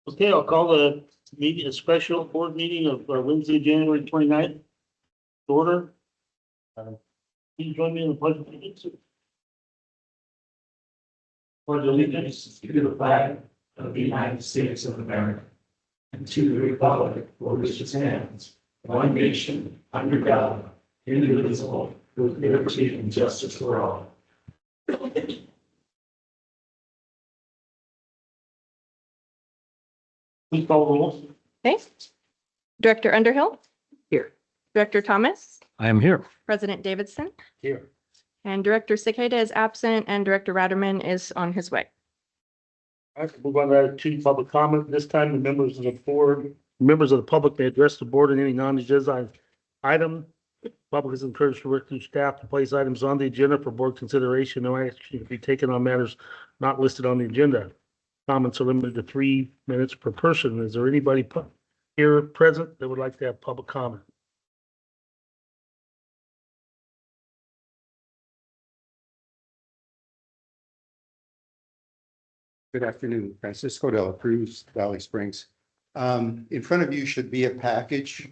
Okay, I'll call the meeting, a special board meeting of Wednesday, January 29th. To order. Can you join me in the pledge of allegiance? Pledge allegiance to the flag of the United States of America and to the republic for which it stands, one nation, under God, indivisible, with liberty and justice for all. Please call the roll. Okay. Director Underhill, Here. Director Thomas, I am here. President Davidson, Here. and Director Cicada is absent and Director Ratterman is on his way. All right, move on to public comment. This time, the members of the public may address the board on any non-agenda item. Public is encouraged to work through staff to place items on the agenda for board consideration. No action can be taken on matters not listed on the agenda. Comments are limited to 3 minutes per person. Is there anybody here present that would like to have public comment? Good afternoon, Francisco de la Cruz, Valley Springs. In front of you should be a package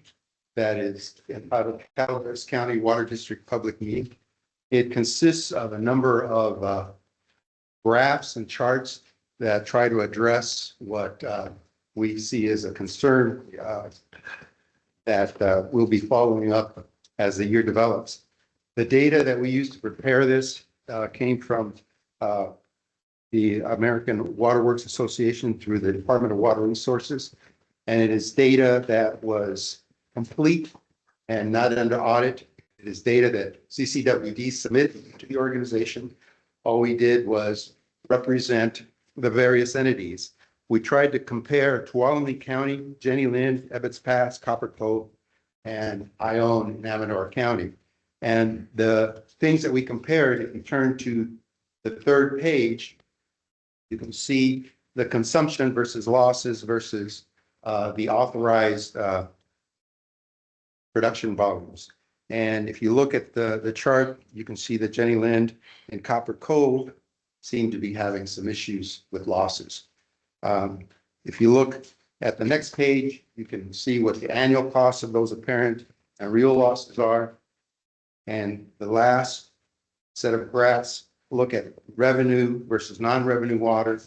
that is entitled Calaveras County Water District Public Meeting. It consists of a number of graphs and charts that try to address what we see as a concern that we'll be following up as the year develops. The data that we used to prepare this came from the American Water Works Association through the Department of Water Resources. And it is data that was complete and not under audit. It is data that CCWD submitted to the organization. All we did was represent the various entities. We tried to compare Tuolumne County, Jenny Lind, Ebbets Pass, Copper Cove, and Ione in Amador County. And the things that we compared, if you turn to the third page, you can see the consumption versus losses versus the authorized production volumes. And if you look at the chart, you can see that Jenny Lind and Copper Cove seem to be having some issues with losses. If you look at the next page, you can see what the annual costs of those apparent and real losses are. And the last set of graphs look at revenue versus non-revenue water.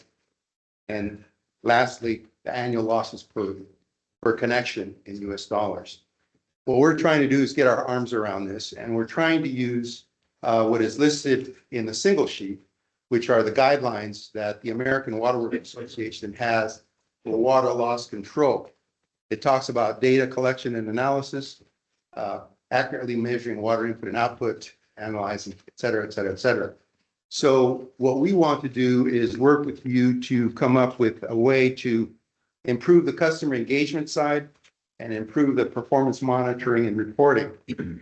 And lastly, the annual losses per connection in US dollars. What we're trying to do is get our arms around this, and we're trying to use what is listed in the single sheet, which are the guidelines that the American Water Works Association has for water loss control. It talks about data collection and analysis, accurately measuring water input and output, analyzing, et cetera, et cetera, et cetera. So what we want to do is work with you to come up with a way to improve the customer engagement side and improve the performance monitoring and reporting.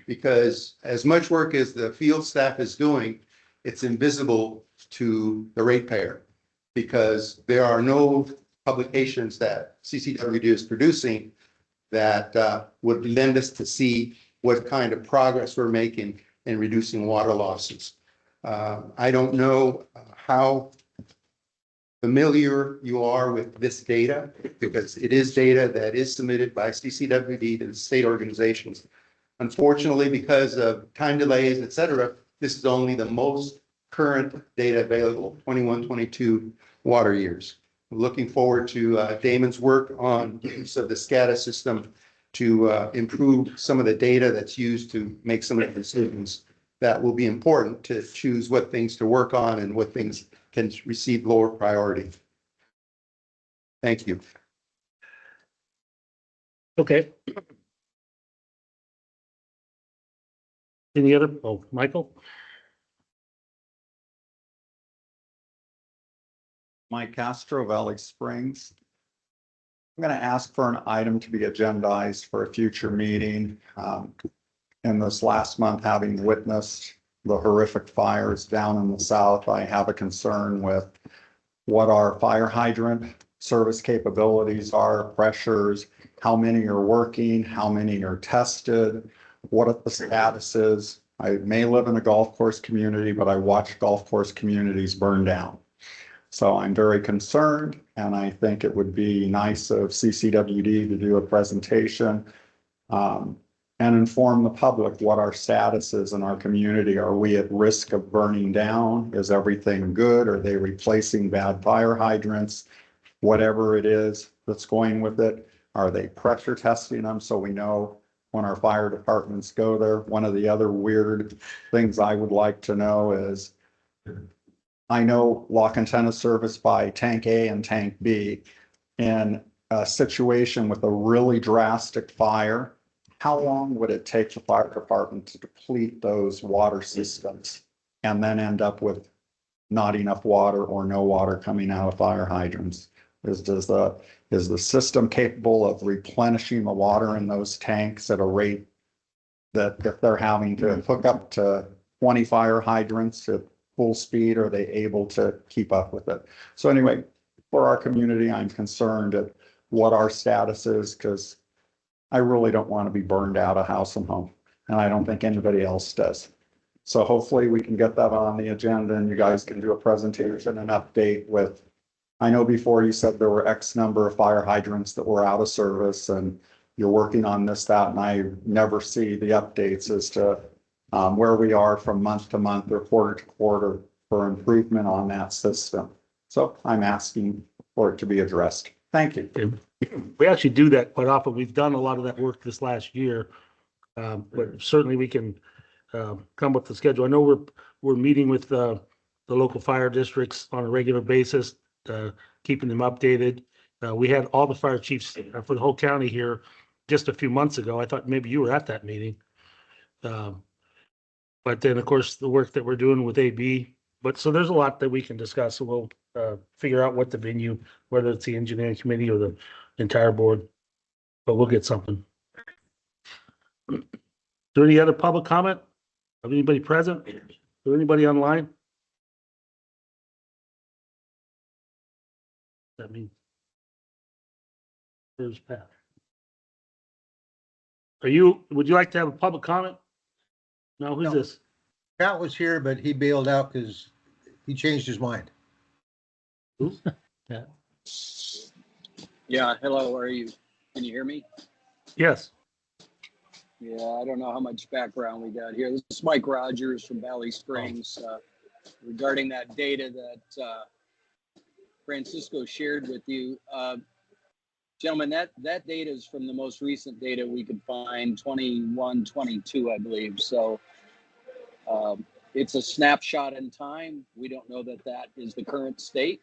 Because as much work as the field staff is doing, it's invisible to the ratepayer because there are no publications that CCWD is producing that would lend us to see what kind of progress we're making in reducing water losses. I don't know how familiar you are with this data because it is data that is submitted by CCWD to the state organizations. Unfortunately, because of time delays, et cetera, this is only the most current data available, 21-22 water years. We're looking forward to Damon's work on use of the SCADA system to improve some of the data that's used to make some of the decisions that will be important to choose what things to work on and what things can receive lower priority. Thank you. Okay. Any other? Oh, Michael? Mike Castro, Valley Springs. I'm going to ask for an item to be agendized for a future meeting. In this last month, having witnessed the horrific fires down in the south, I have a concern with what our fire hydrant service capabilities are, pressures, how many are working, how many are tested, what the status is. I may live in a golf course community, but I watch golf course communities burn down. So I'm very concerned. And I think it would be nice of CCWD to do a presentation and inform the public what our status is in our community. Are we at risk of burning down? Is everything good? Are they replacing bad fire hydrants? Whatever it is that's going with it. Are they pressure testing them so we know when our fire departments go there? One of the other weird things I would like to know is, I know lock antenna service by tank A and tank B. In a situation with a really drastic fire, how long would it take the fire department to deplete those water systems and then end up with not enough water or no water coming out of fire hydrants? Is the system capable of replenishing the water in those tanks at a rate that if they're having to hook up to 20 fire hydrants at full speed, are they able to keep up with it? So anyway, for our community, I'm concerned at what our status is, because I really don't want to be burned out of house and home, and I don't think anybody else does. So hopefully we can get that on the agenda and you guys can do a presentation and update with, I know before you said there were X number of fire hydrants that were out of service and you're working on this, that, and I never see the updates as to where we are from month to month or quarter to quarter for improvement on that system. So I'm asking for it to be addressed. Thank you. We actually do that quite often. We've done a lot of that work this last year. But certainly we can come with the schedule. I know we're meeting with the local fire districts on a regular basis, keeping them updated. We had all the fire chiefs for the whole county here just a few months ago. I thought maybe you were at that meeting. But then, of course, the work that we're doing with AB. But so there's a lot that we can discuss. So we'll figure out what the venue, whether it's the engineering committee or the entire board. But we'll get something. Is there any other public comment of anybody present? Is there anybody online? That means. Where's Pat? Would you like to have a public comment? No, who's No. this? Pat was here, but he bailed out because he changed his mind. Who? Yeah, hello, are you, can you hear me? Yes. Yeah, I don't know how much background we got here. This is Mike Rogers from Valley Springs. Regarding that data that Francisco shared with you. Gentlemen, that data is from the most recent data we could find, 21, 22, I believe. So it's a snapshot in time. We don't know that that is the current state,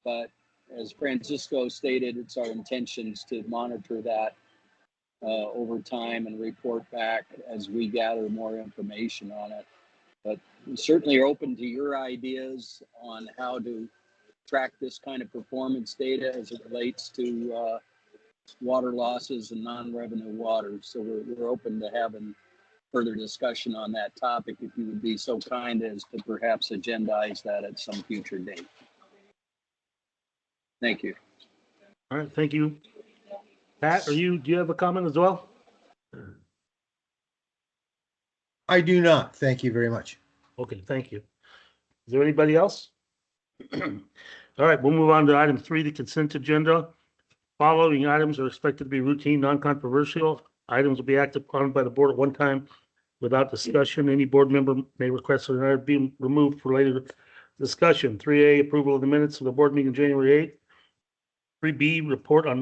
but as Francisco stated, it's our intentions to monitor that over time and report back as we gather more information on it. But we certainly are open to your ideas on how to track this kind of performance data as it relates to water losses and non-revenue water. So we're open to having further discussion on that topic if you would be so kind as to perhaps agendize that at some future date. Thank you. All right, thank you. Pat, do you have a comment as well? I do not. Thank you very much. Okay, thank you. Is there anybody else? All right, we'll move on to item 3, the consent agenda. Following items are expected to be routine, non-controversial. Items will be acted upon by the board at one time without discussion. Any board member may request that an item be removed for later discussion. 3A, approval of the minutes of the board meeting January 8th. 3B, report on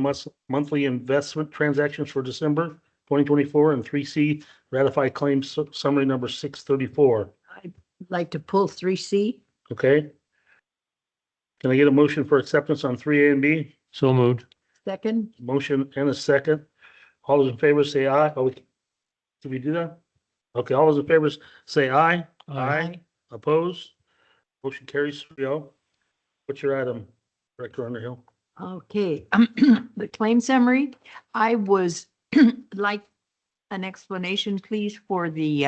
monthly investment transactions for December 2024. And 3C, ratify claims summary number 634. I'd like to pull 3C. Okay. Can I get a motion for acceptance on 3A and B? So moved. Second, Motion and a second. All those in favor say aye. Oh, did we do that? Okay, all those in favor say aye. Aye. Opposed? Motion carries 3-0. What's your item, Director Underhill? okay. The claim summary, I was like an explanation, please, for the,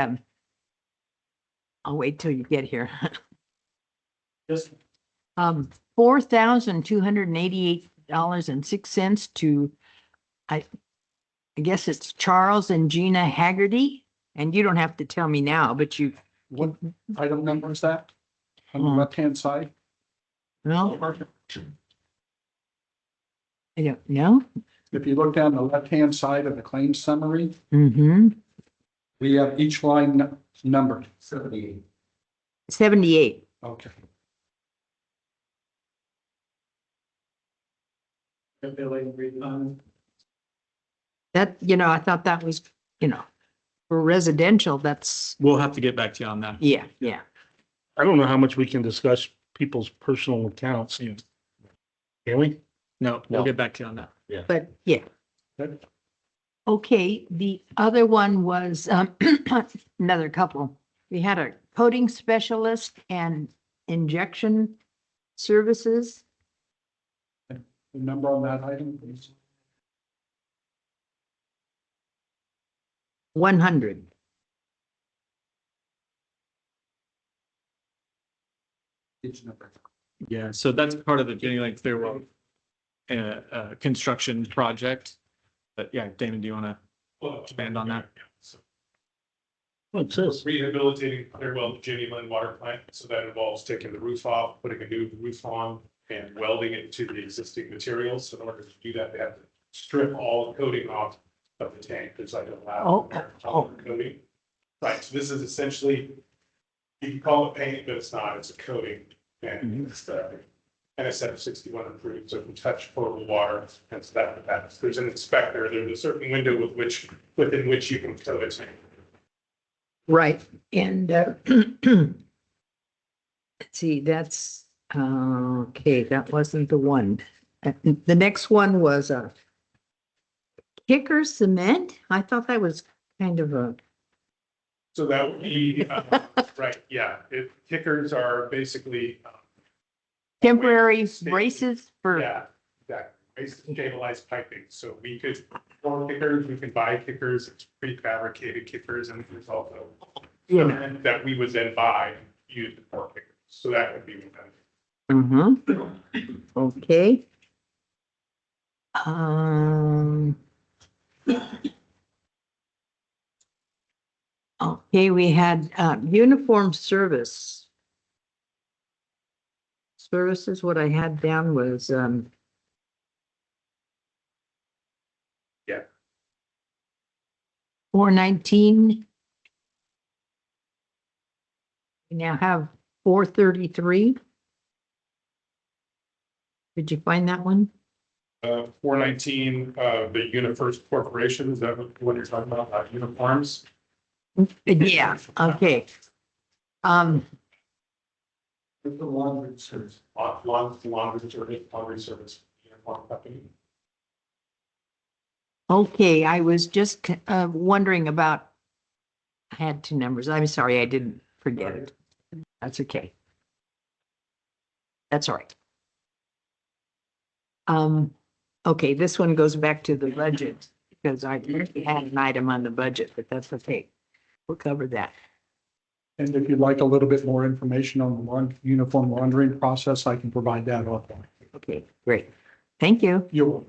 I'll wait till you get here. Yes. $4,288.06 to, I guess it's Charles and Gina Haggerty. And you don't have to tell me now, but you, What item number is that? On the Hmm. left-hand side? well, I don't know. If you look down the left-hand side of the claim summary, Mm-hmm. we have each line numbered. 78. Okay. That, I thought that was, for residential, that's, We'll have to get back to you on that. yeah, yeah. I don't know how much we can discuss people's personal accounts. Can we? No, we'll get back to you on that. But yeah. Good. Okay, the other one was another couple. We had a coding specialist and injection services. The number on that item, please. 100. Each number. Yeah, so that's part of the Jenny Lane Clearwell construction project. But yeah, Damon, do you want to expand on that? Well, it says, Rehabilitating Clearwell to Jenny Lynn Water Plant, so that involves taking the roof off, putting a new roof on, and welding it to the existing materials. So in order to do that, they have to strip all the coating off of the tank. There's like a lab coating. Right, so this is essentially, you can call it paint, but it's not, it's a coating. And it's the NSF 61 approved, so it can touch potable water, and so that, there's an inspector, there's a certain window within which you can coat it. Right, and let's see, that's, okay, that wasn't the one. The next one was a kicker cement. I thought that was kind of a, So that would be, right, yeah, kickers are basically, temporary braces for, yeah, exactly, basically stabilized piping. So we could, for kickers, we can buy kickers, it's prefabricated kickers, and there's also that we would then buy, use for kickers. So that would be one. Okay. Okay, we had uniform services, what I had down was, Yeah. 419. We now have 433. Did you find that one? 419, the UniFirst Corporation, is that what you're talking about, uniforms? Yeah, okay. The laundry service. Laundry service, uniform company. Okay, I was just wondering about, I had two numbers. I'm sorry, I didn't forget it. That's okay. That's all right. Okay, this one goes back to the budget because I had an item on the budget, but that's okay. We'll cover that. And if you'd like a little bit more information on the uniform laundering process, I can provide that also. Okay, great. Thank you. You're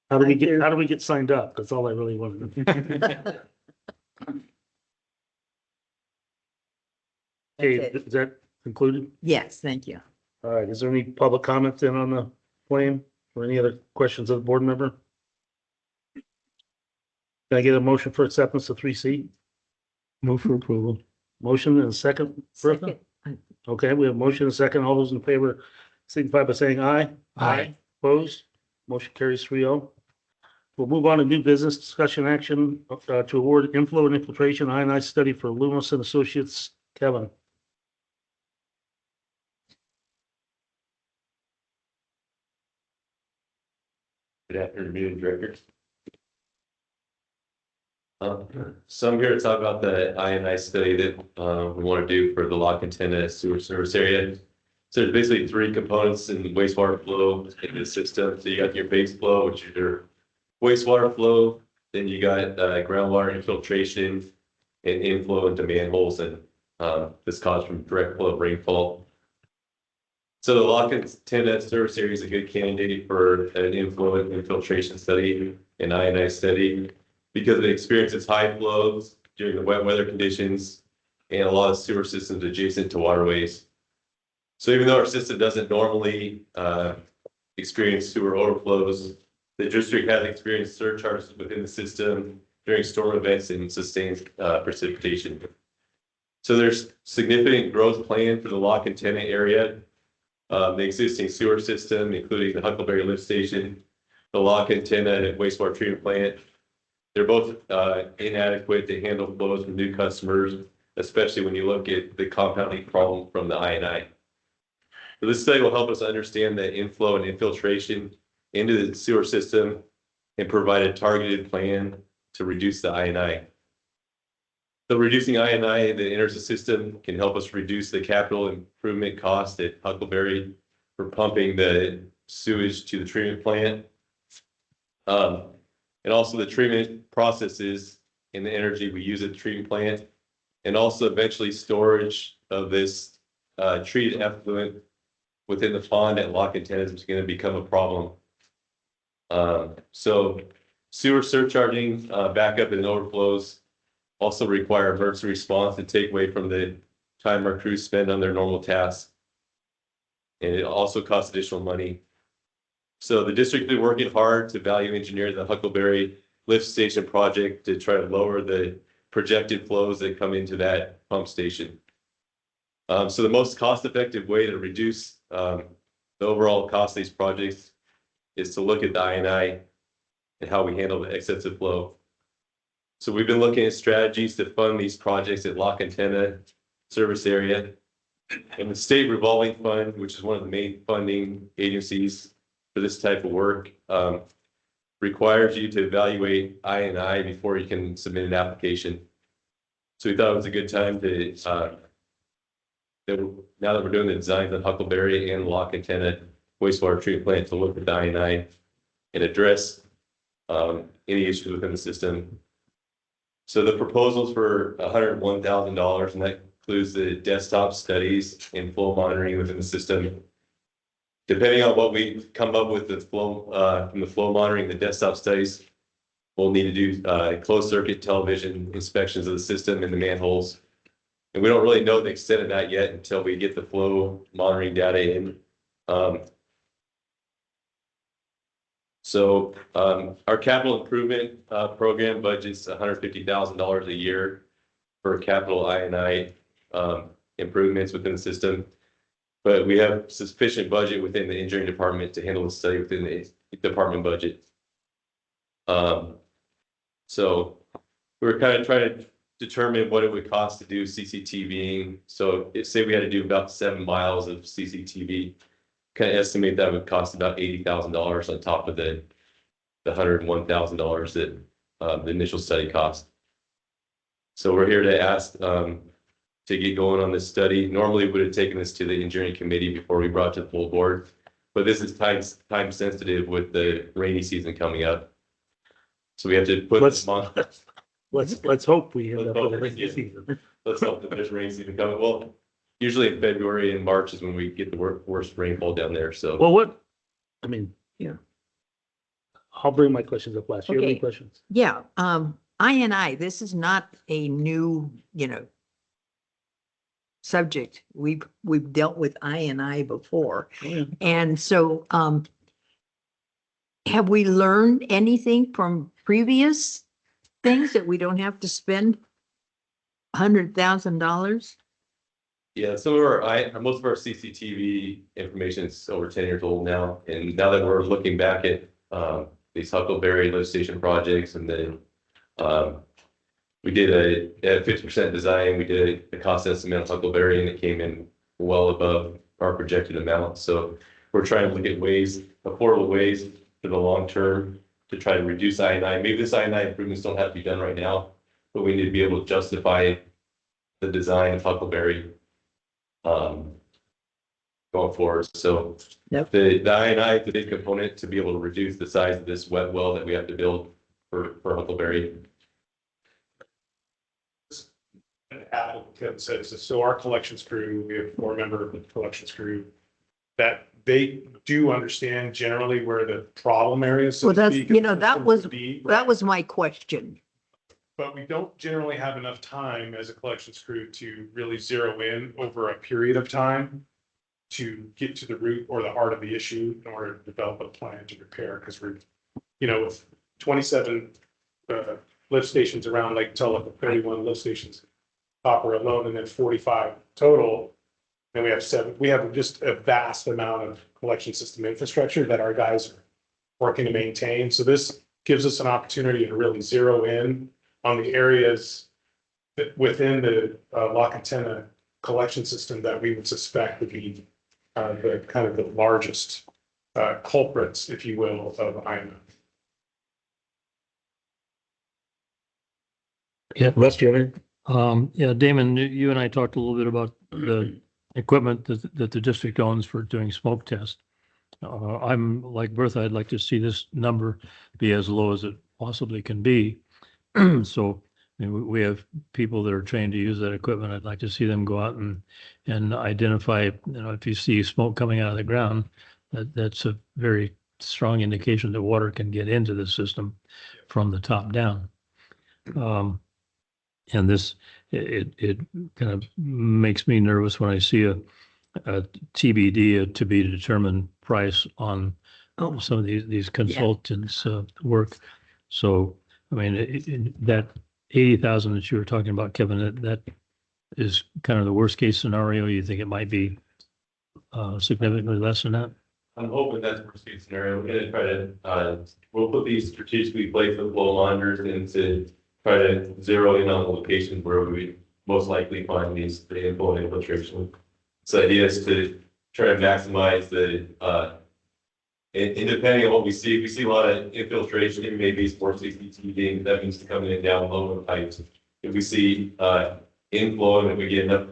how do we get signed up? That's all I really wanted to know. Okay, is that concluded? Yes, thank you. All right, is there any public comment then on the claim or any other questions of the board member? Can I get a motion for acceptance of 3C? Move for approval. Motion and a second. Bertha? Second. Okay, we have motion and a second. All those in favor signify by saying aye. Aye. Opposed? Motion carries 3-0. We'll move on to new business discussion action to award inflow and infiltration I&I study for Loomis and Associates. Kevin. Good afternoon, Director. So I'm here to talk about the I&I study that we want to do for the lock antenna sewer service area. So there's basically three components in wastewater flow in the system. So you got your base flow, which is your wastewater flow. Then you got groundwater infiltration and inflow into manholes, and this caused from direct flow of rainfall. So the lock antenna service area is a good candidate for an inflow and infiltration study, an I&I study, because it experiences high flows during the wet weather conditions and a lot of sewer systems adjacent to waterways. So even though our system doesn't normally experienced sewer overflows. The district has experienced surcharges within the system during storm events and sustained precipitation. So there's significant growth planned for the lock antenna area. The existing sewer system, including the Huckleberry lift station, the lock antenna and wastewater treatment plant. They're both inadequate to handle flows from new customers, especially when you look at the compounding problem from the I&I. So this study will help us understand the inflow and infiltration into the sewer system and provide a targeted plan to reduce the I&I. So reducing I&I that enters the system can help us reduce the capital improvement cost at Huckleberry for pumping the sewage to the treatment plant. And also the treatment processes and the energy we use at the treatment plant, and also eventually storage of this treated effluent within the pond at lock antennas is going to become a problem. So sewer surcharging, backup and overflows also require emergency response to take away from the time our crews spend on their normal tasks. And it also costs additional money. So the district is working hard to value engineer the Huckleberry lift station project to try to lower the projected flows that come into that pump station. So the most cost-effective way to reduce the overall cost of these projects is to look at the I&I and how we handle the excessive flow. So we've been looking at strategies to fund these projects at lock antenna service area. And the state revolving fund, which is one of the main funding agencies for this type of work, requires you to evaluate I&I before you can submit an application. So we thought it was a good time to, now that we're doing the designs of Huckleberry and lock antenna wastewater treatment plant, to look at the I&I and address any issues within the system. So the proposal's for $101,000, and that includes the desktop studies and flow monitoring within the system. Depending on what we come up with the flow from the flow monitoring, the desktop studies, we'll need to do closed circuit television inspections of the system and the manholes. And we don't really know the extent of that yet until we get the flow monitoring data in. So our capital improvement program budget's $150,000 a year for capital I&I improvements within the system. But we have sufficient budget within the engineering department to handle the study within the department budget. So we're kind of trying to determine what it would cost to do CCTVing. So say we had to do about 7 miles of CCTV, kind of estimate that would cost about $80,000 on top of the $101,000 that the initial study cost. So we're here to ask to get going on this study. Normally we would have taken this to the engineering committee before we brought it to the full board, but this is time sensitive with the rainy season coming up. So we have to put this on. Let's hope we end Let's up hope with a we rainy get- season. Let's hope that there's rain season coming. Well, usually in February and March is when we get the worst rainfall down there. So Well, I mean. Yeah. I'll bring my questions up last. You have any Okay. questions? Yeah, I&I, this is not a new, subject. We've dealt with I&I before. Yeah. And so, have we learned anything from previous things that we don't have to spend $100,000? yeah, some of most of our CCTV information is over 10 years old now. And now that we're looking back at these Huckleberry lift station projects, and then we did a 50% design, we did a cost estimate on Huckleberry, and it came in well above our projected amount. So we're trying to look at affordable ways for the long term to try to reduce I&I. Maybe this I&I improvements don't have to be done right now, but we need to be able to justify the design of Huckleberry going forward. So Yep. the I&I is a big component to be able to reduce the size of this wet well that we have to build for Huckleberry. Applicant says, so our collections crew, we have 4-member collections crew, that they do understand generally where the problem areas. so Well, to that's, speak, of the that system was, could be. that was my question. But we don't generally have enough time as a collections crew to really zero in over a period of time. to get to the root or the heart of the issue in order to develop a plan to repair, because we're, with 27 lift stations around Lake Tulloch, 31 lift stations copper alone, and then 45 total. And we have just a vast amount of collection system infrastructure that our guys are working to maintain. So this gives us an opportunity to really zero in on the areas that within the La Cantena collection system that we would suspect would be the kind of the largest culprits, if you will, of I&I. Yeah, Les, do you have any? Yeah, Damon, you and I talked a little bit about the equipment that the district owns for doing smoke tests. I'm like Bertha, I'd like to see this number be as low as it possibly can be. So, I mean, we have people that are trained to use that equipment. I'd like to see them go out and identify, if you see smoke coming out of the ground, that's a very strong indication that water can get into the system from the top down. And this, it kind of makes me nervous when I see a TBD, a to be determined price on some of these consultants' work. So, I mean, that 80,000 that you were talking about, Kevin, that is kind of the worst case scenario. You think it might be significantly less than that? I'm hoping that's worst case scenario. We're gonna try to, we'll put these strategically placed with flow monitors and to try to zero in on the locations where we most likely find the inflow and infiltration. So the idea is to try to maximize the, and depending on what we see, if we see a lot of infiltration, it may be sports CCTV, that means coming in down low in the pipes. If we see inflow and if we get enough,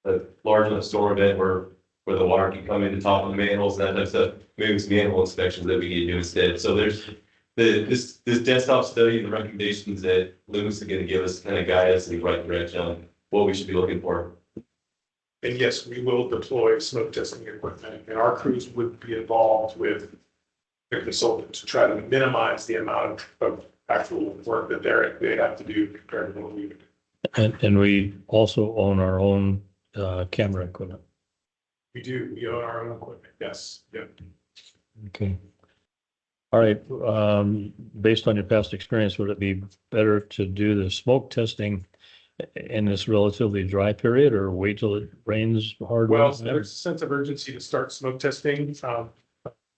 a large enough storm event where the water can come in the top of the manholes and that type of stuff, maybe it's manhole inspections that we need to do instead. So there's this desktop study and the recommendations that Loomis is going to give us kind of guide us in the right direction on what we should be looking for. And yes, we will deploy smoke testing equipment, and our crews would be involved with the consultant to try to minimize the amount of actual work that they have to do compared to what we would do. And we also own our own camera equipment. We do. We own our own equipment. Yes. Yep. Okay. All right. Based on your past experience, would it be better to do the smoke testing in this relatively dry period or wait till it rains hard? Well, there's a sense of urgency to start smoke testing.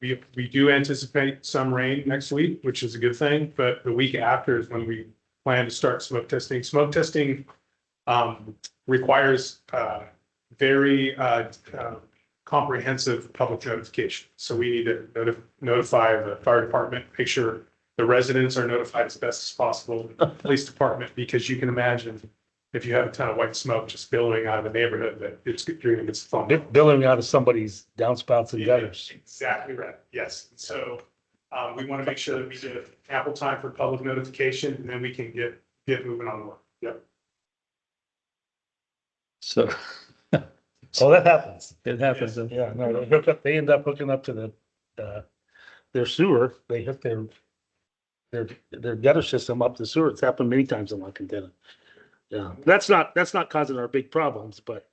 We do anticipate some rain next week, which is a good thing, but the week after is when we plan to start smoke testing. Smoke testing requires very comprehensive public notification. So we need to notify the fire department, make sure the residents are notified as best as possible, the police department, because you can imagine if you have a ton of white smoke just billowing out of the neighborhood, that you're gonna get fun. Billowing out of somebody's downspouts and gutters. Exactly right. Yes. So we want to make sure that we get ample time for public notification, and then we can get moving on the work. Yep. So Oh, that happens. it happens. Yeah, no, they end up hooking up to their sewer. They hook their gutter system up to the sewer. It's happened many times in La Cantena. Yeah, that's not causing our big problems, but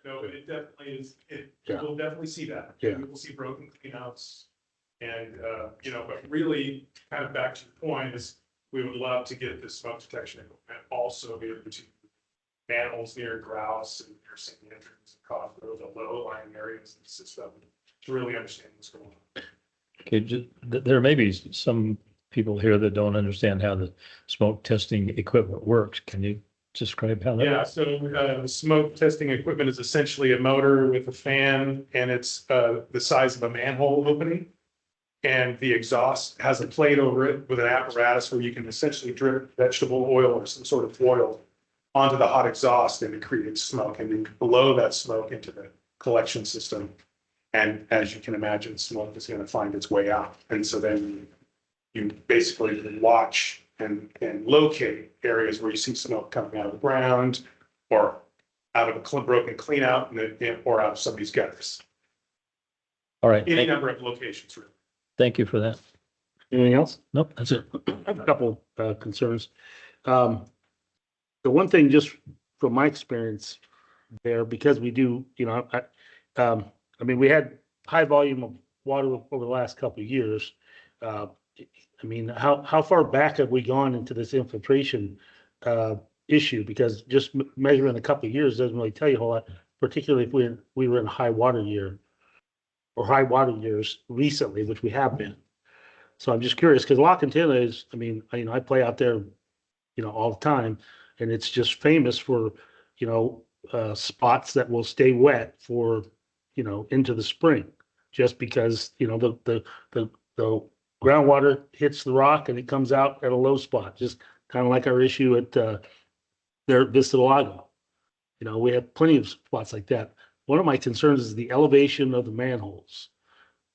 No, but it definitely is. Yeah. We'll definitely see that. Yeah. We will see broken cleanouts. And, but really kind of back to your point is we would love to get this smoke detection equipment also near to manholes near grouse and near St. Andrews and Cottonwood, the low lying areas of the system to really understand what's going on. Okay, there may be some people here that don't understand how the smoke testing equipment works. Can you describe how that? Yeah, so the smoke testing equipment is essentially a motor with a fan, and it's the size of a manhole opening. And the exhaust has a plate over it with an apparatus where you can essentially drip vegetable oil or some sort of oil onto the hot exhaust, and it creates smoke, and then blow that smoke into the collection system. And as you can imagine, smoke is going to find its way out. And so then you basically watch and locate areas where you see smoke coming out of the ground or out of a broken clean out or out of somebody's gutters. All right. Any number of locations, really. Thank you for that. anything else? Nope, that's it. I have a couple concerns. The one thing, just from my experience there, because we do, I mean, we had high volume of water over the last couple of years. Uh, I mean, how far back have we gone into this infiltration issue? Because just measuring a couple of years doesn't really tell you a whole lot, particularly if we were in a high water year or high water years recently, which we have been. So I'm just curious because La Quintina is, I mean, I play out there, all the time, and it's just famous for, spots that will stay wet for, into the spring, just because, the groundwater hits the rock and it comes out at a low spot, just kind of like our issue at there at Vista del Lago. We have plenty of spots like that. One of my concerns is the elevation of the manholes.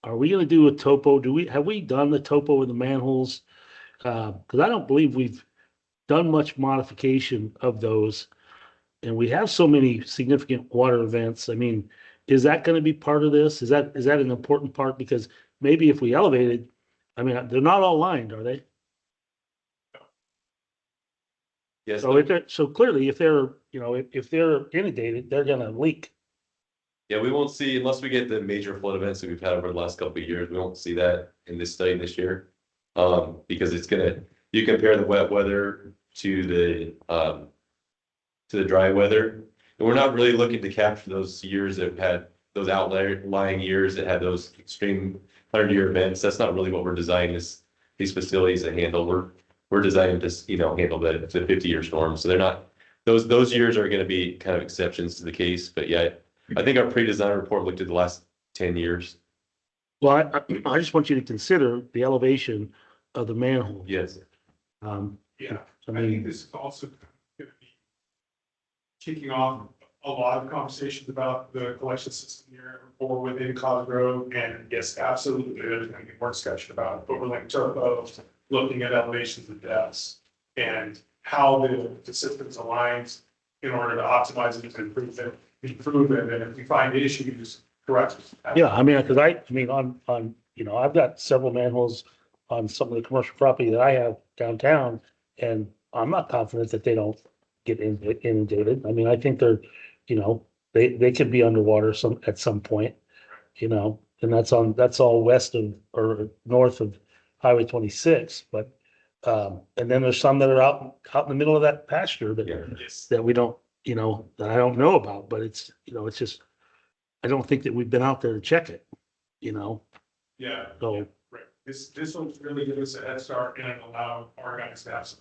Are we gonna do a topo? Have we done the topo of the manholes? Because I don't believe we've done much modification of those. And we have so many significant water events. I mean, is that gonna be part of this? Is that an important part? Because maybe if we elevated, I mean, they're not all lined, are they? Yes, So clearly, if they're, if they're inundated, they're gonna leak. yeah, we won't see, unless we get the major flood events that we've had over the last couple of years, we won't see that in this study this year. Because you compare the wet weather to the dry weather. And we're not really looking to capture those years that had those outlying years that had those extreme 100-year events. That's not really what we're designing these facilities to handle. We're designing to, handle the 50-year storm. So they're not, those years are going to be kind of exceptions to the case. But yeah, I think our pre-design report looked at the last 10 years. Well, I just want you to consider the elevation of the manhole. Yes. Yeah, I I mean, think this is also going to be kicking off a lot of conversations about the collection system here or within Cottage Grove. And yes, absolutely, there's going to be more discussion about overlaying turbo, looking at elevations and depths, and how the systems aligns in order to optimize it and improve it. And if we find issues, correct. yeah, I mean, because on, I've got several manholes on some of the commercial property that I have downtown, and I'm not confident that they don't get inundated. I mean, I think they're, they could be underwater at some point, and that's all west of or north of Highway 26, but and then there's some that are out in the middle of that pasture that we don't, that I don't know about, but it's, it's just, I don't think that we've been out there to check it, Yeah. so. Right. This will really give us a head start and allow our guys to have some.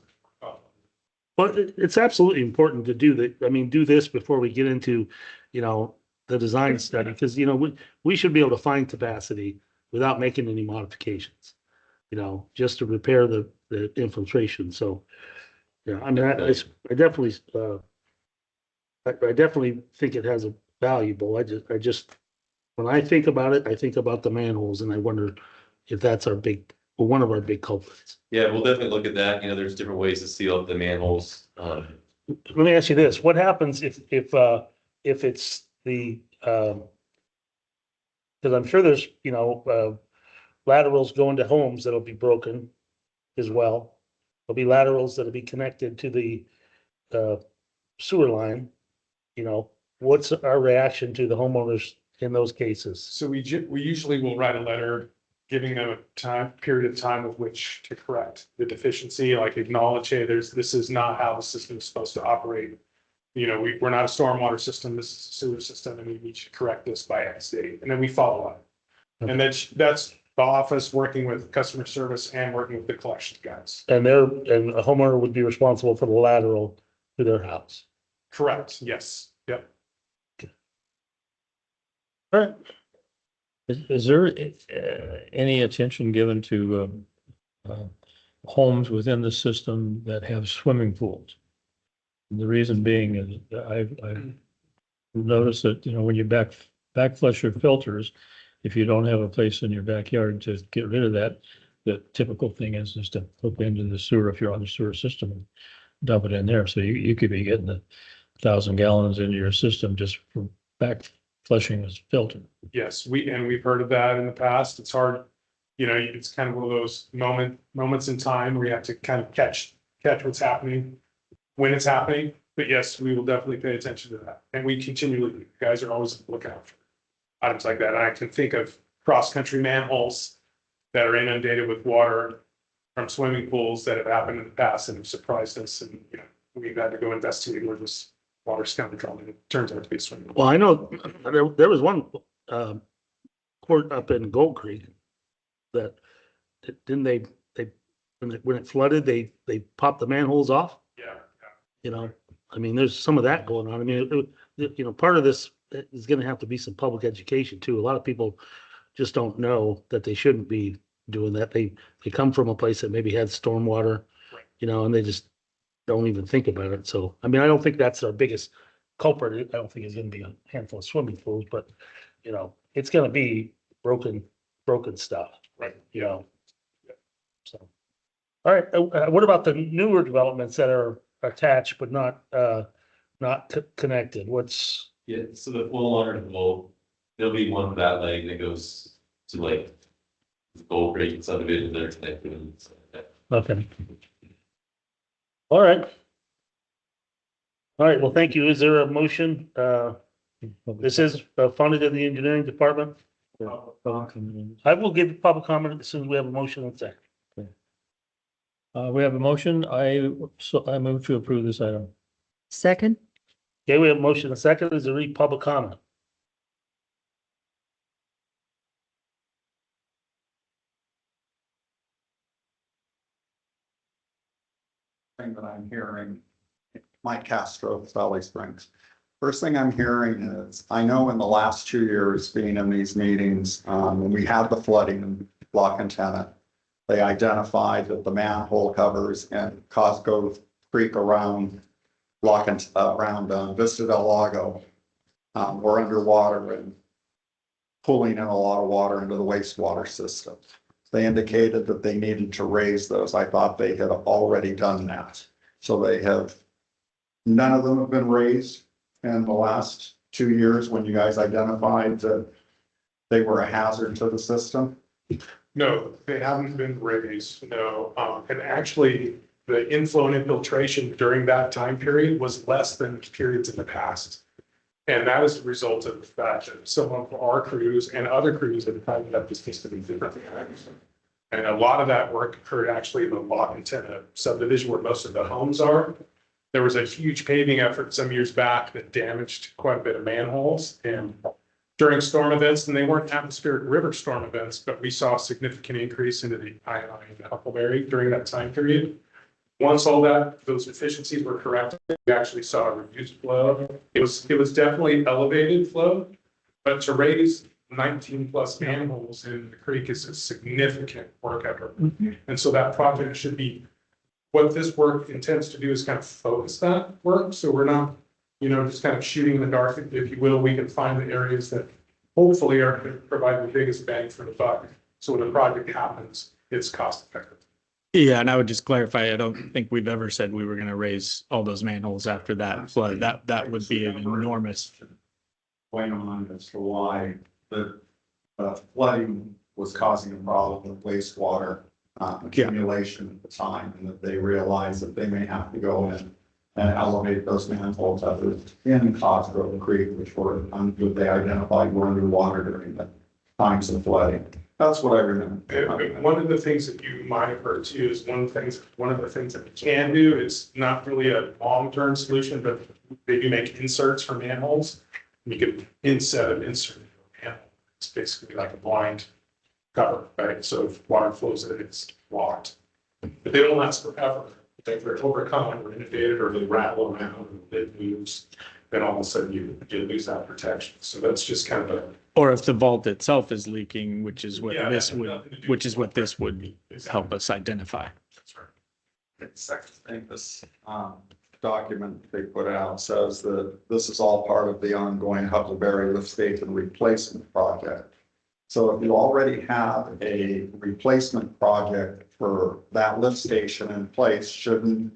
Well, it's absolutely important to do this before we get into, the design study, because, we should be able to find capacity without making any modifications, just to repair the infiltration. So, yeah, I mean, I definitely think it has a valuable. I just, when I think about it, I think about the manholes and I wonder if that's one of our big culprits. Yeah, we'll definitely look at that. There's different ways to seal up the manholes. Let me ask you this, what happens if it's the, because I'm sure there's, laterals going to homes that'll be broken as well. There'll be laterals that'll be connected to the sewer line. What's our reaction to the homeowners in those cases? So we usually will write a letter giving them a period of time with which to correct the deficiency, like acknowledge, hey, this is not how the system is supposed to operate. We're not a stormwater system, this is a sewer system, and we need to correct this by X date, and then we follow up. And that's the office working with customer service and working with the collection guys. And a homeowner would be responsible for the lateral to their house. Correct, yes, yep. All right. Is there any attention given to homes within the system that have swimming pools? And the reason being is I've noticed that, when you backflush your filters, if you don't have a place in your backyard to get rid of that, the typical thing is to hook into the sewer if you're on the sewer system and dump it in there. So you could be getting 1,000 gallons into your system just for flushing this filter. Yes, we've heard of that in the past. It's hard, it's kind of one of those moments in time where you have to kind of catch what's happening when it's happening. But yes, we will definitely pay attention to that. And we continually, guys are always looking out for it. items like that. And I can think of cross-country manholes that are inundated with water from swimming pools that have happened in the past and have surprised us. And, you know, we've had to go investigate where this water's coming from, and it turns out to be a swimming pool. Well, I know there was one court up in Gold Creek that didn't they when it flooded, they popped the manholes off. Yeah. You know, I mean, there's some of that going on. I mean, you know, part of this is going to have to be some public education too. A lot of people just don't know that they shouldn't be doing that. They come from a place that maybe had stormwater, Right. you know, and they just don't even think about it. So, I mean, I don't think that's our biggest culprit. I don't think it's going to be a handful of swimming pools, but you know, it's going to be broken stuff, Right. you know. So, all right. What about the newer developments that are attached but not connected? What's Yeah, so the flow water there'll be one for that leg that goes to like Gold Creek subdivision that are connected and stuff like that. okay? All right. All right. Well, thank you. Is there a motion? This is funded in the engineering department. I will give public comment as soon as we have a motion and second. We have a motion. I move to approve this item. Second? Okay, we have a motion and second. Is there any public comment? Thing that I'm hearing, Mike Castro, Valley Springs. First thing I'm hearing is, I know in the last 2 years being in these meetings, when we had the flooding in Lock and Tenant, they identified that the manhole covers in Cosgrove Creek around Vista del Lago were underwater and pulling in a lot of water into the wastewater system. They indicated that they needed to raise those. I thought they had already done that. So none of them have been raised in the last 2 years when you guys identified that they were a hazard to the system. No, they haven't been raised, no. And actually, the inflow and infiltration during that time period was less than periods in the past. And that is the result of the fact that some of our crews and other crews have tightened up the system in different areas. And a lot of that work occurred actually in the Lock and Tenant subdivision where most of the homes are. There was a huge paving effort some years back that damaged quite a bit of manholes. And during storm events, and they weren't atmospheric river storm events, but we saw a significant increase into the I&I and Huckleberry during that time period. Once all those deficiencies were corrected, we actually saw a reduced flow. It was definitely elevated flow, but to raise 19 plus manholes in the creek is a significant work effort. And so that project should be, what this work intends to do is kind of focus that work. So we're not, you know, just kind of shooting in the dark, if you will. We can find the areas that hopefully are going to provide the biggest bang for the buck. So when the project happens, it's cost effective. Yeah, and I would just clarify, I don't think we've ever said we were gonna raise all those manholes after that flood. That would be an enormous. Going on as to why the flooding was causing a problem with wastewater accumulation at the time, and that they realized that they may have to go in and elevate those manholes up in Cosgrove Creek, which they identified were underwater during the times of flooding. That's what I remember. And one of the things that you might have heard too is one of the things that we can do is not really a long-term solution, but they do make inserts for manholes. You can insert a manhole. It's basically like a blind cover, right? So if water flows in, it's locked. But they don't last forever. If they're overcome or inundated or they rattle around and it moves, then all of a sudden you lose that protection. So that's just kind of a. Or if the vault itself is leaking, which is what Yeah, this that had would, nothing to do which with is what this would Exactly. help us identify. That's right. Second thing, this document they put out says that this is all part of the ongoing Huckleberry lift station replacement project. So if you already have a replacement project for that lift station in place, shouldn't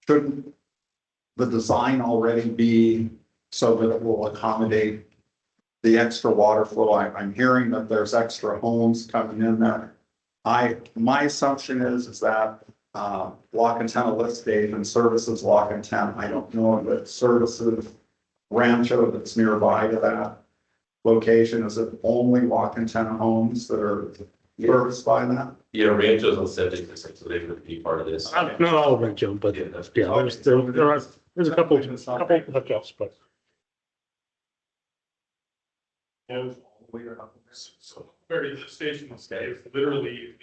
the design already be so that it will accommodate the extra water flow? I'm hearing that there's extra homes coming in there. My assumption is that Lock and Tenant lift station services Lock and Tenant. I don't know if it services Rancho that's nearby to that location? Is it only lock and tenant homes that are serviced by that? Yeah, Rancho's on septic system, so they would be part of this. Not all of it, Joe, but yeah, there's a couple hookups, but. So very lift station is literally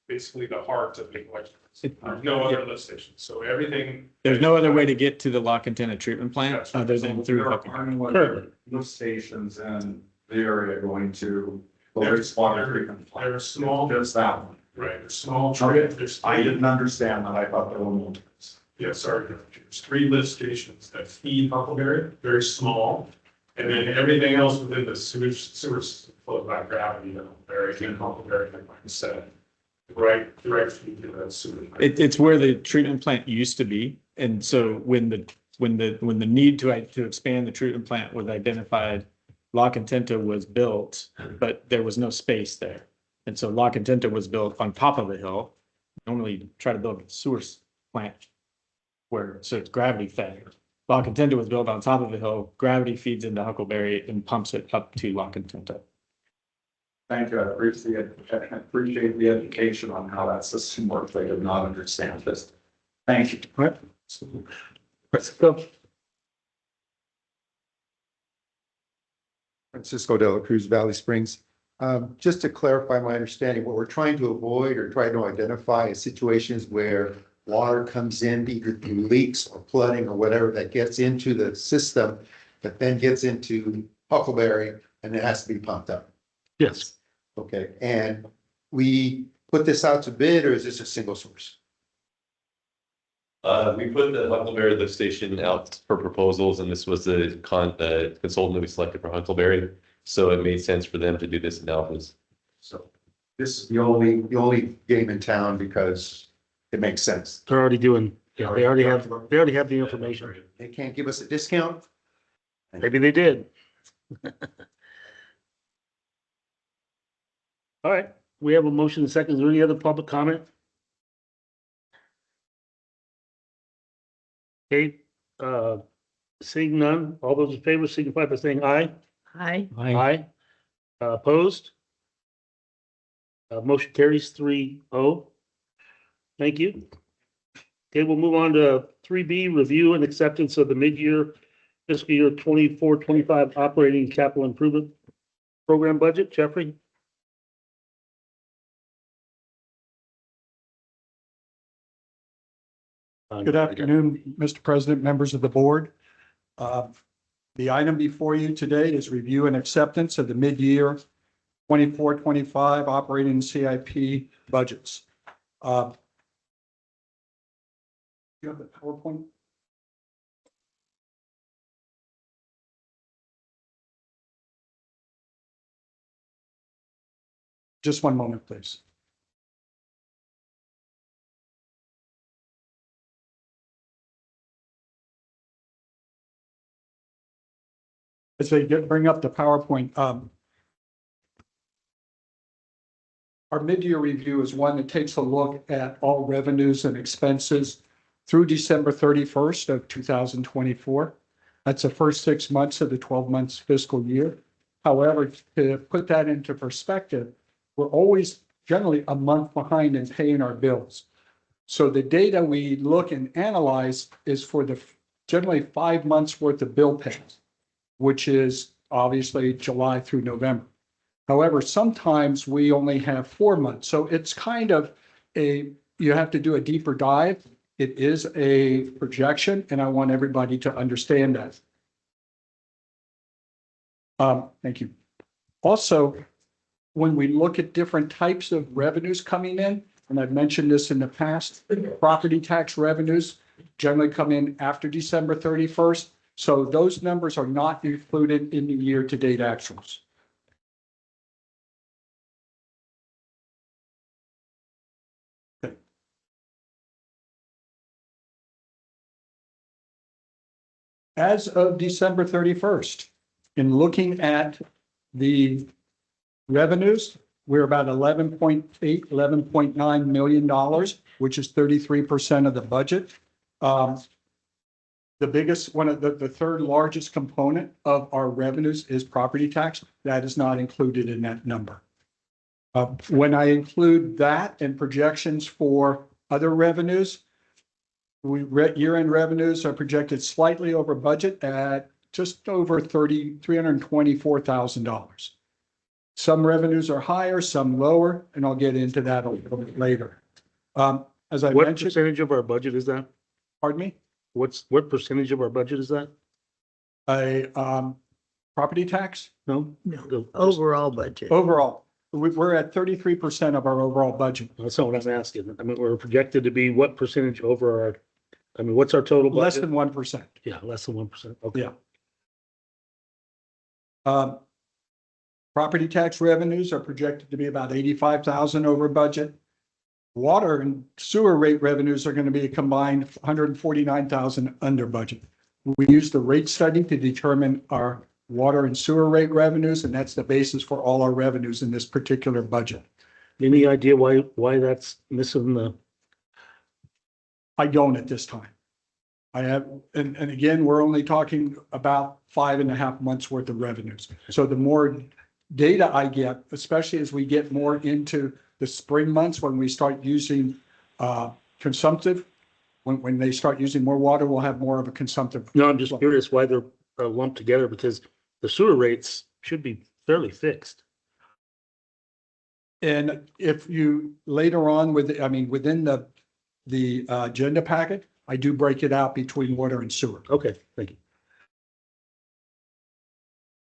basically the heart of the electric. There's no other lift station, so everything. There's no other way to get to the lock and tenant treatment plant other than through. Currently, lift stations in the area going to the wastewater treatment plant. They're small. Just that one. Right, they're small. Okay. There's I didn't understand that. I thought there were more. Yeah, sorry, there's 3 lift stations that feed Huckleberry, very small. And then everything else within the sewage flow by gravity, Huckleberry and Huckleberry, like I said. Direct feed to that sewage. It's where the treatment plant used to be. And so when the need to expand the treatment plant was identified, La Contenta was built, but there was no space there. And so La Contenta was built on top of the hill. Normally you try to build a sewer plant so it's gravity fed. La Contenta was built on top of the hill. Gravity feeds into Huckleberry and pumps it up to La Contenta. Thank you. I appreciate the education on how that system works. I did not understand this. Thank you. All right. Francisco? Francisco de la Cruz, Valley Springs. Just to clarify my understanding, what we're trying to avoid or try to identify is situations where water comes in either through leaks or flooding or whatever that gets into the system, that then gets into Huckleberry and it has to be pumped up. Yes. Okay, and we put this out to bid, or is this a single source? We put the Huckleberry lift station out for proposals, and this was the consultant that we selected for Huckleberry. So it made sense for them to do this analysis. So this is the only game in town because it makes sense. They're already doing, yeah, they already have the information. They can't give us a discount? Maybe they did. All right, we have a motion and second. Is there any other public comment? Okay, seeing none, all those in favor signify by saying aye. Hi. Aye. Opposed? Motion carries 3-0. Thank you. Okay, we'll move on to 3B, review and acceptance of the mid-year fiscal year 24-25 operating capital improvement program budget. Jeffrey? Good afternoon, Mr. President, members of the board. The item before you today is review and acceptance of the mid-year 24-25 operating CIP budgets. You have the PowerPoint? Just one moment, please. As they bring up the PowerPoint, our mid-year review is one that takes a look at all revenues and expenses through December 31st of 2024. That's the first 6 months of the 12 months fiscal year. However, to put that into perspective, we're always generally a month behind in paying our bills. So the data we look and analyze is for the generally 5 months worth of bill payments, which is obviously July through November. However, sometimes we only have 4 months. So it's kind of you have to do a deeper dive. It is a projection, and I want everybody to understand that. Thank you. Also, when we look at different types of revenues coming in, and I've mentioned this in the past, property tax revenues generally come in after December 31st. So those numbers are not included in the year-to-date actuals. Okay. As of December 31st, in looking at the revenues, we're about $11.9 million, which is 33% of the budget. The biggest, one of the third largest component of our revenues is property tax. That is not included in that number. When I include that and projections for other revenues, year-end revenues are projected slightly over budget at just over $324,000. Some revenues are higher, some lower, and I'll get into that a little bit later. As I What mentioned, percentage of our budget is that? pardon me, What percentage of our budget is that? property tax No? Overall budget. overall, we're at 33% of our overall budget. That's not what I'm asking. I mean, we're projected to be what percentage over our, I mean, what's our total Less budget? than 1%. Yeah, less than 1%. Okay. Yeah. Property tax revenues are projected to be about 85,000 over budget. Water and sewer rate revenues are going to be a combined 149,000 under budget. We use the rate study to determine our water and sewer rate revenues, and that's the basis for all our revenues in this particular budget. Any idea why that's missing the, I don't at this time. I have, and again, we're only talking about 5.5 months worth of revenues. So the more data I get, especially as we get more into the spring months, when we start using consumptive, when they start using more water, we'll have more of a consumptive. no, I'm just curious why they're lumped together because the sewer rates should be fairly fixed. And if you later on within the agenda packet, I do break it out between water and sewer. Okay, thank you.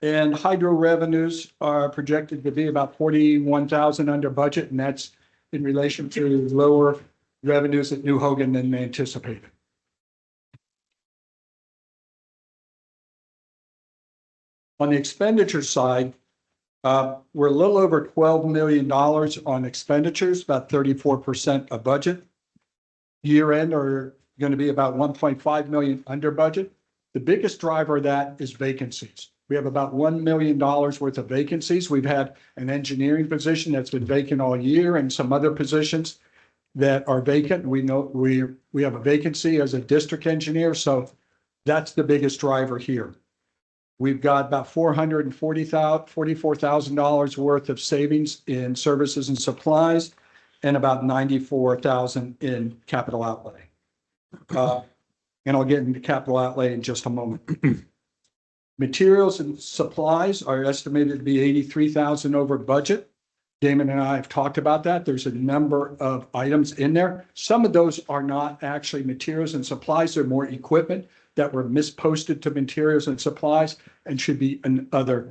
And hydro revenues are projected to be about 41,000 under budget, and that's in relation to lower revenues at New Hogan than anticipated. On the expenditure side, we're a little over $12 million on expenditures, about 34% of budget. Year end are going to be about 1.5 million under budget. The biggest driver of that is vacancies. We have about $1 million worth of vacancies. We've had an engineering position that's been vacant all year and some other positions that are vacant. We know we have a vacancy as a district engineer, so that's the biggest driver here. We've got about $44,000 worth of savings in services and supplies and about $94,000 in capital outlay. And I'll get into capital outlay in just a moment. Materials and supplies are estimated to be 83,000 over budget. Damon and I have talked about that. There's a number of items in there. Some of those are not actually materials and supplies. They're more equipment that were misposted to materials and supplies and should be in other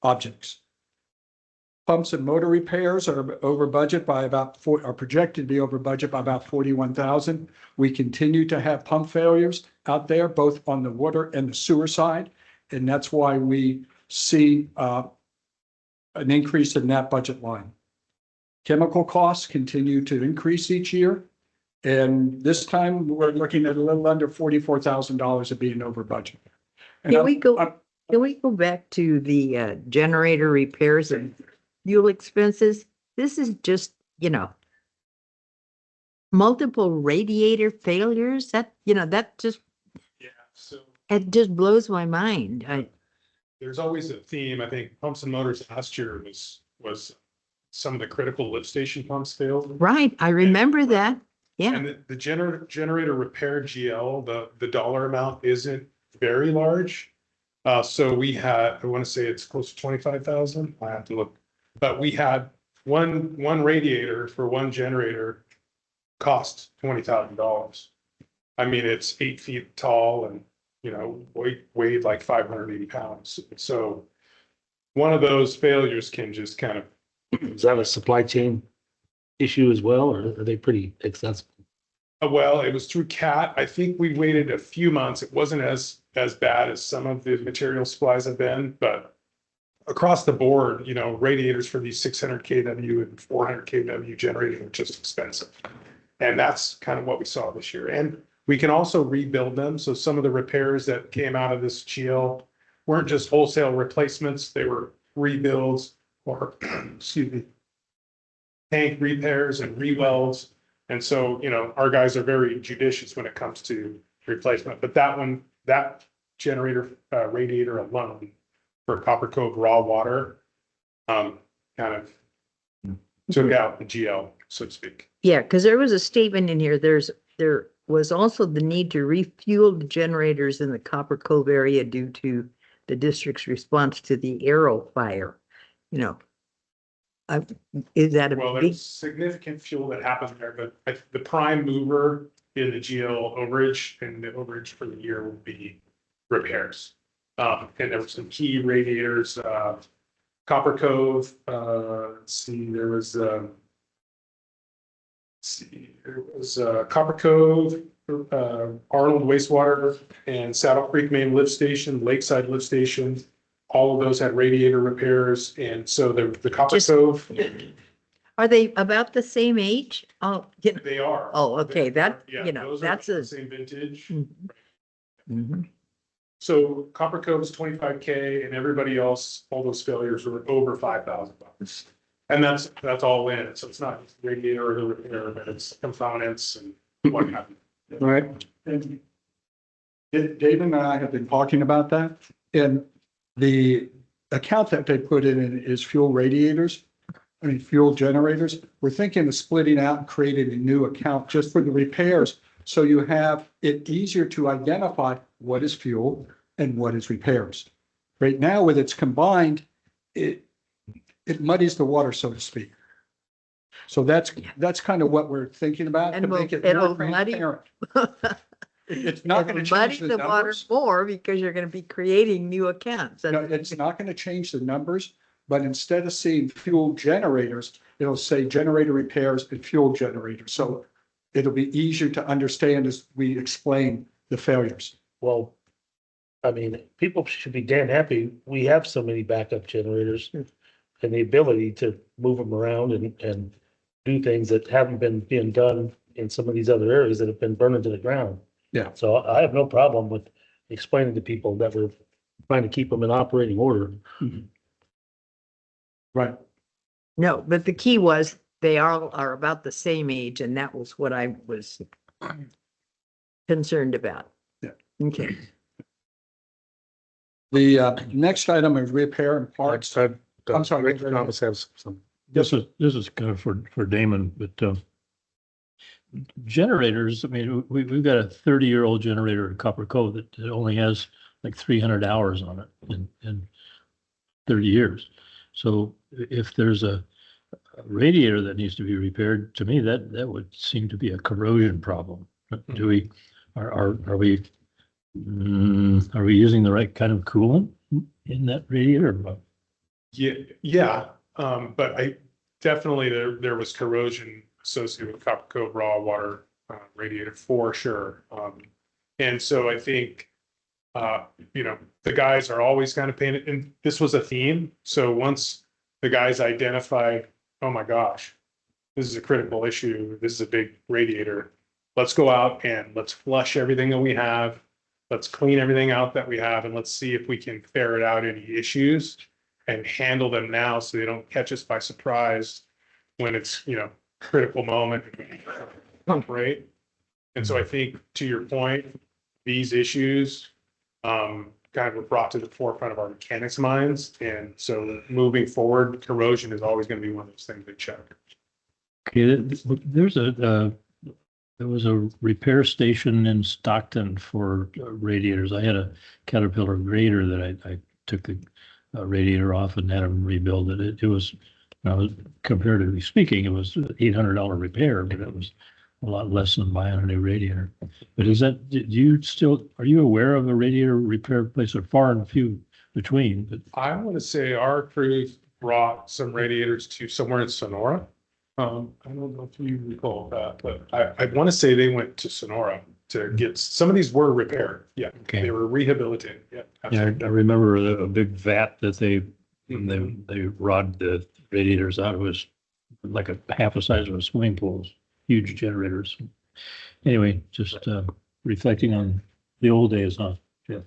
objects. Pumps and motor repairs are over budget by are projected to be over budget by about 41,000. We continue to have pump failures out there, both on the water and the sewer side. And that's why we see an increase in that budget line. Chemical costs continue to increase each year. And this time we're looking at a little under $44,000 of being over budget. And Can we go back to the generator repairs and fuel expenses? This is just, multiple radiator failures. That just, Yeah, so it just blows my mind. there's always a theme. I think pumps and motors last year was some of the critical lift station pumps failed. Right, I remember that. Yeah, And the generator repair GL, the dollar amount isn't very large. So we had, I want to say it's close to 25,000. I have to look, but we had one radiator for one generator cost $20,000. I mean, it's 8 feet tall and, weighed like 580 pounds. So one of those failures can just kind of. Is that a supply chain issue as well, or are they pretty accessible? Well, it was through CAT. I think we waited a few months. It wasn't as bad as some of the material supplies have been, but across the board, radiators for these 600 kW and 400 kW generators are just expensive. And that's kind of what we saw this year. And we can also rebuild them. So some of the repairs that came out of this GL weren't just wholesale replacements. They were rebuilds or, excuse me, tank repairs and re-welds. And so, our guys are very judicious when it comes to replacement, but that one, that generator, radiator alone for Copper Cove raw water, kind of took out the GL, so to speak. Yeah, because there was a statement in here, there was also the need to refuel the generators in the Copper Cove area due to the district's response to the Arrow fire. You know, is that a Well, big, there's significant fuel that happened there, but the prime mover in the GL overage and the overage for the year will be repairs. And there were some key radiators, Copper Cove, let's see, there was, Copper Cove, Arnold wastewater and Saddle Creek main lift station, Lakeside lift station. All of those had radiator repairs. And so the Copper Just- Cove, are they about the same age? Oh, they are. oh, okay, that, Yeah, you know, those are that's the a. same vintage. Mhm. So Copper Cove is 25K and everybody else, all those failures were over $5,000. And that's all in. So it's not just radiator or the repair, but it's components and what have you. All right. And Dave and I have been talking about that, and the account that they put in is fuel radiators. I mean, fuel generators. We're thinking of splitting out and creating a new account just for the repairs. So you have it easier to identify what is fuel and what is repairs. Right now, with it's combined, it muddies the water, so to speak. So that's kind of what we're thinking about, to And make it it'll more muddy- transparent. It's not going to It'll muddy change the the water numbers. more because you're going to be creating new accounts. No, it's not going to change the numbers, but instead of seeing fuel generators, it'll say generator repairs and fuel generators. So it'll be easier to understand as we explain the failures. Well, I mean, people should be damn happy. We have so many backup generators and the ability to move them around and do things that haven't been being done in some of these other areas that have been burning to the ground. Yeah. So I have no problem with explaining to people that we're trying to keep them in operating order. Right. No, but the key was they all are about the same age, and that was what I was concerned about. Yeah. Okay. The next item is repair and parts. I'm sorry, Rick go ahead. Thomas has some. This is kind of for Damon, but generators, I mean, we've got a 30-year-old generator at Copper Cove that only has like 300 hours on it in 30 years. So if there's a radiator that needs to be repaired, to me, that would seem to be a corrosion problem. Do we, are we using the right kind of coolant in that radiator? Yeah, but I definitely there was corrosion associated with Copper Cove raw water radiator for sure. And so I think the guys are always kind of paying it, and this was a theme. So once the guys identified, oh my gosh, this is a critical issue. This is a big radiator. Let's go out and let's flush everything that we have. Let's clean everything out that we have, and let's see if we can ferret out any issues and handle them now so they don't catch us by surprise when it's, critical moment. Right. And so I think to your point, these issues kind of were brought to the forefront of our mechanics' minds. And so moving forward, corrosion is always going to be one of those things they check. Okay, there was a repair station in Stockton for radiators. I had a Caterpillar grader that I took the radiator off and had them rebuild it. It was, comparatively speaking, it was an $800 repair, but it was a lot less than buying a new radiator. But are you aware of a radiator repair place? They're far and few between, but I want to say our crew brought some radiators to somewhere in Sonora. I don't know if you recall that, but I want to say they went to Sonora to get, some of these were repaired. Yeah, Okay. They were rehabilitated. Yeah. yeah, I remember a big vat that they rod the radiators out. It was like half the size of a swimming pool, huge generators. Anyway, just reflecting on the old days, huh? Yeah.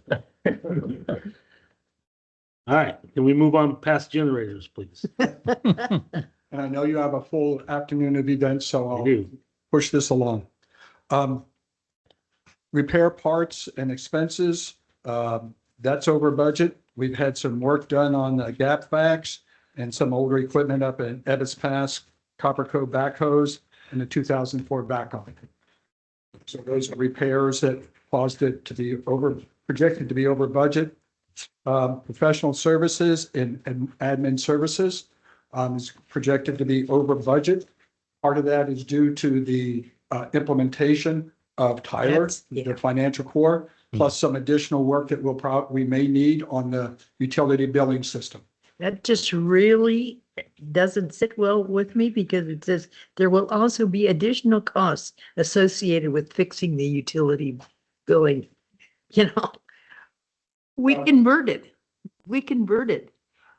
All right, can we move on past generators, please? And I know you have a full afternoon of events, so I I'll do. push this along. repair parts and expenses, that's over budget. We've had some work done on the gap vacs and some older equipment up in Ebbets Pass, Copper Cove backhoes, and the 2004 backhoe. So those are repairs that caused it to be projected to be over budget. Professional services and admin services is projected to be over budget. Part of that is due to the implementation of Tyler, the financial core, plus some additional work that we may need on the utility billing system. That just really doesn't sit well with me because it says there will also be additional costs associated with fixing the utility billing. You know, we converted.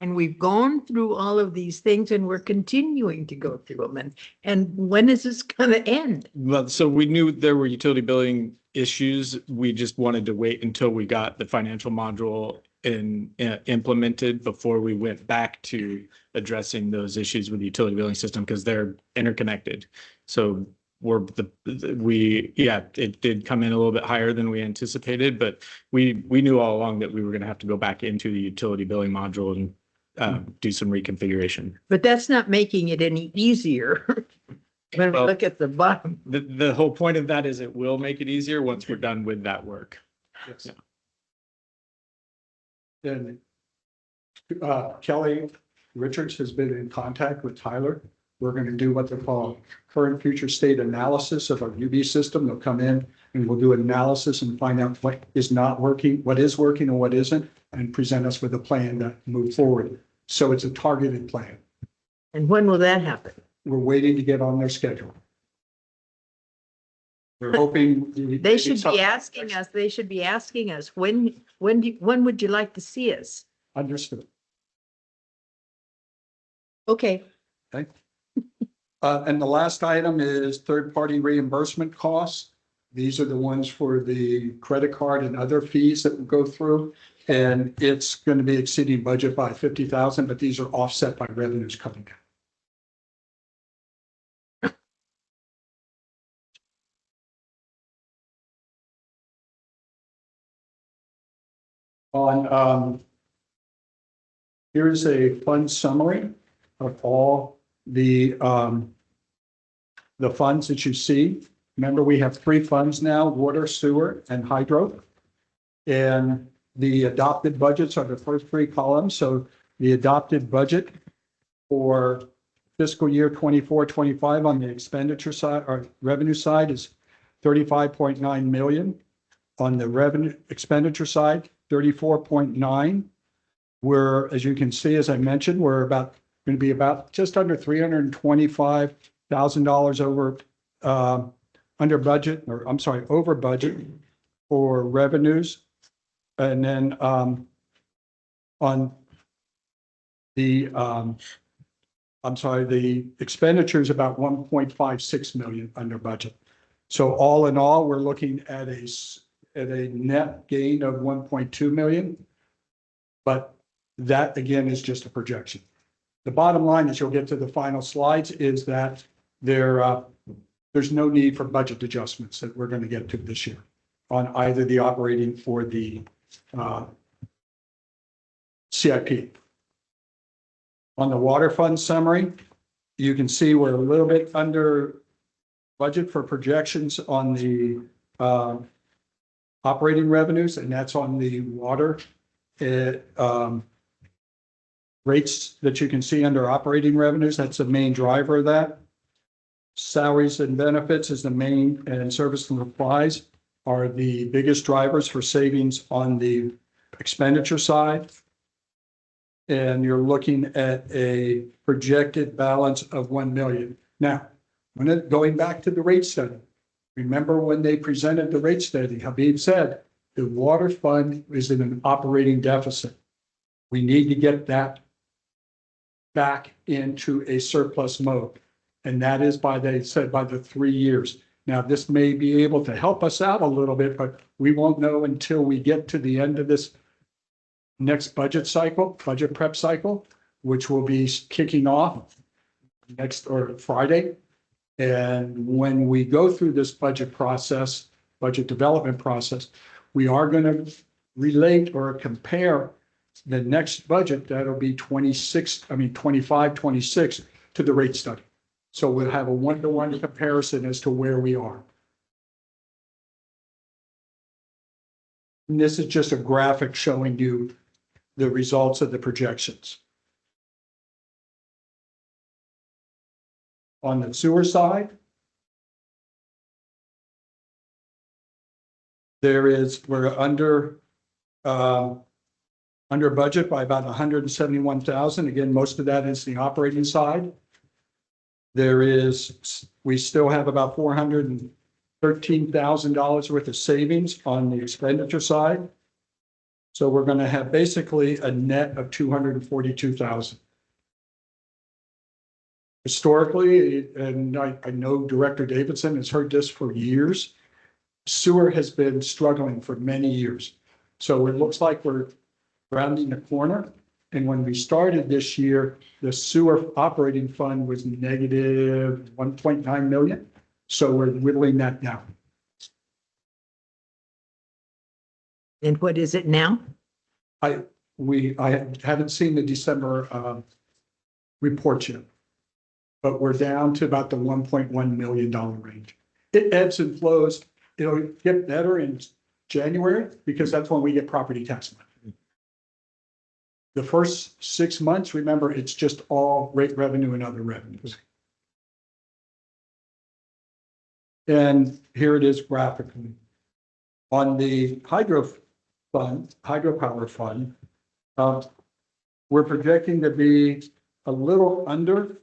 And we've gone through all of these things and we're continuing to go through them. And when is this going to end? Well, so we knew there were utility billing issues. We just wanted to wait until we got the financial module implemented before we went back to addressing those issues with the utility billing system because they're interconnected. So it did come in a little bit higher than we anticipated, but we knew all along that we were going to have to go back into the utility billing module and do some reconfiguration. But that's not making it any easier. When we look at the bottom. The whole point of that is it will make it easier once we're done with that work. Yes. And Kelly Richards has been in contact with Tyler. We're going to do what they call current future state analysis of our UV system. They'll come in and we'll do an analysis and find out what is not working, what is working and what isn't, and present us with a plan to move forward. So it's a targeted plan. And when will that happen? We're waiting to get on their schedule. We're hoping. They should be asking us, when would you like to see us? Understood. Okay. Okay. And the last item is third-party reimbursement costs. These are the ones for the credit card and other fees that will go through. And it's going to be exceeding budget by 50,000, but these are offset by revenues coming down. Here's a fund summary of all the funds that you see. Remember, we have 3 funds now: water, sewer, and hydro. And the adopted budgets are the first 3 columns. So the adopted budget for fiscal year 24-25 on the expenditure side or revenue side is 35.9 million. On the revenue expenditure side, 34.9. We're, as you can see, as I mentioned, we're going to be about just under $325,000 over under budget, or I'm sorry, over budget for revenues. And then on the the expenditure is about 1.56 million under budget. So all in all, we're looking at a net gain of 1.2 million. But that again is just a projection. The bottom line, as you'll get to the final slides, is that there's no need for budget adjustments that we're going to get to this year on either the operating or the CIP. On the water fund summary, you can see we're a little bit under budget for projections on the operating revenues, and that's on the water rates that you can see under operating revenues. That's the main driver of that. Salaries and benefits is the main, and service and supplies are the biggest drivers for savings on the expenditure side. And you're looking at a projected balance of 1 million. Now, going back to the rate study, remember when they presented the rate study, Habib said the water fund is in an operating deficit. We need to get that back into a surplus mode. And that is they said by the 3 years. Now, this may be able to help us out a little bit, but we won't know until we get to the end of this next budget prep cycle, which will be kicking off next Friday. And when we go through this budget process, budget development process. We are going to relate or compare the next budget, that'll be 25, 26 to the rate study. So we'll have a one-to-one comparison as to where we are. And this is just a graphic showing you the results of the projections. On the sewer side, we're under budget by about 171,000. Again, most of that is the operating side. We still have about $413,000 worth of savings on the expenditure side. So we're going to have basically a net of 242,000. Historically, and I know Director Davidson has heard this for years, sewer has been struggling for many years. So it looks like we're rounding the corner. And when we started this year, the sewer operating fund was negative 1.9 million. So we're whittling that down. And what is it now? I haven't seen the December report yet, but we're down to about the $1.1 million range. It ebbs and flows. It'll get better in January because that's when we get property tax money. The first 6 months, remember, it's just all rate revenue and other revenues. And here it is graphically. On the hydropower fund, we're projecting to be a little under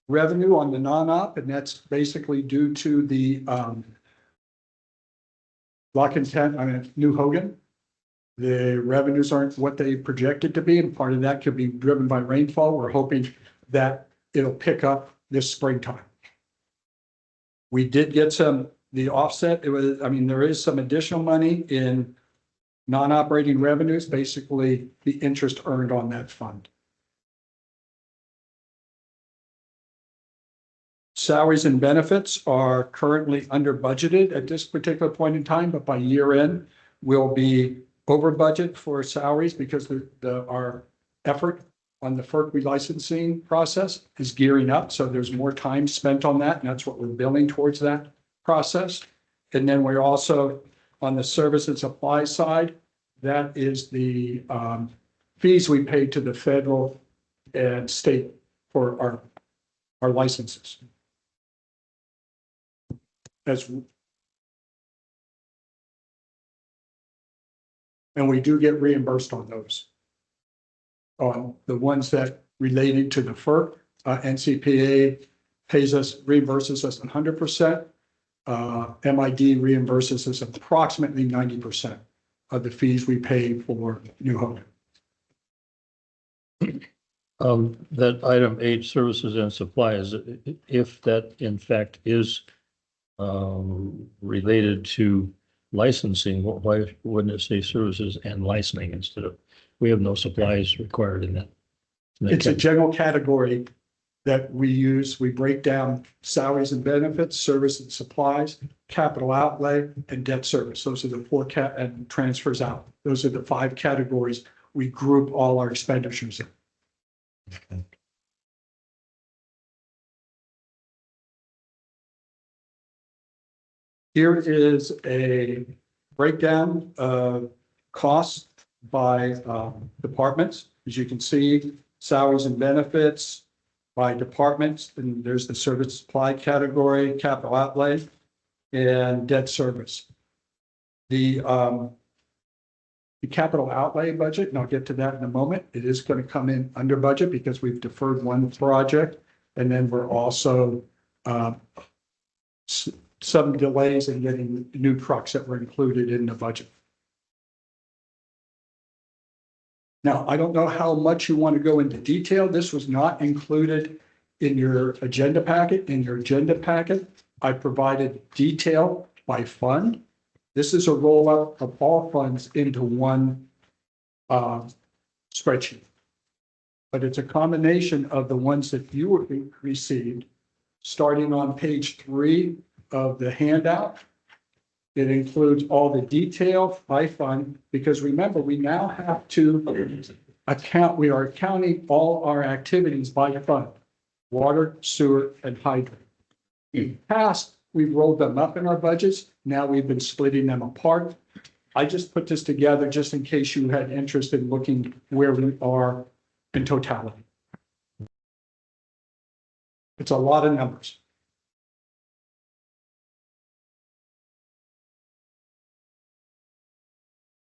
revenue on the non-op, and that's basically due to the lock intent, New Hogan. The revenues aren't what they projected to be, and part of that could be driven by rainfall. We're hoping that it'll pick up this springtime. We did get the offset. There is some additional money in non-operating revenues, basically the interest earned on that fund. Salaries and benefits are currently under budgeted at this particular point in time, but by year end, we'll be over budget for salaries because our effort on the FERC relicensing process is gearing up. So there's more time spent on that, and that's what we're billing towards that process. And then we're also on the service and supply side, that is the fees we pay to the federal and state for our licenses. And we do get reimbursed on those. On the ones that related to the FERC, NCPA reimburses us 100%. MID reimburses us approximately 90% of the fees we pay for New Hogan. That item 8, services and supplies, if that in fact is related to licensing, why wouldn't it say services and licensing instead of, we have no supplies required in that? It's a general category that we use. We break down salaries and benefits, service and supplies, capital outlay, and debt service. Those are the 4 and transfers out. Those are the 5 categories we group all our expenditures in. Okay. Here is a breakdown of costs by departments. As you can see, salaries and benefits by departments, and there's the service supply category, capital outlay, and debt service. The capital outlay budget, and I'll get to that in a moment, it is going to come in under budget because we've deferred one project, and then we're also some delays in getting new trucks that were included in the budget. Now, I don't know how much you want to go into detail. This was not included in your agenda packet. In your agenda packet, I provided detail by fund. This is a roll-up of all funds into one spreadsheet. But it's a combination of the ones that you received, starting on page 3 of the handout. It includes all the detail by fund, because remember, we now have to we are accounting all our activities by fund, water, sewer, and hydrant. In the past, we've rolled them up in our budgets. Now we've been splitting them apart. I just put this together just in case you had interest in looking where we are in totality. It's a lot of numbers.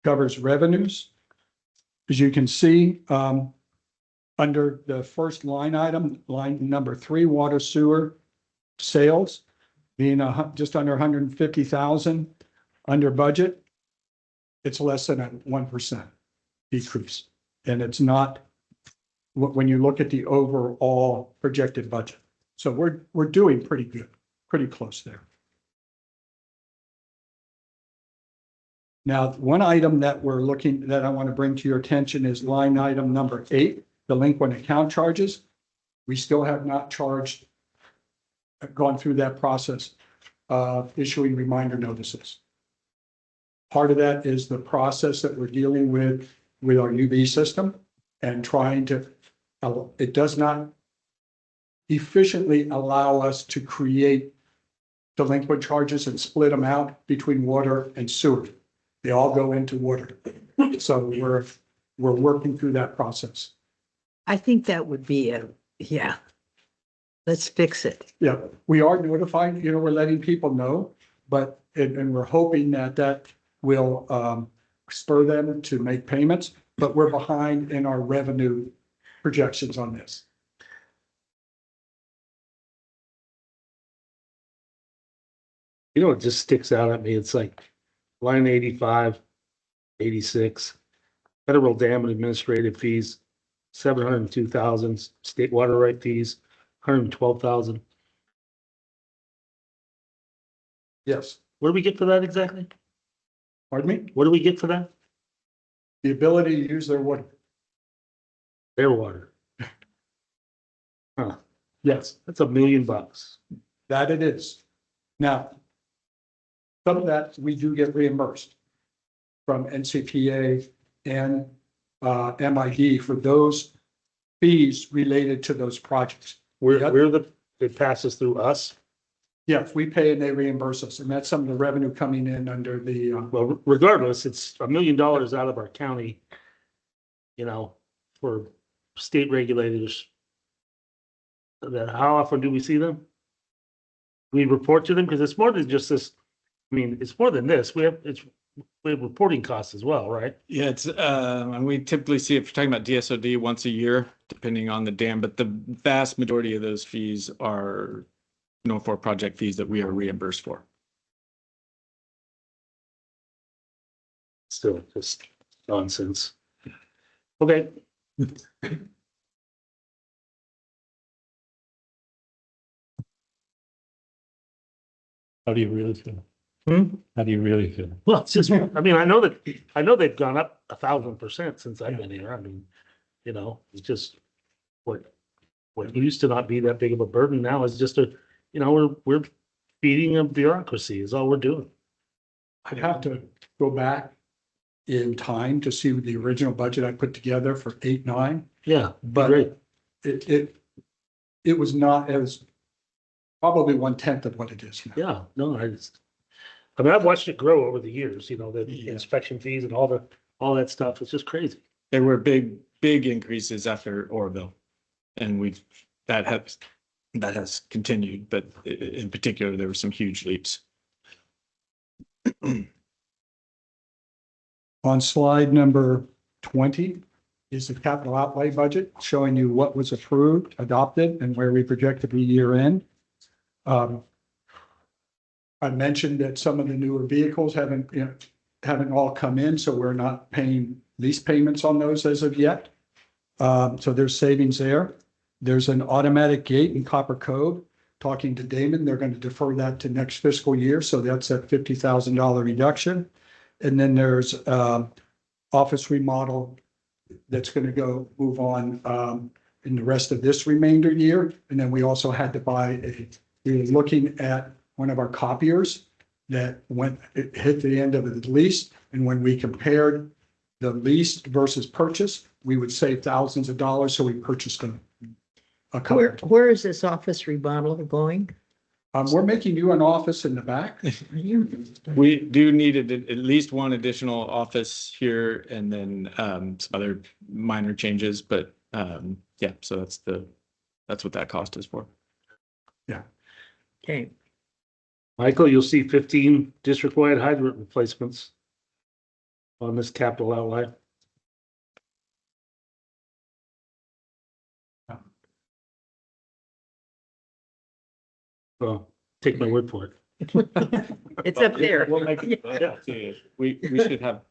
Covers revenues. As you can see, under the first line item, line number 3, water sewer sales, being just under 150,000 under budget, it's less than a 1% decrease. And it's not when you look at the overall projected budget. So we're doing pretty good, pretty close there. Now, one item that I want to bring to your attention is line item number 8, delinquent account charges. We still have not gone through that process of issuing reminder notices. Part of that is the process that we're dealing with our UV system and trying to, it does not efficiently allow us to create delinquent charges and split them out between water and sewer. They all go into water. So we're working through that process. I think that would be yeah. Let's fix it. Yeah, we are notifying, we're letting people know, but, and we're hoping that will spur them to make payments, but we're behind in our revenue projections on this. It just sticks out at me. It's like line 85, 86, federal dam and administrative fees, 702,000, state water right fees, 112,000. Yes. What do we get for that exactly? Pardon me? What do we get for that? The ability to use their water. Their water. Huh, Yes, that's $1 million. that it is. Now, some of that we do get reimbursed from NCPA and MID for those fees related to those projects. It passes through us. Yes, we pay and they reimburse us, and that's some of the revenue coming in under the, Well, regardless, it's $1 million out of our county, for state regulators. That how often do we see them? We report to them because it's more than just this. I mean, it's more than this. We have reporting costs as well, right? Yeah, it's, and we typically see, if you're talking about DSOD, once a year, depending on the dam, but the vast majority of those fees are for project fees that we are reimbursed for. Still just nonsense. Okay. How do you really feel? Hmm? How do you really feel? Well, it's just, I mean, I know they've gone up 1,000% since I've been here. I mean, it's just what used to not be that big of a burden now is just we're feeding a bureaucracy is all we're doing. I'd have to go back in time to see the original budget I put together for 8-9. Yeah, But great. it was not as probably 1/10 of what it is now. Yeah, no, I mean, I've watched it grow over the years, the inspection fees and all that stuff. It's just crazy. There were big increases after Oroville, and that has continued, but in particular, there were some huge leaps. On slide number 20 is the capital outlay budget showing you what was approved, adopted, and where we project to be year end. I mentioned that some of the newer vehicles haven't all come in, so we're not paying lease payments on those as of yet. So there's savings there. There's an automatic gate in Copper Cove. Talking to Damon, they're going to defer that to next fiscal year, so that's a $50,000 reduction. And then there's office remodel that's going to move on in the rest of this remainder year. And then we also had to we were looking at one of our copiers that it hit the end of the lease. And when we compared the lease versus purchase, we would save thousands of dollars. So we purchased a couple. Where is this office remodel going? We're making you an office in the back. We do need at least one additional office here and then some other minor changes, but yeah, so that's what that cost is for. Okay, Michael, you'll see 15 district-wide hydrant replacements on this capital outlay. Well, take my word for it. it's up there. We'll make it available to you. We should have,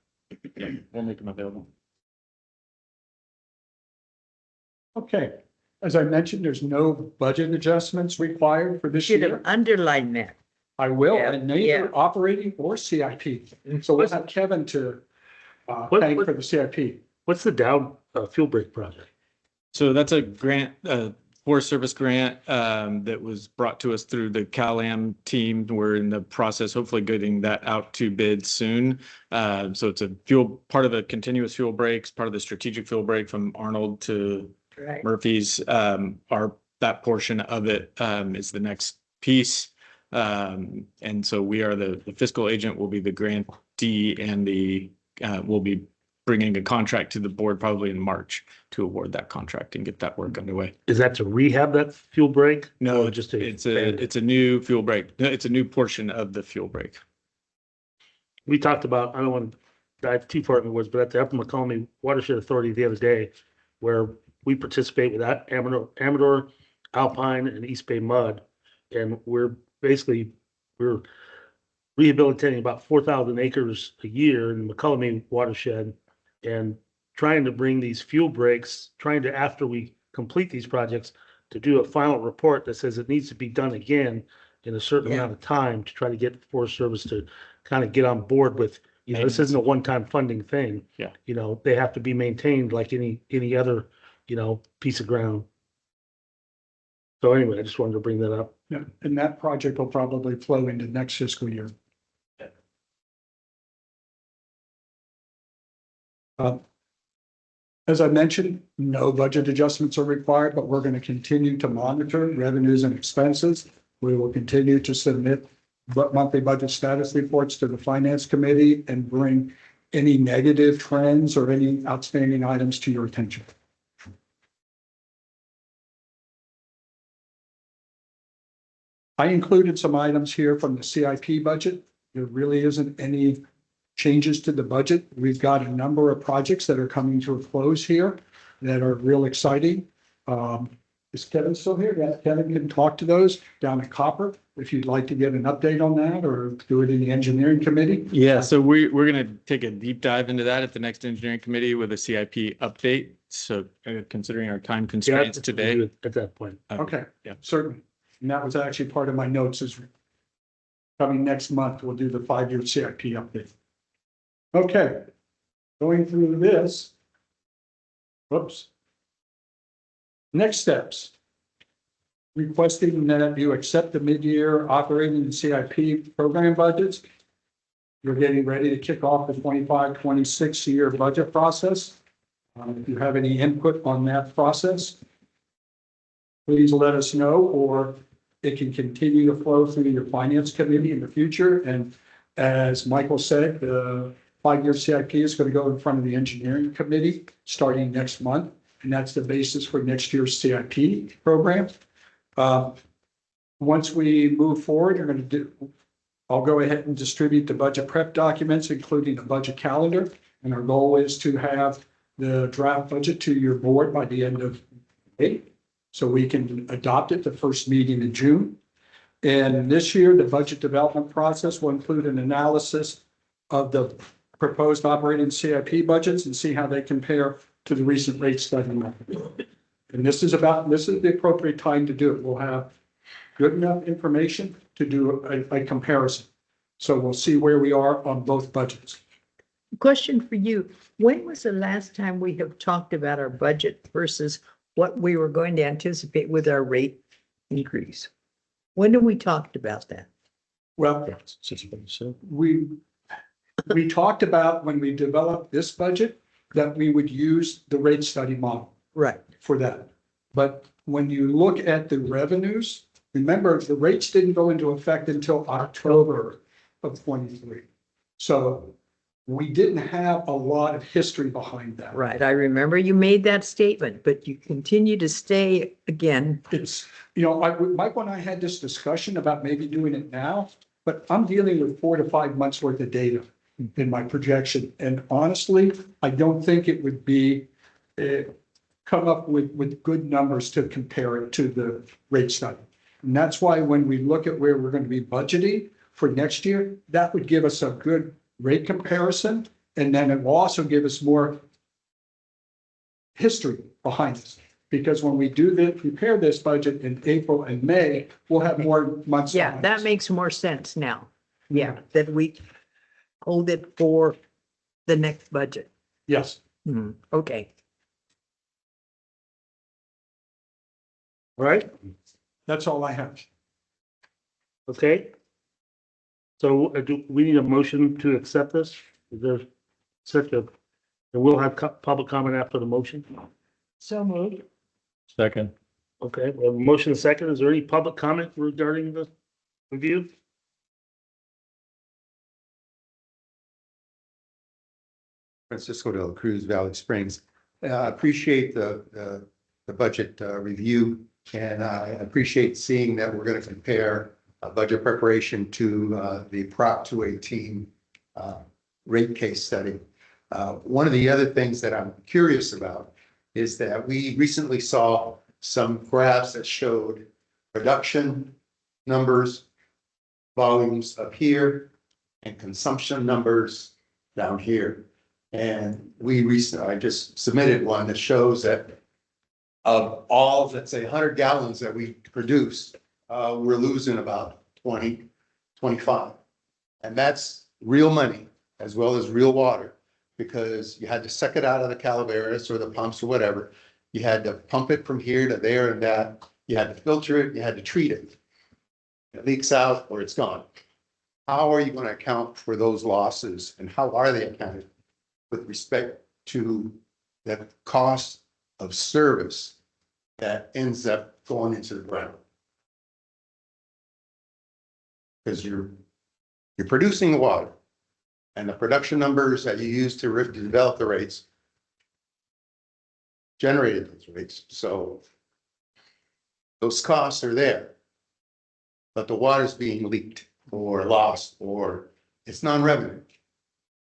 yeah, we'll make them available. Okay. As I mentioned, there's no budget adjustments required for this Should have year. underlined that. I will, Yeah, and yeah. neither operating or CIP. So we'll have Kevin to thank for the CIP. What's the down fuel break project? So that's a grant, Forest Service grant that was brought to us through the CalAm team. We're in the process, hopefully getting that out to bid soon. So it's a part of the continuous fuel breaks, part of the strategic fuel break from Arnold to Right. Murphy's. That portion of it is the next piece. And so we are the fiscal agent, will be the grantee, and we'll be bringing a contract to the board probably in March to award that contract and get that work underway. Is that to rehab that fuel break? No, Or just to it's expand a new fuel break. No, it's a new portion of the fuel break. We talked about, I don't want to dive too far in the woods, but at the Upper McCollum Watershed Authority the other day, where we participate with that Amador, Alpine, and East Bay Mud. And we're rehabilitating about 4,000 acres a year in the McCollum watershed and trying to bring these fuel breaks, after we complete these projects, to do a final report that says it needs to be done again in a certain amount of time to try to get the Forest Service to kind of get on board with, this isn't a one-time funding thing. Yeah. They have to be maintained like any other, piece of ground. So anyway, I just wanted to bring that up. Yeah, and that project will probably flow into next fiscal year. As I mentioned, no budget adjustments are required, but we're going to continue to monitor revenues and expenses. We will continue to submit monthly budget status reports to the Finance Committee and bring any negative trends or any outstanding items to your attention. I included some items here from the CIP budget. There really isn't any changes to the budget. We've got a number of projects that are coming to a close here that are real exciting. Is Kevin still here? Yeah, Kevin can talk to those down at Copper if you'd like to get an update on that or do it in the engineering committee. Yeah, so we're going to take a deep dive into that at the next engineering committee with a CIP update. So considering our time constraints today. At that point. Okay, Yeah. certainly. And that was actually part of my notes is coming next month, we'll do the 5-year CIP update. Okay, going through this. Whoops. Next steps. Requesting that you accept the mid-year operating and CIP program budgets. You're getting ready to kick off the 25-26 year budget process. If you have any input on that process, please let us know, or it can continue to flow through your finance committee in the future. And as Michael said, the 5-year CIP is going to go in front of the engineering committee starting next month. And that's the basis for next year's CIP program. Once we move forward, I'll go ahead and distribute the budget prep documents, including a budget calendar. And our goal is to have the draft budget to your board by the end of May, so we can adopt it the first meeting in June. And this year, the budget development process will include an analysis of the proposed operating CIP budgets and see how they compare to the recent rate study method. And this is the appropriate time to do it. We'll have good enough information to do a comparison. So we'll see where we are on both budgets. Question for you. When was the last time we have talked about our budget versus what we were going to anticipate with our rate increase? When have we talked about that? Well, we talked about when we developed this budget, that we would use the rate study model Right. for that. But when you look at the revenues, remember, the rates didn't go into effect until October of 23. So we didn't have a lot of history behind that. Right. I remember you made that statement, but you continue to stay again. It's, you know, Michael and I had this discussion about maybe doing it now, but I'm dealing with 4 to 5 months worth of data in my projection. And honestly, I don't think it would be, come up with good numbers to compare it to the rate study. And that's why when we look at where we're going to be budgeting for next year, that would give us a good rate comparison. And then it will also give us more history behind us. Because when we do prepare this budget in April and May, we'll have more months. Yeah, behind that us. makes more sense now. Yeah, that we hold it for the next budget. Yes. Okay. All right, That's all I have. okay. So do we need a motion to accept this? Is there such a, and we'll have public comment after the motion? So moved. Second. Okay, we have a motion and a second. Is there any public comment regarding the review? Francisco de la Cruz, Valley Springs. Appreciate the budget review, and I appreciate seeing that we're going to compare budget preparation to the Prop 218 rate case study. One of the other things that I'm curious about is that we recently saw some graphs that showed production numbers, volumes up here, and consumption numbers down here. And I just submitted one that shows that of all, let's say, 100 gallons that we produce, we're losing about 20, 25. And that's real money as well as real water, because you had to suck it out of the calaveras or the pumps or whatever. You had to pump it from here to there and that. You had to filter it, you had to treat it. It leaks out or it's gone. How are you going to account for those losses, and how are they accounted with respect to the cost of service that ends up going into the ground? Because you're producing the water, and the production numbers that you use to develop the rates generated those rates. So those costs are there, but the water's being leaked or lost, or it's non-revenue.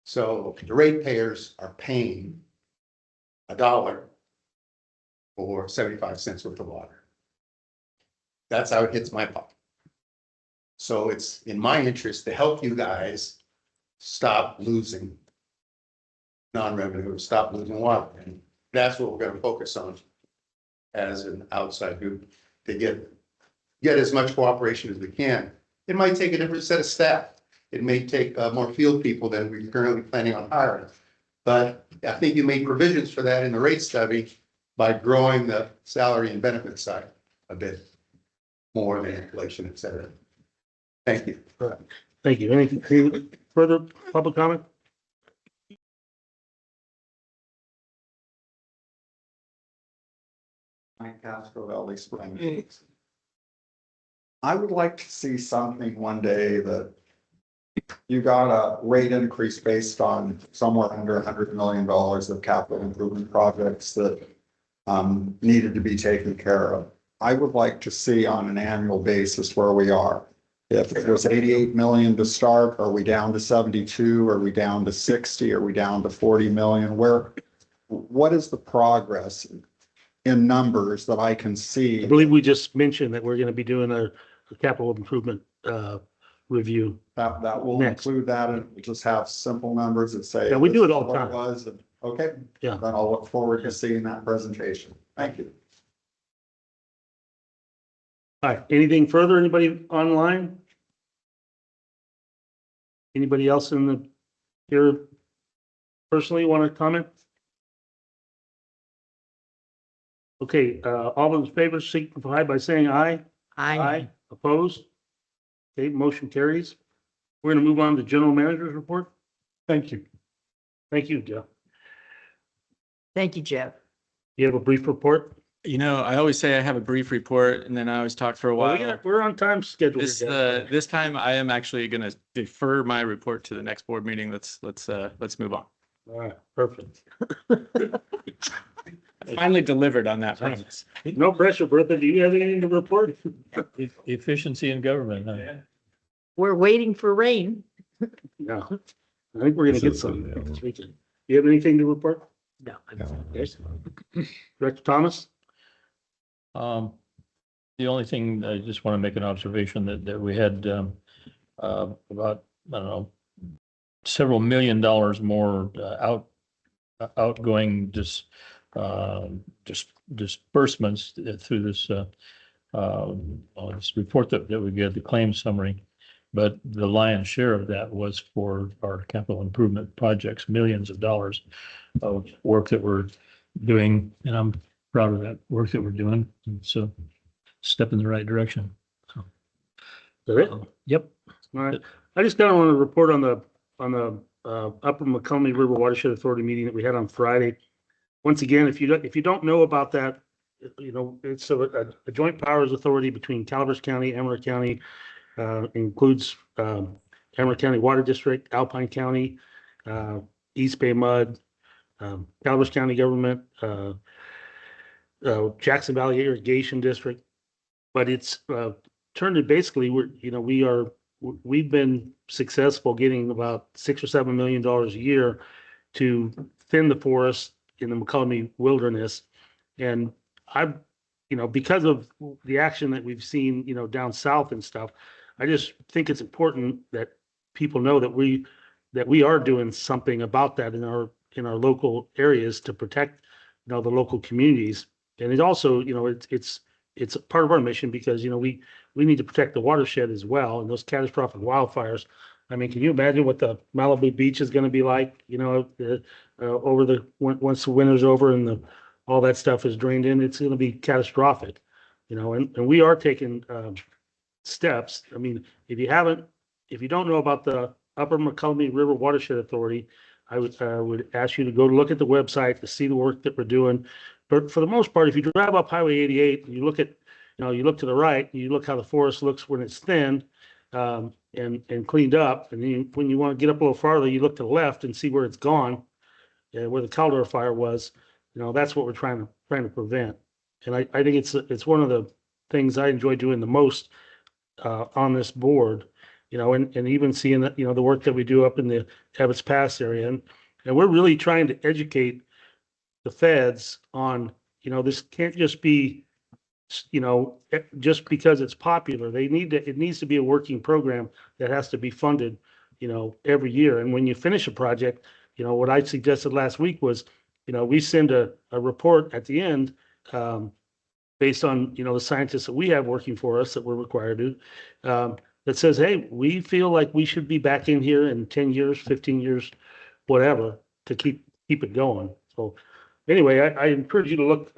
So the ratepayers are paying $1 for 75 cents worth of water. That's how it hits my pocket. So it's in my interest to help you guys stop losing non-revenue, stop losing water. And that's what we're going to focus on as an outside group, to get as much cooperation as we can. It might take a different set of staff. It may take more field people than we're currently planning on hiring. But I think you made provisions for that in the rate study by growing the salary and benefit side a bit more than inflation, et cetera. Thank you. Thank you. Any further public comment? Castro Valley Springs. I would like to see something one day that you got a rate increase based on somewhere under $100 million of capital improvement projects that needed to be taken care of. I would like to see on an annual basis where we are. If it was 88 million to start, are we down to 72? Are we down to 60? Are we down to 40 million? What is the progress in numbers that I can see? I believe we just mentioned that we're going to be doing a capital improvement review. That will Next. include that, and we'll just have simple numbers that say. Yeah, we do it all the what time. was, okay. Yeah. Then I'll look forward to seeing that presentation. Thank you. All right, anything further? Anybody online? Anybody else in the here personally want to comment? Okay, all those in favor signify by saying aye. I Opposed? Okay, motion carries. We're gonna move on to general manager's report. Thank you. Thank you, Jeff. Thank you, Jeff. You have a brief report? You know, I always say I have a brief report and then I always talk for a Well, while. we're on time schedule. This, here, Jeff. this time I am actually gonna defer my report to the next board meeting. Let's move on. All right, perfect. I finally delivered on that promise. No pressure, Bertha. Do you have anything to report? Efficiency in government, huh? We're waiting for rain. No. I think we're gonna get some this weekend. Do you have anything to report? No. Yes. Director Thomas? The only thing, I just want to make an observation that we had, about, I don't know, several $1 million more, outgoing disbursements through this, this report that we get, the claim summary. But the lion's share of that was for our capital improvement projects, millions of dollars of work that we're doing, and I'm proud of that work that we're doing. It's a step in the right direction. So, Is that it? yep. All right. I just kind of want to report on the Upper McCombie River Watershed Authority meeting that we had on Friday. Once again, if you don't know about that, you know, it's a joint powers authority between Calaveras County, Amarillo County, includes Amarillo County Water District, Alpine County, East Bay Mud, Calaveras County Government, Jackson Valley Irrigation District. But it's turned to basically we've been successful getting about $6 or $7 million a year to thin the forest in the McCombie Wilderness. And I've, because of the action that we've seen, down south and stuff, I just think it's important that people know that we are doing something about that in our local areas to protect, the local communities. And it also, it's a part of our mission because, we need to protect the watershed as well, and those catastrophic wildfires. I mean, can you imagine what the Malibu Beach is going to be like, once the winter's over and all that stuff is drained in? It's going to be catastrophic, and we are taking steps. I mean, if you don't know about the Upper McCombie River Watershed Authority, I would ask you to go look at the website to see the work that we're doing. But for the most part, if you drive up Highway 88 and you look at, you look to the right, and you look how the forest looks when it's thin, and cleaned up, and then when you want to get up a little farther, you look to the left and see where it's gone, where the Caldor fire was. That's what we're trying to prevent. And I think it's one of the things I enjoy doing the most on this board, and even seeing that, the work that we do up in the Ebbets Pass area. And we're really trying to educate the feds on, this can't just be, just because it's popular. It needs to be a working program that has to be funded, every year. And when you finish a project, what I suggested last week was, we send a report at the end, based on, the scientists that we have working for us that we're required to, that says, hey, we feel like we should be back in here in 10 years, 15 years, whatever, to keep it going. So anyway, I encourage you to look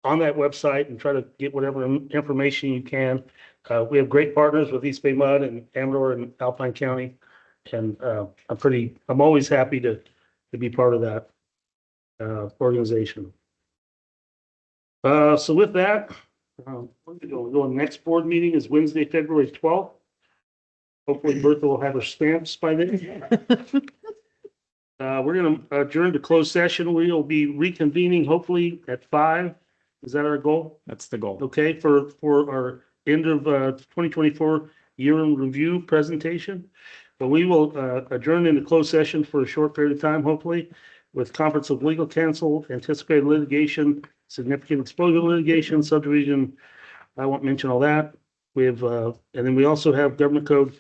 on that website and try to get whatever information you can. We have great partners with East Bay Mud and Amarillo and Alpine County. And I'm always happy to be part of that organization. So with that, we're going next board meeting is Wednesday, February 12th. Hopefully Bertha will have her stamps by then. We're going to adjourn to closed session. We will be reconvening hopefully at 5. Is that our goal? That's the goal. Okay, for our end of 2024 year in review presentation. But we will adjourn into closed session for a short period of time, hopefully, with conference of legal counsel, anticipated litigation, significant exposure litigation, subdivision. I won't mention all that. We have, and then we also have government code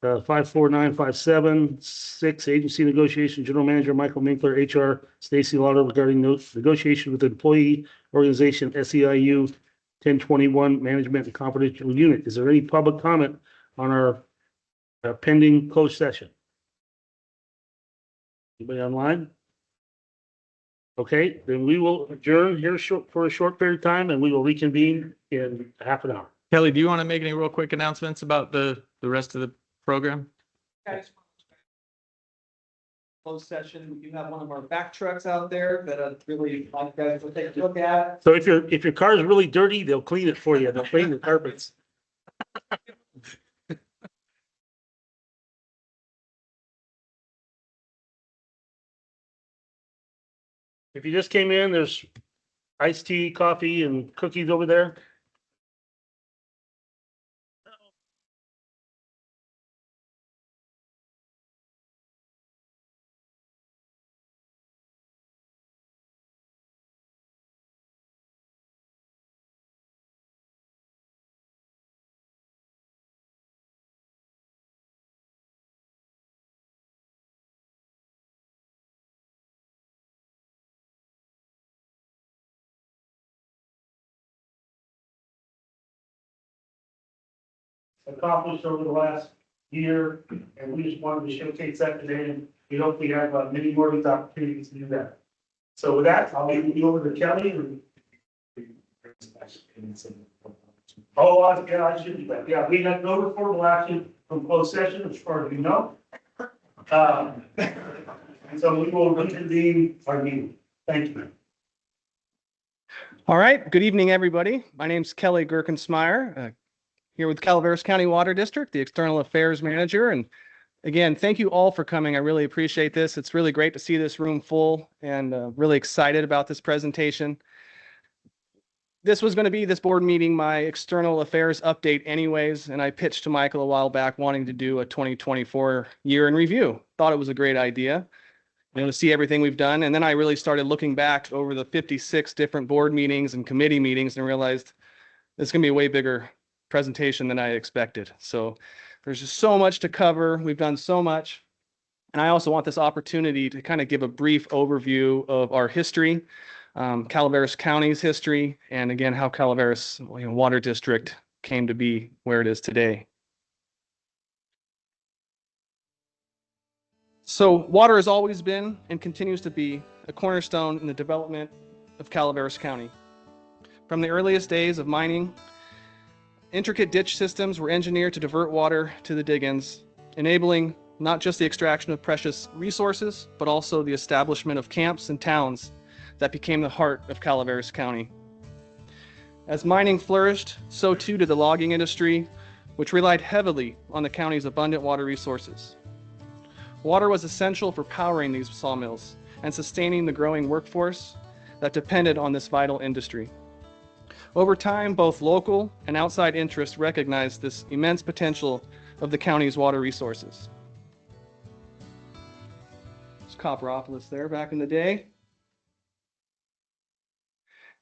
54957, 6 agency negotiation, general manager Michael Minkler, HR Stacy Lauder regarding negotiation with employee organization SEIU 1021 management and confidential unit. Is there any public comment on our pending closed session? Anybody online? Okay, then we will adjourn here for a short period of time, and we will reconvene in half an hour. Kelly, do you want to make any real quick announcements about the rest of the program? Closed session, you have one of our back trucks out there that I'd really like you guys to take a look at. So if your car is really dirty, they'll clean it for you. They'll clean your carpets. If you just came in, there's iced tea, coffee, and cookies over there. Accomplished over the last year, and we just wanted to showcase that today, and we hope we have many more of these opportunities to do that. So with that, I'll leave you over to Kelly. Yeah, I should do that. Yeah, we have no reportable action from closed session, as far as you know. And so we will reconvene our meeting. Thank you. All right, good evening, everybody. My name's Kelly Gerkensmeyer, here with Calaveras County Water District, the External Affairs Manager. And again, thank you all for coming. I really appreciate this. It's really great to see this room full and really excited about this presentation. This was going to be this board meeting, my external affairs update anyways, and I pitched to Michael a while back wanting to do a 2024 year in review. Thought it was a great idea, to see everything we've done. And then I really started looking back over the 56 different board meetings and committee meetings and realized it's going to be a way bigger presentation than I expected. So there's just so much to cover. We've done so much. And I also want this opportunity to kind of give a brief overview of our history, Calaveras County's history, and again, how Calaveras Water District came to be where it is today. So water has always been and continues to be a cornerstone in the development of Calaveras County. From the earliest days of mining, intricate ditch systems were engineered to divert water to the diggings, enabling not just the extraction of precious resources, but also the establishment of camps and towns that became the heart of Calaveras County. As mining flourished, so too did the logging industry, which relied heavily on the county's abundant water resources. Water was essential for powering these sawmills and sustaining the growing workforce that depended on this vital industry. Over time, both local and outside interests recognized this immense potential of the county's water resources. There's Copperopolis there back in the day.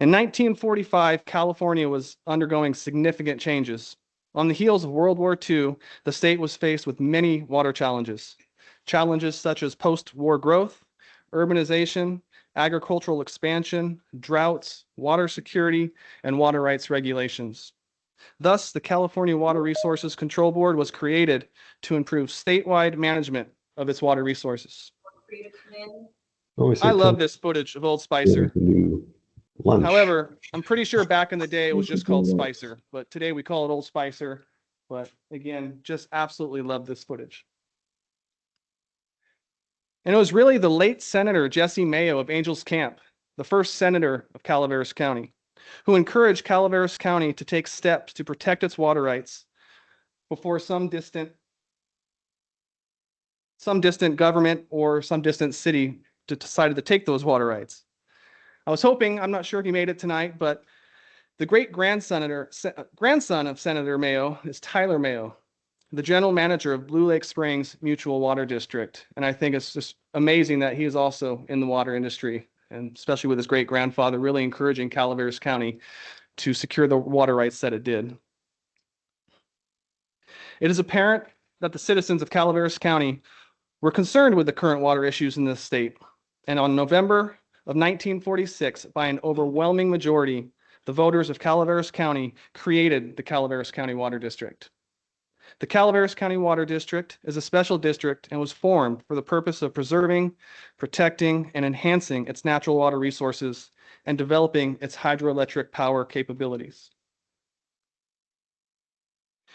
In 1945, California was undergoing significant changes. On the heels of World War II, the state was faced with many water challenges. Challenges such as post-war growth, urbanization, agricultural expansion, droughts, water security, and water rights regulations. Thus, the California Water Resources Control Board was created to improve statewide management of its water resources. I love this footage of Old Spicer. However, I'm pretty sure back in the day it was just called Spicer, but today we call it Old Spicer. But again, just absolutely love this footage. And it was really the late Senator Jesse Mayo of Angels Camp, the first senator of Calaveras County, who encouraged Calaveras County to take steps to protect its water rights before some distant government or some distant city decided to take those water rights. I was hoping, I'm not sure if he made it tonight, but the grandson of Senator Mayo is Tyler Mayo, the general manager of Blue Lake Springs Mutual Water District. And I think it's just amazing that he is also in the water industry, and especially with his great grandfather really encouraging Calaveras County to secure the water rights that it did. It is apparent that the citizens of Calaveras County were concerned with the current water issues in this state. And on November of 1946, by an overwhelming majority, the voters of Calaveras County created the Calaveras County Water District. The Calaveras County Water District is a special district and was formed for the purpose of preserving, protecting, and enhancing its natural water resources and developing its hydroelectric power capabilities.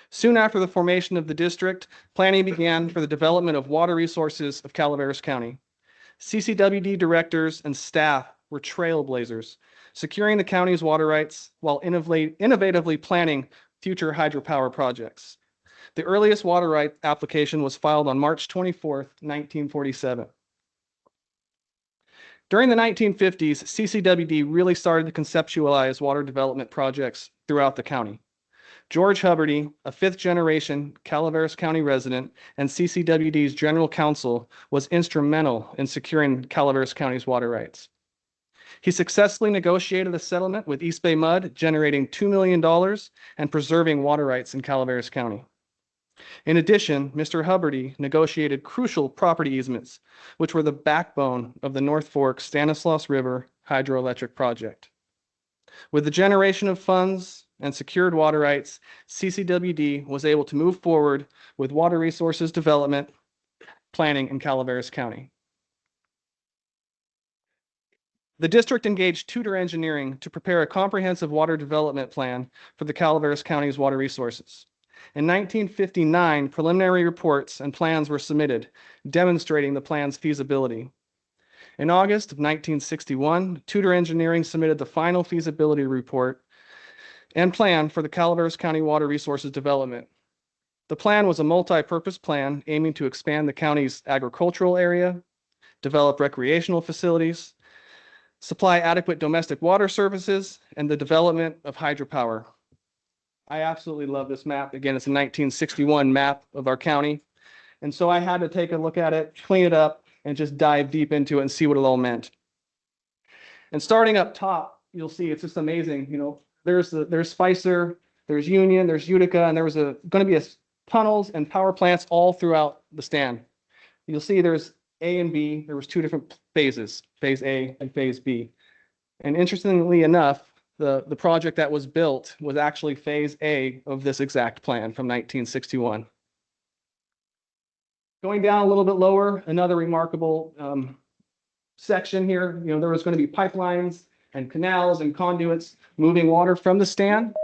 Soon after the formation of the district, planning began for the development of water resources of Calaveras County. CCWD directors and staff were trailblazers, securing the county's water rights while innovatively planning future hydropower projects. The earliest water right application was filed on March 24th, 1947. During the 1950s, CCWD really started to conceptualize water development projects throughout the county. George Huberty, a fifth-generation Calaveras County resident and CCWD's general counsel, was instrumental in securing Calaveras County's water rights. He successfully negotiated a settlement with East Bay Mud, generating $2 million and preserving water rights in Calaveras County. In addition, Mr. Huberty negotiated crucial property easements, which were the backbone of the North Fork Stanislaus River hydroelectric project. With the generation of funds and secured water rights, CCWD was able to move forward with water resources development planning in Calaveras County. The district engaged Tudor Engineering to prepare a comprehensive water development plan for the Calaveras County's water resources. In 1959, preliminary reports and plans were submitted, demonstrating the plan's feasibility. In August of 1961, Tudor Engineering submitted the final feasibility report and plan for the Calaveras County Water Resources Development. The plan was a multi-purpose plan aiming to expand the county's agricultural area, develop recreational facilities, supply adequate domestic water services, and the development of hydropower. I absolutely love this map. Again, it's a 1961 map of our county. And so I had to take a look at it, clean it up, and just dive deep into it and see what it all meant. And starting up top, you'll see it's just amazing. You know, there's Spicer, there's Union, there's Utica, and there was going to be tunnels and power plants all throughout the stand. You'll see there's A and B. There was two different phases, phase A and phase B. And interestingly enough, the project that was built was actually phase A of this exact plan from 1961. Going down a little bit lower, another remarkable section here. You know, there was going to be pipelines and canals and conduits moving water from the stand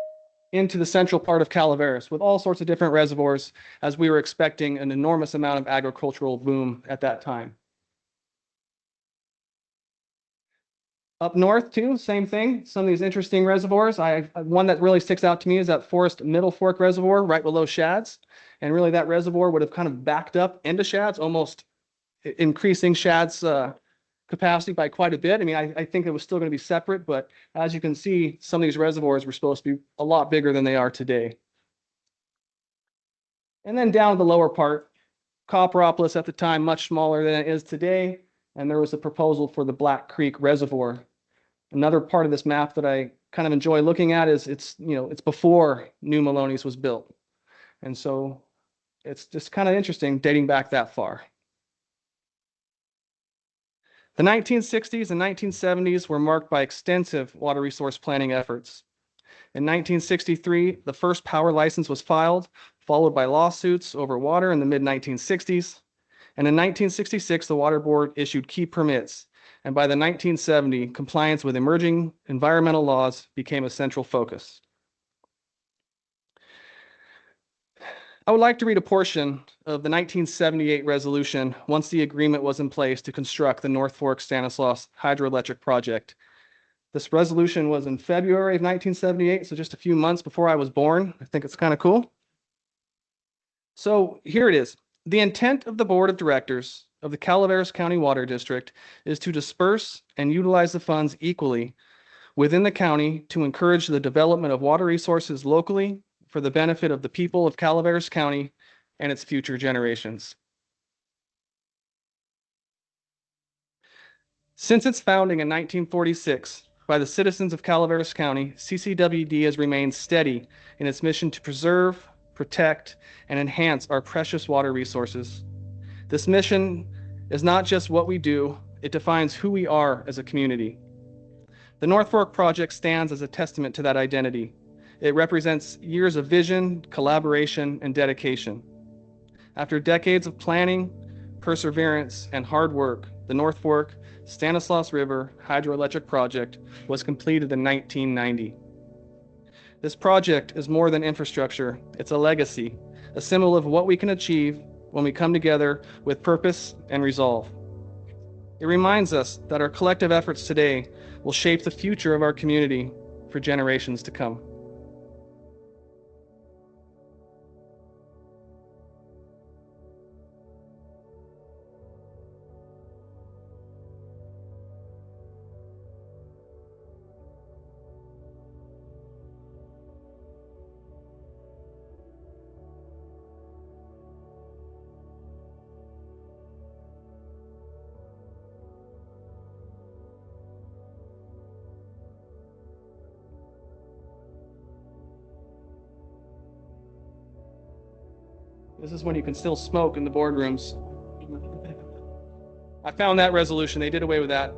into the central part of Calaveras with all sorts of different reservoirs, as we were expecting an enormous amount of agricultural boom at that time. Up north too, same thing. Some of these interesting reservoirs. One that really sticks out to me is that Forest Middle Fork Reservoir right below Shads. And really that reservoir would have kind of backed up into Shads, almost increasing Shads capacity by quite a bit. I mean, I think it was still going to be separate, but as you can see, some of these reservoirs were supposed to be a lot bigger than they are today. And then down the lower part, Copperopolis at the time, much smaller than it is today. And there was a proposal for the Black Creek Reservoir. Another part of this map that I kind of enjoy looking at is it's before New Maloney's was built. And so it's just kind of interesting dating back that far. The 1960s and 1970s were marked by extensive water resource planning efforts. In 1963, the first power license was filed, followed by lawsuits over water in the mid-1960s. And in 1966, the Water Board issued key permits. And by the 1970, compliance with emerging environmental laws became a central focus. I would like to read a portion of the 1978 resolution once the agreement was in place to construct the North Fork Stanislaus hydroelectric project. This resolution was in February of 1978, so just a few months before I was born. I think it's kind of cool. So here it is. The intent of the Board of Directors of the Calaveras County Water District is to disperse and utilize the funds equally within the county to encourage the development of water resources locally for the benefit of the people of Calaveras County and its future generations. Since its founding in 1946 by the citizens of Calaveras County, CCWD has remained steady in its mission to preserve, protect, and enhance our precious water resources. This mission is not just what we do, it defines who we are as a community. The North Fork project stands as a testament to that identity. It represents years of vision, collaboration, and dedication. After decades of planning, perseverance, and hard work, the North Fork Stanislaus River hydroelectric project was completed in 1990. This project is more than infrastructure. It's a legacy, a symbol of what we can achieve when we come together with purpose and resolve. It reminds us that our collective efforts today will shape the future of our community for generations to come. This is when you can still smoke in the boardrooms. I found that resolution. They did away with that.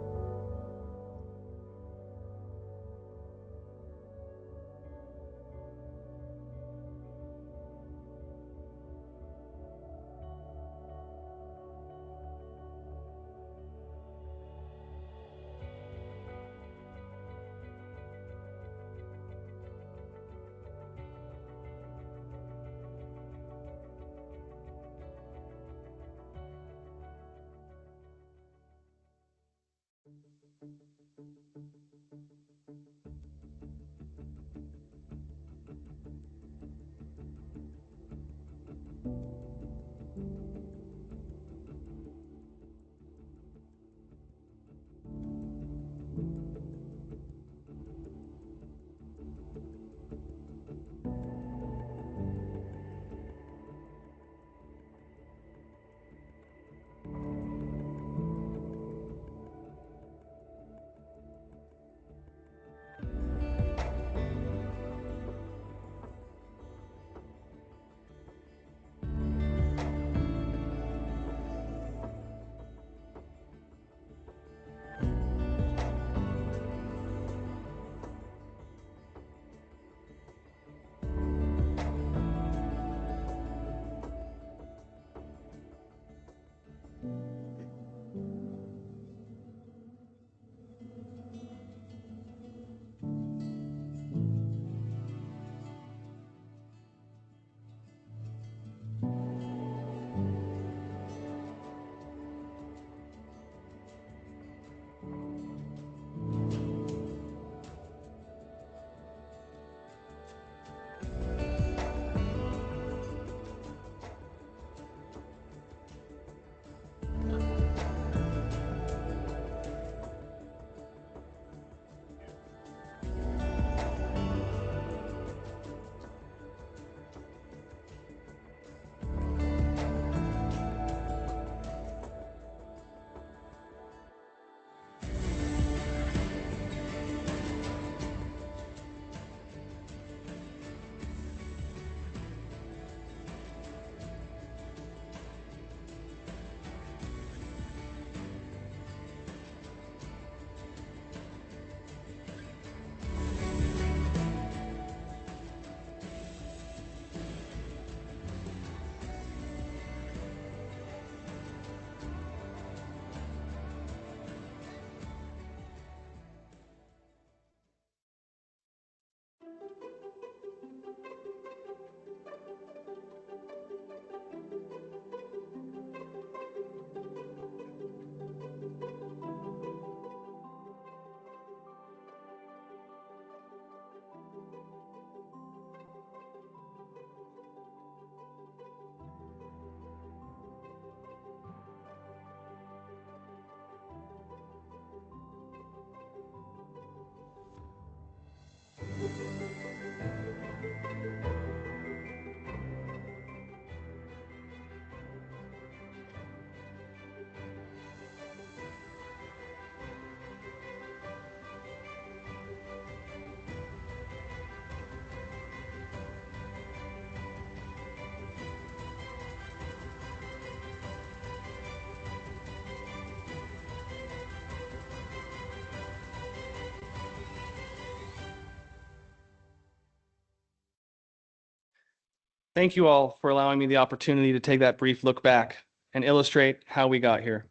Thank you all for allowing me the opportunity to take that brief look back and illustrate how we got here.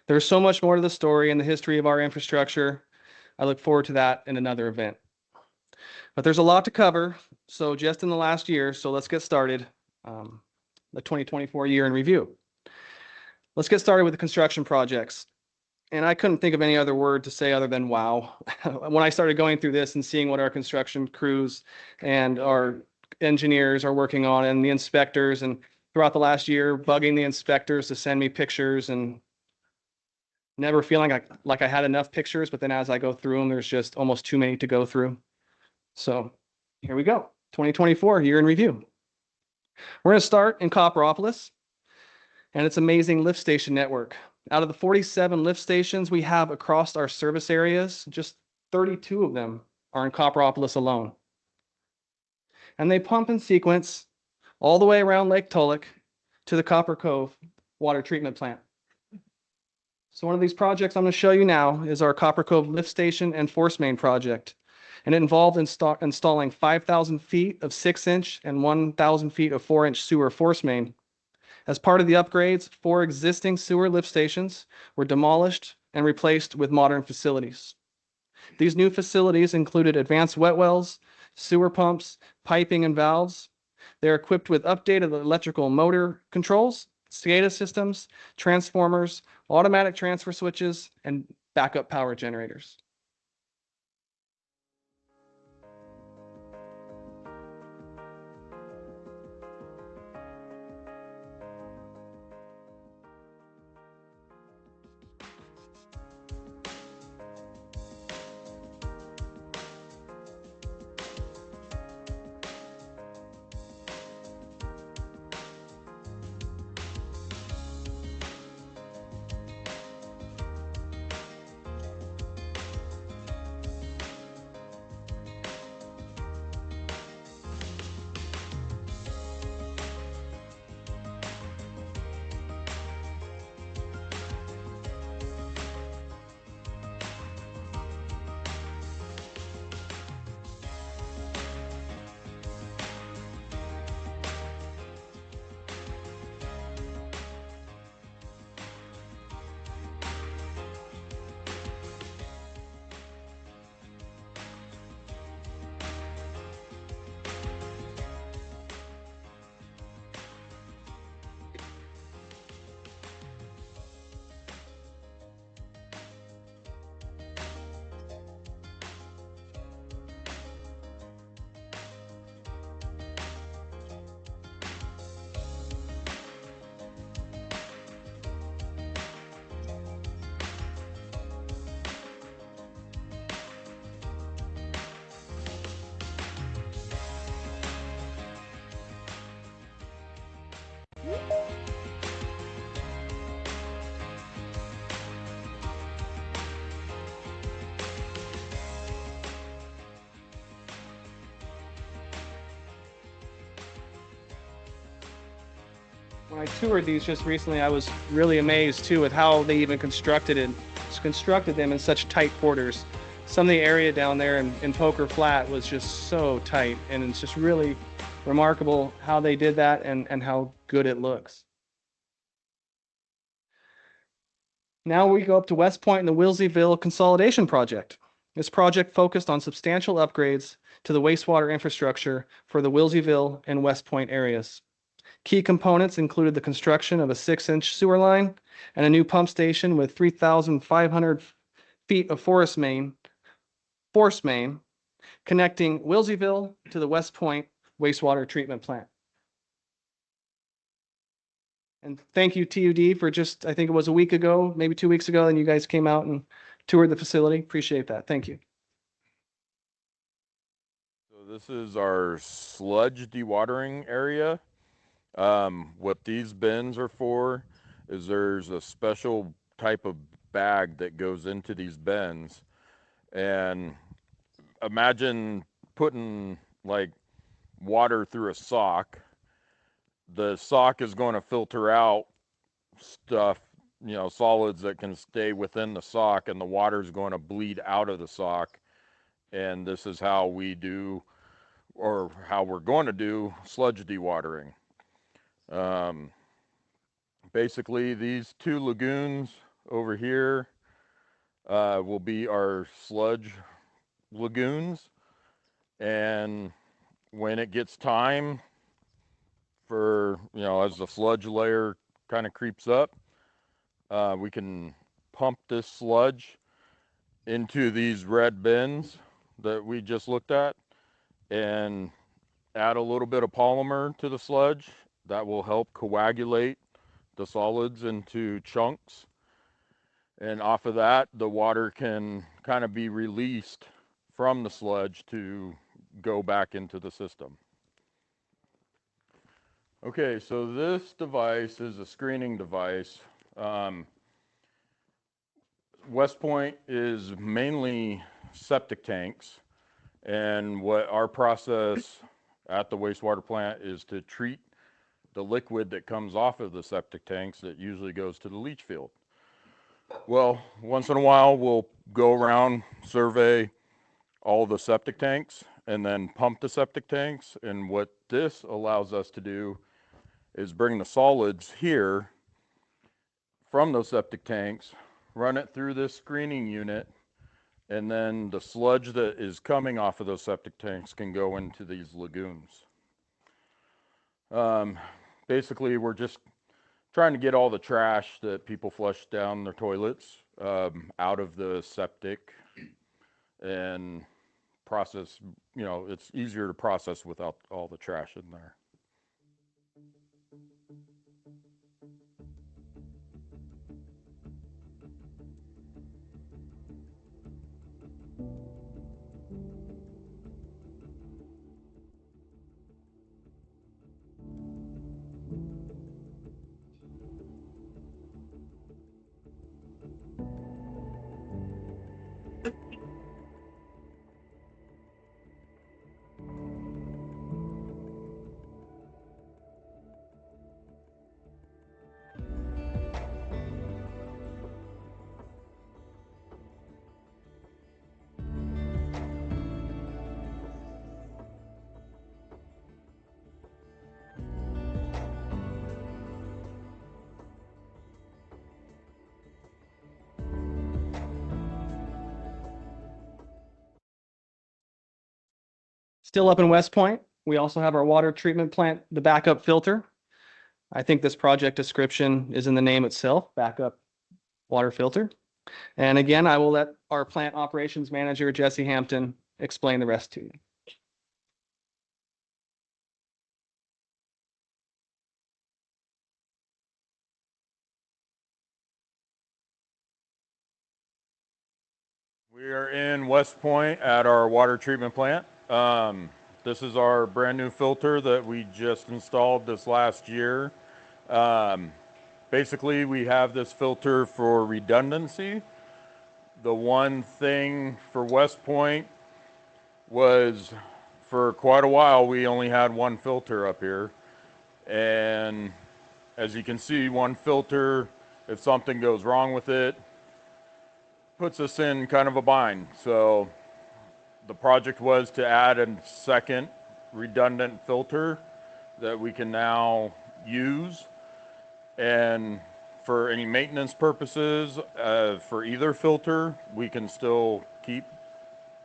There's so much more to the story and the history of our infrastructure. I look forward to that in another event. But there's a lot to cover. So just in the last year, so let's get started. The 2024 year in review. Let's get started with the construction projects. And I couldn't think of any other word to say other than wow. When I started going through this and seeing what our construction crews and our engineers are working on and the inspectors, and throughout the last year, bugging the inspectors to send me pictures and never feeling like I had enough pictures. But then as I go through them, there's just almost too many to go through. So here we go. 2024 year in review. We're going to start in Copperopolis and its amazing lift station network. Out of the 47 lift stations we have across our service areas, just 32 of them are in Copperopolis alone. And they pump in sequence all the way around Lake Tulloch to the Copper Cove water treatment plant. So one of these projects I'm going to show you now is our Copper Cove lift station and force main project. And it involved installing 5,000 feet of 6-inch and 1,000 feet of 4-inch sewer force main. As part of the upgrades, 4 existing sewer lift stations were demolished and replaced with modern facilities. These new facilities included advanced wet wells, sewer pumps, piping, and valves. They're equipped with updated electrical motor controls, SCADA systems, transformers, automatic transfer switches, and backup power generators. When I toured these just recently, I was really amazed too with how they even constructed them in such tight quarters. Some of the area down there in Poker Flat was just so tight, and it's just really remarkable how they did that and how good it looks. Now we go up to West Point and the Wilseyville Consolidation Project. This project focused on substantial upgrades to the wastewater infrastructure for the Wilseyville and West Point areas. Key components included the construction of a 6-inch sewer line and a new pump station with 3,500 feet of force main connecting Wilseyville to the West Point wastewater treatment plant. And thank you, TUD, for just, I think it was a week ago, maybe 2 weeks ago, and you guys came out and toured the facility. Appreciate that. Thank you. So this is our sludge dewatering area. What these bins are for is there's a special type of bag that goes into these bins, and imagine putting like water through a sock. The sock is going to filter out stuff, you know, solids that can stay within the sock, and the water is going to bleed out of the sock. And this is how we do, or how we're going to do, sludge dewatering. Basically, these 2 lagoons over here will be our sludge lagoons, And when it gets time for, as the sludge layer kind of creeps up, we can pump this sludge into these red bins that we just looked at and add a little bit of polymer to the sludge that will help coagulate the solids into chunks. And off of that, the water can kind of be released from the sludge to go back into the system. Okay, so this device is a screening device. West Point is mainly septic tanks, and what our process at the wastewater plant is to treat the liquid that comes off of the septic tanks that usually goes to the leach field. Well, once in a while, we'll go around, survey all the septic tanks, and then pump the septic tanks. And what this allows us to do is bring the solids here from those septic tanks, run it through this screening unit, and then the sludge that is coming off of those septic tanks can go into these lagoons. Basically, we're just trying to get all the trash that people flush down their toilets out of the septic and process, it's easier to process without all the trash in there. Still up in West Point, we also have our water treatment plant, the backup filter. I think this project description is in the name itself, backup water filter. And again, I will let our plant operations manager, Jesse Hampton, explain the rest to you. We are in West Point at our water treatment plant. This is our brand new filter that we just installed this last year. Basically, we have this filter for redundancy. The one thing for West Point was for quite a while, we only had one filter up here. And as you can see, one filter, if something goes wrong with it, puts us in kind of a bind. So the project was to add a second redundant filter that we can now use. And for any maintenance purposes, for either filter, we can still keep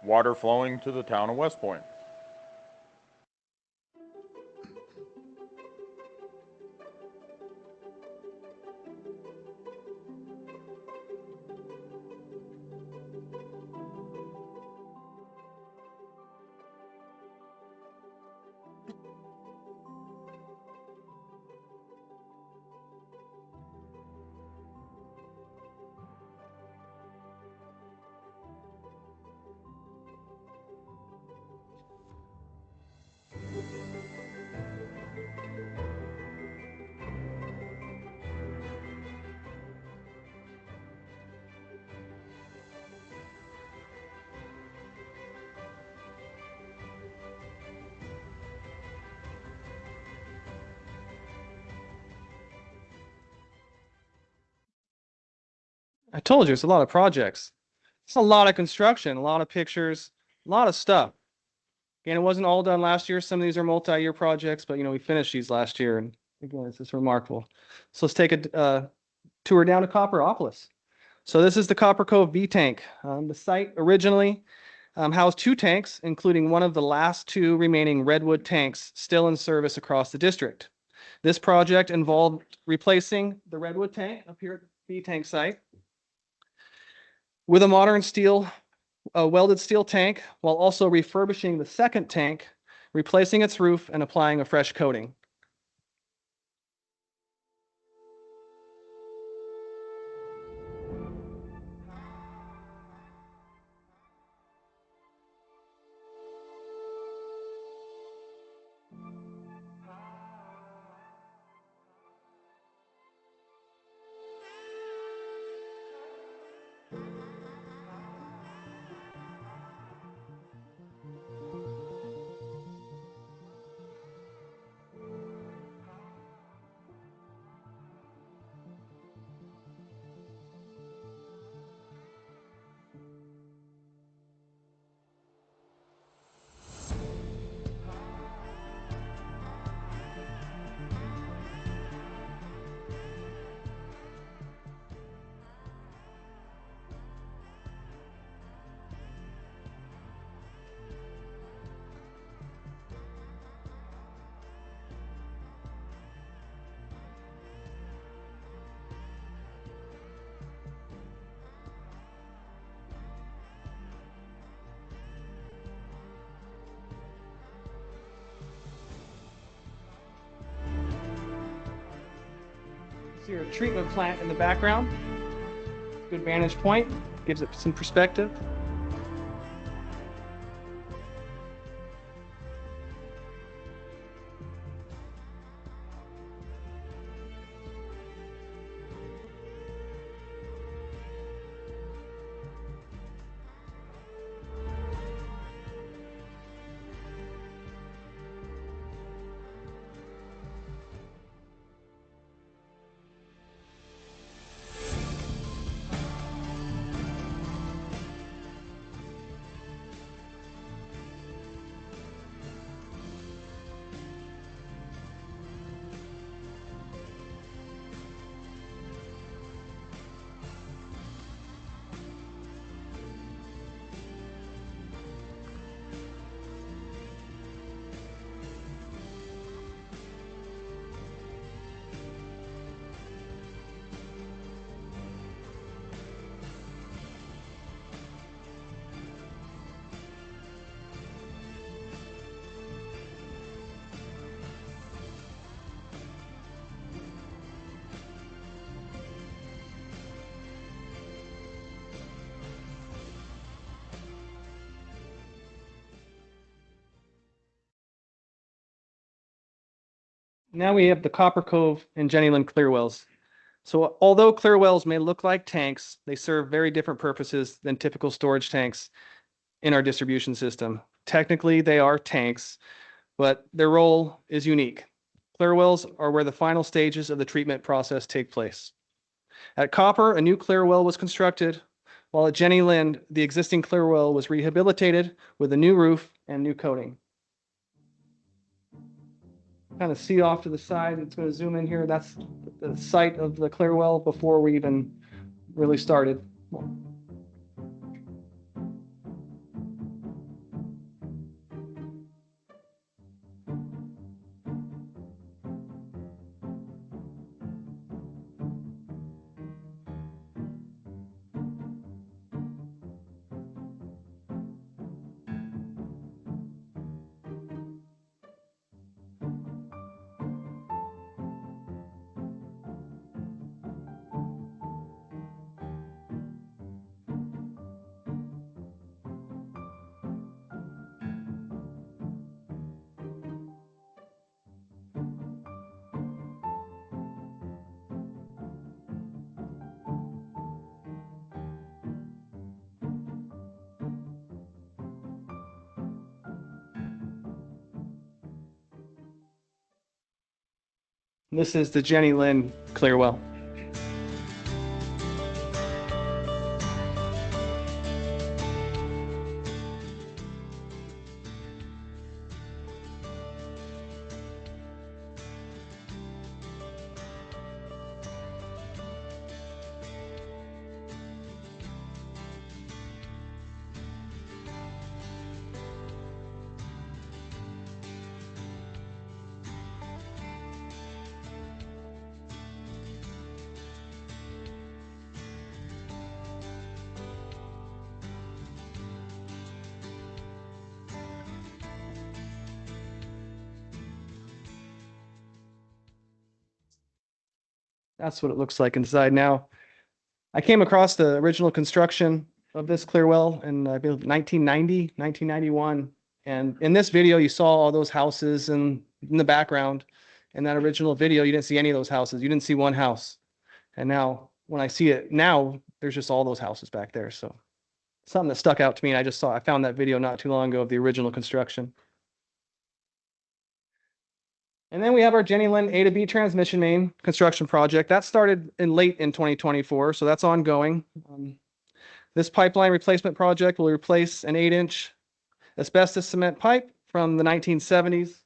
water flowing to the town of West Point. I told you, it's a lot of projects. It's a lot of construction, a lot of pictures, a lot of stuff. And it wasn't all done last year. Some of these are multi-year projects, but we finished these last year, and again, it's just remarkable. So let's take a tour down to Copperopolis. So this is the Copper Cove B tank. The site originally housed 2 tanks, including one of the last 2 remaining redwood tanks still in service across the district. This project involved replacing the redwood tank up here at the B tank site with a modern welded steel tank, while also refurbishing the second tank, replacing its roof and applying a fresh coating. See your treatment plant in the background. Good vantage point, gives it some perspective. Now we have the Copper Cove and Jenny Lind clear wells. So although clear wells may look like tanks, they serve very different purposes than typical storage tanks in our distribution system. Technically, they are tanks, but their role is unique. Clear wells are where the final stages of the treatment process take place. At Copper, a new clear well was constructed, while at Jenny Lind, the existing clear well was rehabilitated with a new roof and new coating. Kind of see off to the side, it's going to zoom in here. That's the site of the clear well before we even really started. This is the Jenny Lind clear well. That's what it looks like inside now. I came across the original construction of this clear well in, I believe, 1990, 1991. And in this video, you saw all those houses in the background. In that original video, you didn't see any of those houses. You didn't see one house. And now, when I see it now, there's just all those houses back there. So something that stuck out to me, and I found that video not too long ago of the original construction. And then we have our Jenny Lind A to B transmission main construction project. That started late in 2024, so that's ongoing. This pipeline replacement project will replace an 8-inch asbestos cement pipe from the 1970s.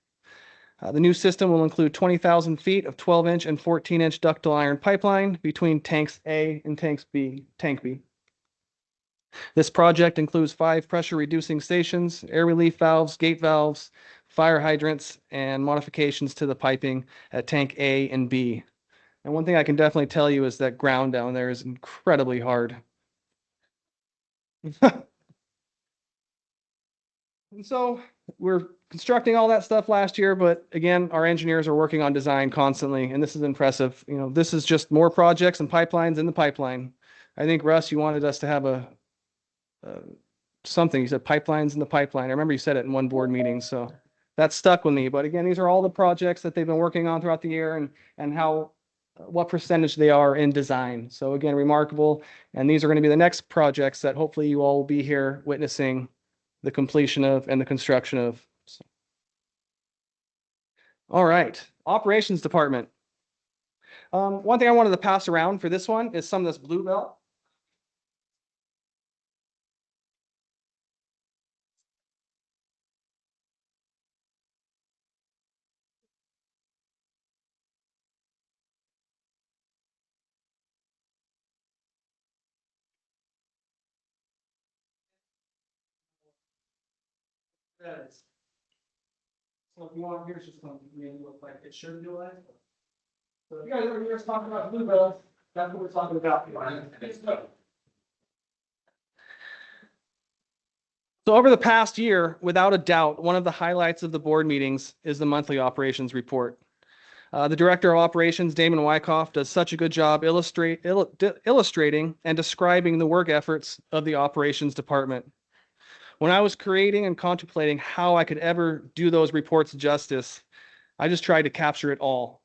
The new system will include 20,000 feet of 12-inch and 14-inch ductile iron pipeline between tanks A and tank B. This project includes 5 pressure reducing stations, air relief valves, gate valves, fire hydrants, and modifications to the piping at tank A and B. And one thing I can definitely tell you is that ground down there is incredibly hard. And so we're constructing all that stuff last year, but again, our engineers are working on design constantly, and this is impressive. You know, this is just more projects and pipelines in the pipeline. I think, Russ, you wanted us to have something. You said pipelines in the pipeline. I remember you said it in one board meeting, so that stuck with me. But again, these are all the projects that they've been working on throughout the year and how what percentage they are in design. So again, remarkable. And these are going to be the next projects that hopefully you all will be here witnessing the completion of and the construction of. So. All right, operations department. One thing I wanted to pass around for this one is some of this blue belt. So if you want, here's just something to look like it should do like. So if you guys ever hear us talking about blue bells, that's what we're talking about. So over the past year, without a doubt, one of the highlights of the board meetings is the monthly operations report. The director of operations, Damon Wyckoff, does such a good job illustrating and describing the work efforts of the operations department. When I was creating and contemplating how I could ever do those reports justice, I just tried to capture it all.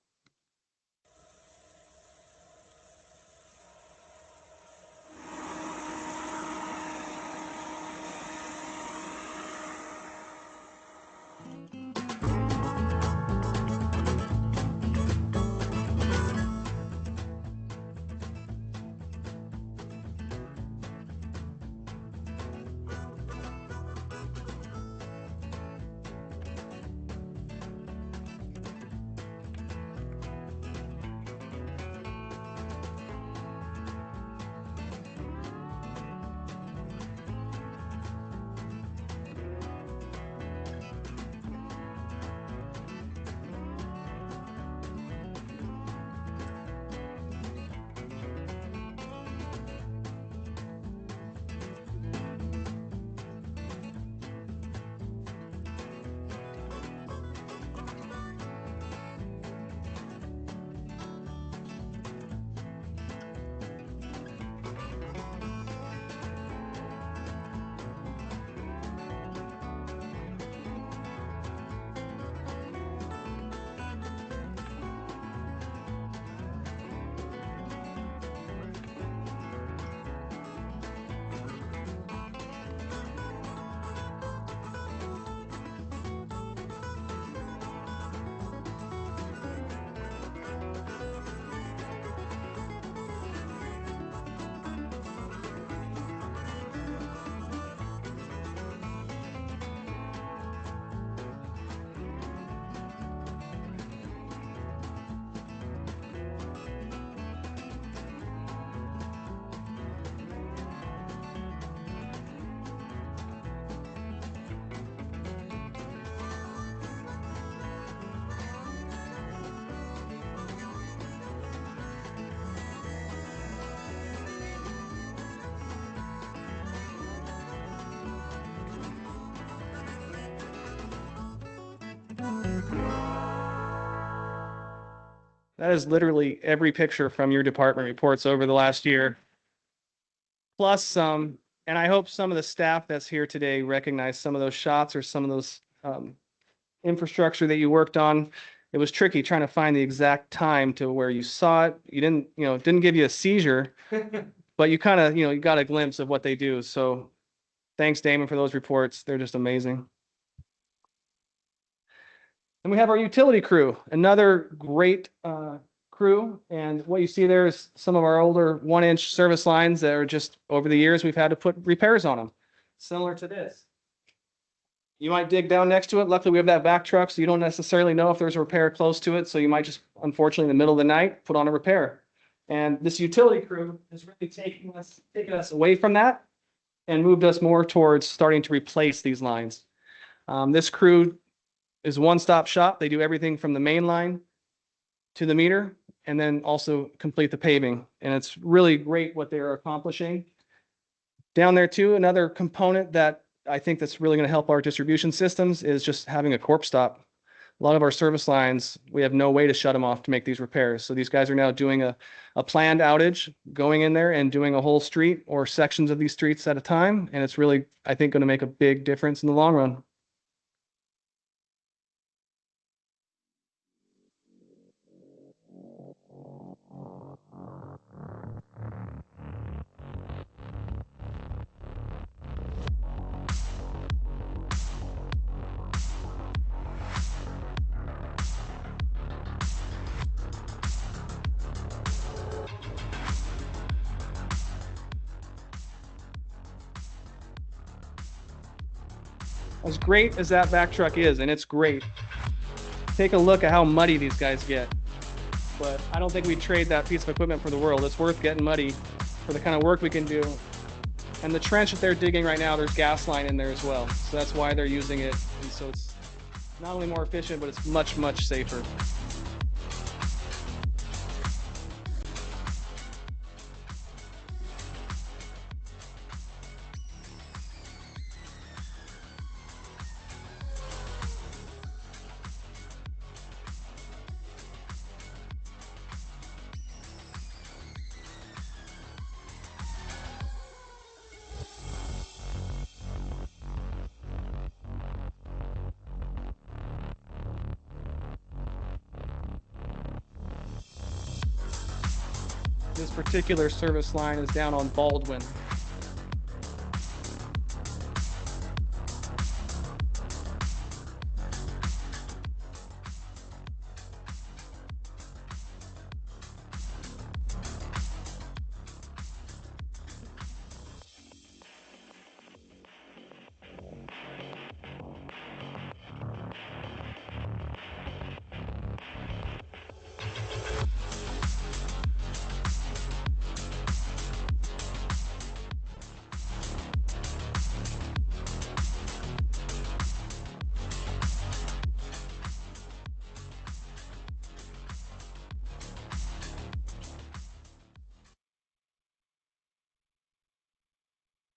That is literally every picture from your department reports over the last year. Plus some, and I hope some of the staff that's here today recognize some of those shots or some of those infrastructure that you worked on. It was tricky trying to find the exact time to where you saw it. You didn't, it didn't give you a seizure, but you kind of, you got a glimpse of what they do. So thanks, Damon, for those reports. They're just amazing. And we have our utility crew, another great crew. And what you see there is some of our older 1-inch service lines that are just over the years, we've had to put repairs on them, similar to this. You might dig down next to it. Luckily, we have that back truck, so you don't necessarily know if there's a repair close to it. So you might just, unfortunately, in the middle of the night, put on a repair. And this utility crew is really taking us away from that and moved us more towards starting to replace these lines. This crew is one-stop shop. They do everything from the main line to the meter, and then also complete the paving. And it's really great what they're accomplishing. Down there too, another component that I think that's really going to help our distribution systems is just having a corp stop. A lot of our service lines, we have no way to shut them off to make these repairs. So these guys are now doing a planned outage, going in there and doing a whole street or sections of these streets at a time. And it's really, I think, going to make a big difference in the long run. As great as that back truck is, and it's great, take a look at how muddy these guys get. But I don't think we trade that piece of equipment for the world. It's worth getting muddy for the kind of work we can do. And the trench that they're digging right now, there's gas line in there as well. So that's why they're using it. And so it's not only more efficient, but it's much, much safer. This particular service line is down on Baldwin.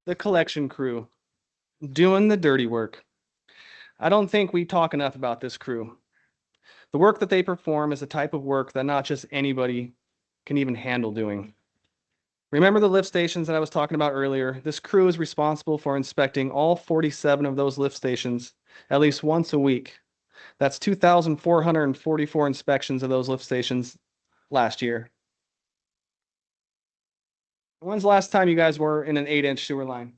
The collection crew doing the dirty work. I don't think we talk enough about this crew. The work that they perform is a type of work that not just anybody can even handle doing. Remember the lift stations that I was talking about earlier? This crew is responsible for inspecting all 47 of those lift stations at least once a week. That's 2,444 inspections of those lift stations last year. When's the last time you guys were in an 8-inch sewer line?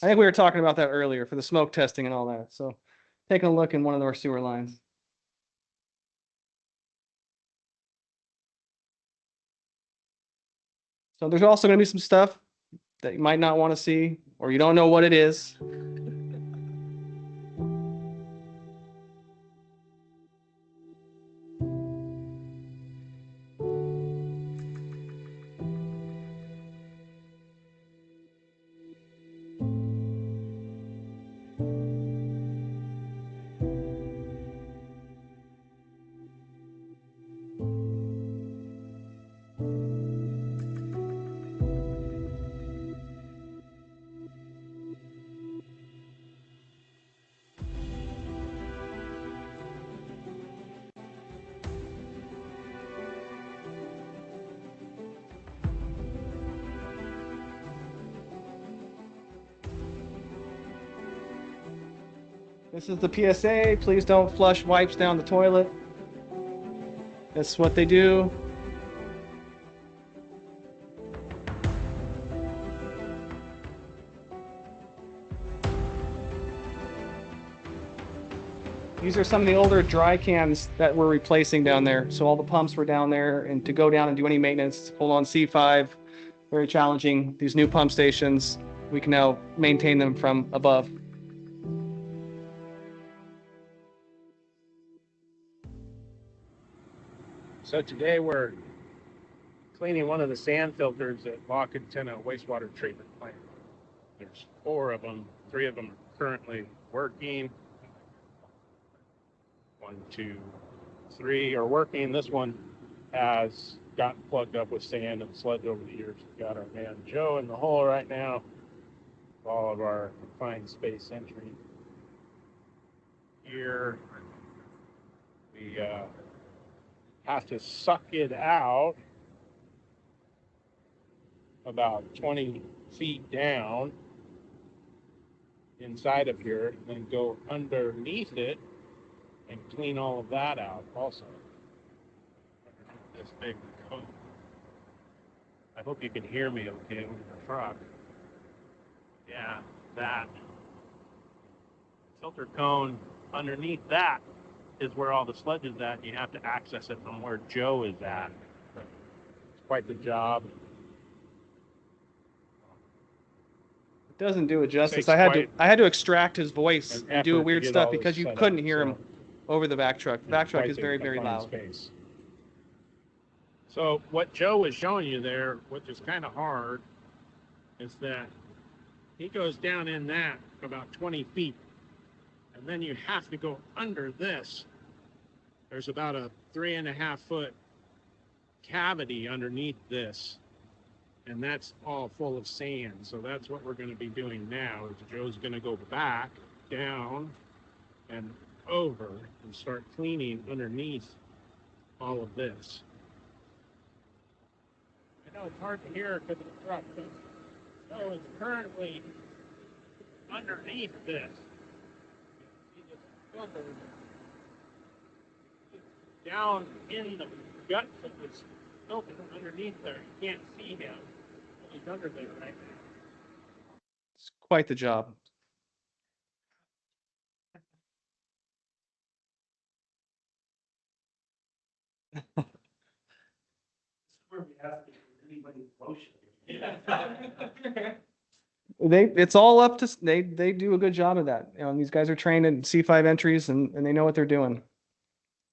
I think we were talking about that earlier for the smoke testing and all that. So taking a look in one of our sewer lines. So there's also going to be some stuff that you might not want to see, or you don't know what it is. This is the PSA. Please don't flush wipes down the toilet. That's what they do. These are some of the older dry cans that we're replacing down there. So all the pumps were down there, and to go down and do any maintenance, hold on C5, very challenging. These new pump stations, we can now maintain them from above. So today we're cleaning one of the sand filters at La Quintana wastewater treatment plant. There's 4 of them. 3 of them are currently working. 1, 2, 3 are working. This one has gotten plugged up with sand and sludge over the years. We've got our man Joe in the hole right now. All of our confined space entry here. We have to suck it out about 20 feet down inside of here, and then go underneath it and clean all of that out also. This big cone. I hope you can hear me okay with the truck. Yeah, that filter cone underneath that is where all the sludge is at. You have to access it from where Joe is at. It's quite the job. It doesn't do it justice. Takes I had quite to extract his voice an and do effort weird to get stuff all this because you set couldn't up, hear him so over the back truck. The back truck quite is the very, very confined loud. space. So what Joe was showing you there, which is kind of hard, is that he goes down in that about 20 feet. And then you have to go under this. There's about a 3.5 foot cavity underneath this. And that's all full of sand. So that's what we're going to be doing now. Is Joe's going to go back, down, and over and start cleaning underneath all of this. I know it's hard to hear because of the truck, but Joe is currently underneath this. See this filter down in the guts of this filter underneath there. You can't see him. He's under there right now. It's quite the job. It's all up to, they do a good job of that. You know, these guys are trained in C5 entries and they know what they're doing.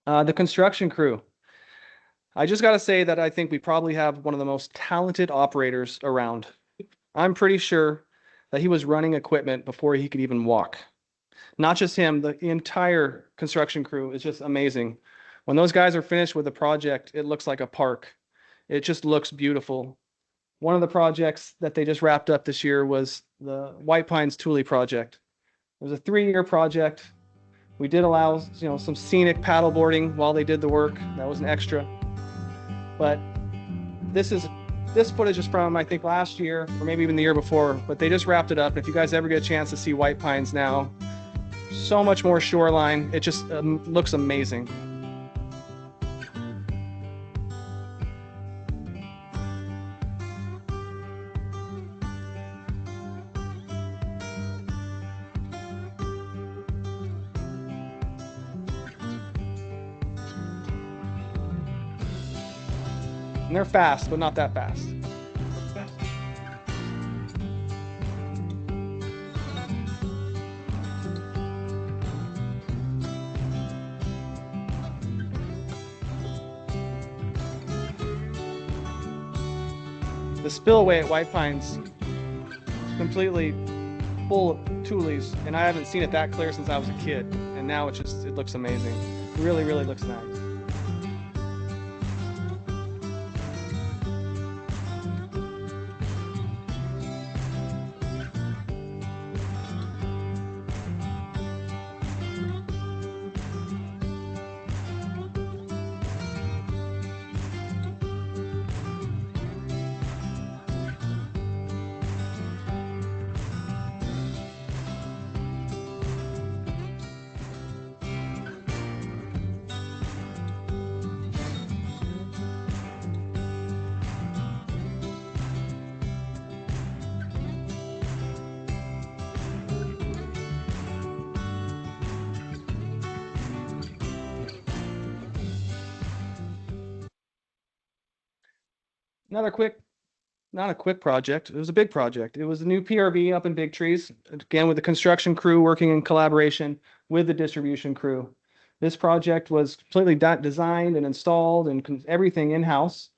The construction crew. I just got to say that I think we probably have one of the most talented operators around. I'm pretty sure that he was running equipment before he could even walk. Not just him, the entire construction crew is just amazing. When those guys are finished with the project, it looks like a park. It just looks beautiful. One of the projects that they just wrapped up this year was the White Pines Thule project. It was a 3-year project. We did allow, some scenic paddleboarding while they did the work. That was an extra. But this footage is from, I think, last year or maybe even the year before, but they just wrapped it up. And if you guys ever get a chance to see White Pines now, so much more shoreline. It just looks amazing. And they're fast, but not that fast. The spillway at White Pines completely full of tules, and I haven't seen it that clear since I was a kid. And now it looks amazing. It really, really looks nice. Another quick, not a quick project. It was a big project. It was a new PRV up in Big Trees, again, with the construction crew working in collaboration with the distribution crew. This project was completely designed and installed and everything in-house.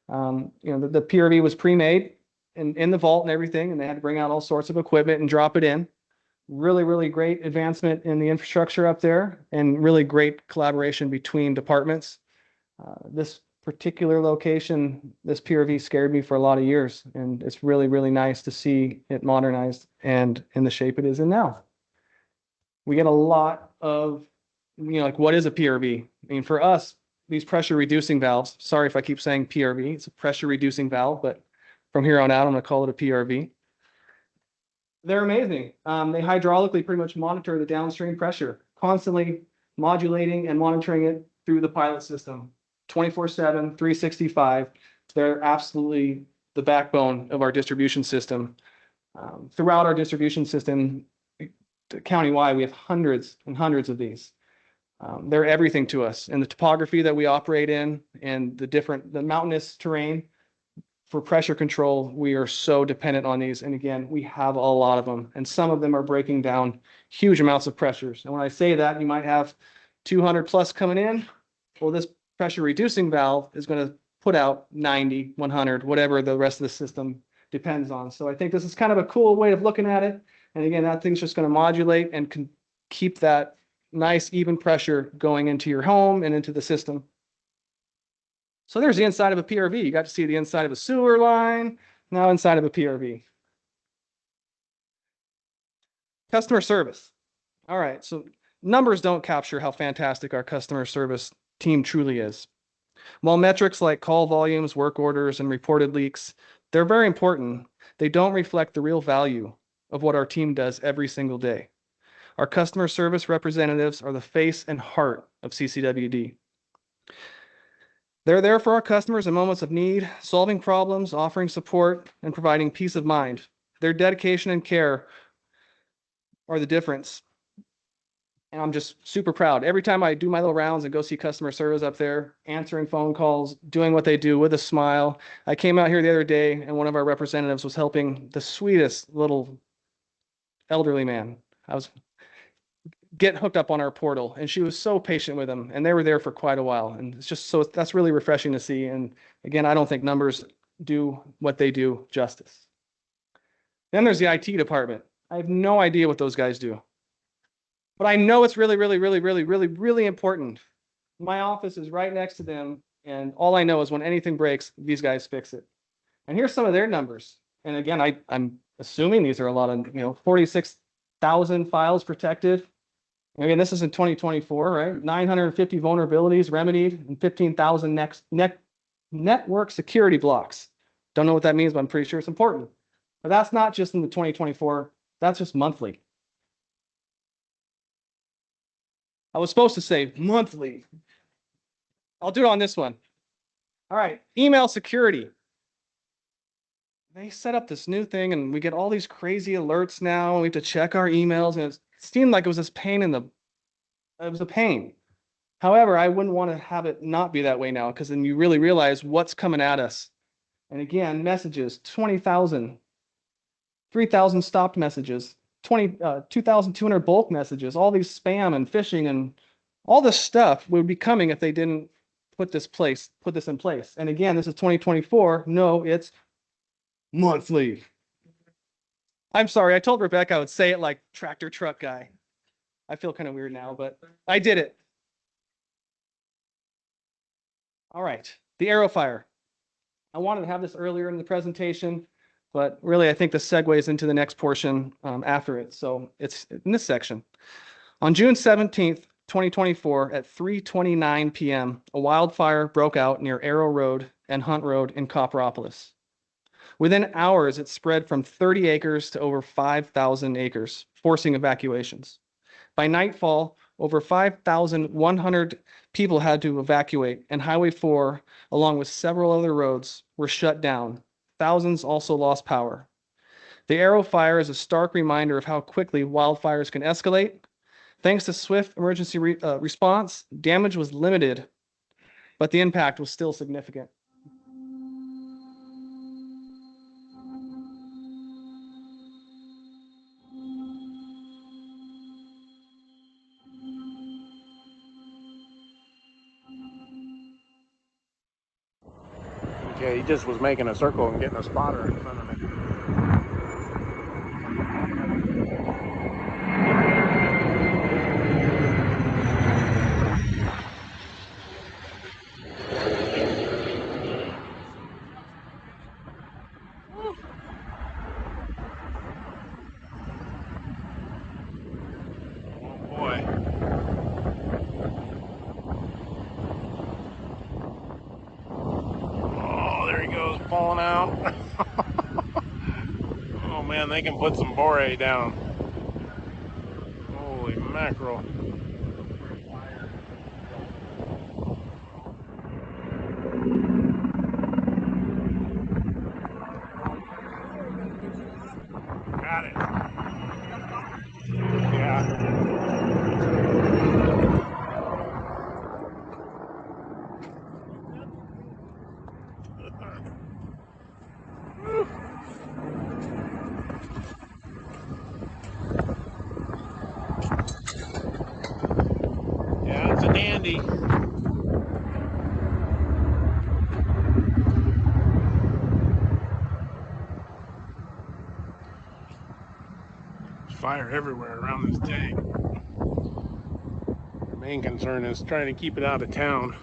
The PRV was pre-made in the vault and everything, and they had to bring out all sorts of equipment and drop it in. Really, really great advancement in the infrastructure up there and really great collaboration between departments. This particular location, this PRV scared me for a lot of years, and it's really, really nice to see it modernized and in the shape it is in now. We get a lot of, like, what is a PRV? I mean, for us, these pressure reducing valves, sorry if I keep saying PRV, it's a pressure reducing valve, but from here on out, I'm going to call it a PRV. They're amazing. They hydraulically pretty much monitor the downstream pressure, constantly modulating and monitoring it through the pilot system, 24/7, 365. They're absolutely the backbone of our distribution system. Throughout our distribution system, countywide, we have hundreds and hundreds of these. They're everything to us. And the topography that we operate in and the mountainous terrain, for pressure control, we are so dependent on these. And again, we have a lot of them, and some of them are breaking down huge amounts of pressures. And when I say that, you might have 200 plus coming in. Well, this pressure reducing valve is going to put out 90, 100, whatever the rest of the system depends on. So I think this is kind of a cool way of looking at it. And again, that thing's just going to modulate and can keep that nice even pressure going into your home and into the system. So there's the inside of a PRV. You got to see the inside of a sewer line, now inside of a PRV. Customer service. All right, so numbers don't capture how fantastic our customer service team truly is. While metrics like call volumes, work orders, and reported leaks, they're very important, they don't reflect the real value of what our team does every single day. Our customer service representatives are the face and heart of CCWD. They're there for our customers in moments of need, solving problems, offering support, and providing peace of mind. Their dedication and care are the difference. And I'm just super proud. Every time I do my little rounds and go see customer service up there, answering phone calls, doing what they do with a smile. I came out here the other day and one of our representatives was helping the sweetest little elderly man. I was get hooked up on our portal, and she was so patient with him, and they were there for quite a while. And it's just so that's really refreshing to see. And again, I don't think numbers do what they do justice. Then there's the IT department. I have no idea what those guys do, but I know it's really, really, really, really, really, really important. My office is right next to them, and all I know is when anything breaks, these guys fix it. And here's some of their numbers. And again, I'm assuming these are a lot of, 46,000 files protected. Again, this is in 2024, right? 950 vulnerabilities remedied and 15,000 network security blocks. Don't know what that means, but I'm pretty sure it's important. But that's not just in the 2024, that's just monthly. I was supposed to say monthly. I'll do it on this one. All right, email security. They set up this new thing and we get all these crazy alerts now. And we have to check our emails, and it seemed like it was this pain it was a pain. However, I wouldn't want to have it not be that way now, because then you really realize what's coming at us. And again, messages, 20,000, 3,000 stopped messages, 2,200 bulk messages, all these spam and phishing and all this stuff would be coming if they didn't put this in place. And again, this is 2024. No, it's monthly. I'm sorry, I told Rebecca I would say it like tractor truck guy. I feel kind of weird now, but I did it. All right, the AeroFire. I wanted to have this earlier in the presentation, but really I think this segues into the next portion after it. So it's in this section. On June 17th, 2024 at 3:29 p.m., a wildfire broke out near Arrow Road and Hunt Road in Copperopolis. Within hours, it spread from 30 acres to over 5,000 acres, forcing evacuations. By nightfall, over 5,100 people had to evacuate, and Highway 4, along with several other roads, were shut down. Thousands also lost power. The Arrow Fire is a stark reminder of how quickly wildfires can escalate. Thanks to swift emergency response, damage was limited, but the impact was still significant. Yeah, he just was making a circle and getting a spotter in front of me. Oh boy. Oh, there he goes, pulling out. Oh man, they can put some borate down. Holy mackerel. Got it. Yeah. Yeah, it's a dandy. There's fire everywhere around this tank. The main concern is trying to keep it out of town.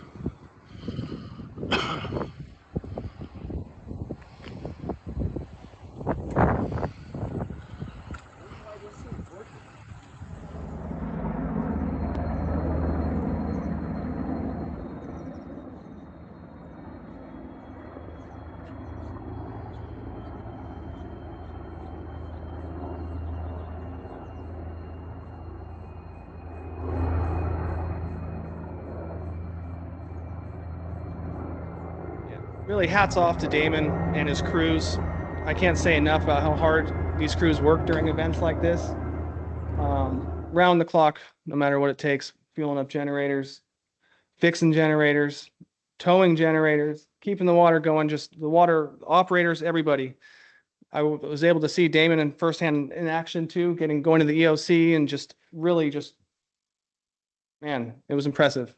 Really hats off to Damon and his crews. I can't say enough about how hard these crews work during events like this. Round the clock, no matter what it takes, fueling up generators, fixing generators, towing generators, keeping the water going, just the water operators, everybody. I was able to see Damon in firsthand in action too, going to the EOC and just really man, it was impressive.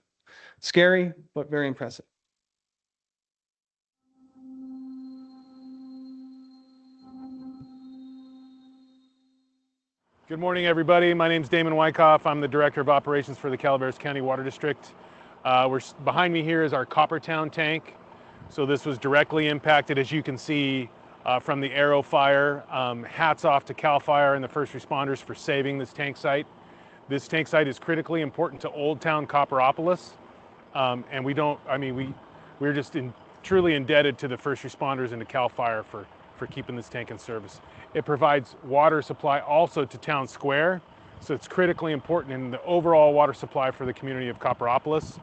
Scary, but very impressive. Good morning, everybody. My name is Damon Wyckoff. I'm the Director of Operations for the Calaveras County Water District. Behind me here is our Coppertown tank. So this was directly impacted, as you can see, from the Arrow fire. Hats off to CAL FIRE and the first responders for saving this tank site. This tank site is critically important to Old Town Copperopolis. And we're just truly indebted to the first responders and to CAL FIRE for keeping this tank in service. It provides water supply also to Town Square, so it's critically important in the overall water supply for the community of Copperopolis.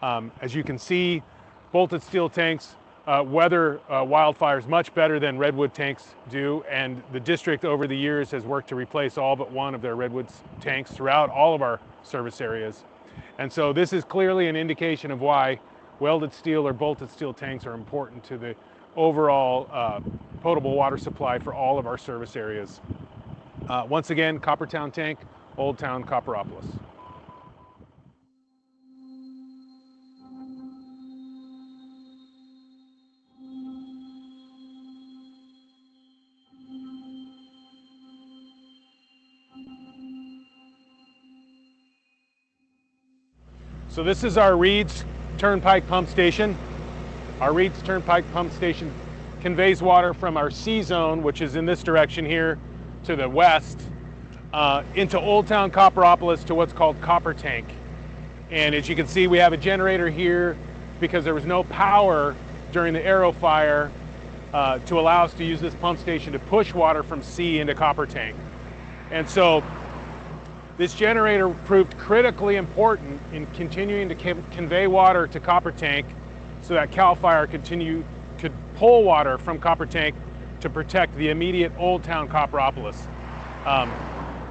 As you can see, bolted steel tanks weather wildfires much better than redwood tanks do, and the district over the years has worked to replace all but one of their redwood tanks throughout all of our service areas. And so this is clearly an indication of why welded steel or bolted steel tanks are important to the overall potable water supply for all of our service areas. Once again, Coppertown tank, Old Town Copperopolis. So this is our Reed's Turnpike pump station. Our Reed's Turnpike pump station conveys water from our C zone, which is in this direction here to the west, into Old Town Copperopolis to what's called Copper Tank. And as you can see, we have a generator here because there was no power during the Arrow fire to allow us to use this pump station to push water from C into Copper Tank. And so this generator proved critically important in continuing to convey water to Copper Tank so that CAL FIRE could pull water from Copper Tank to protect the immediate Old Town Copperopolis.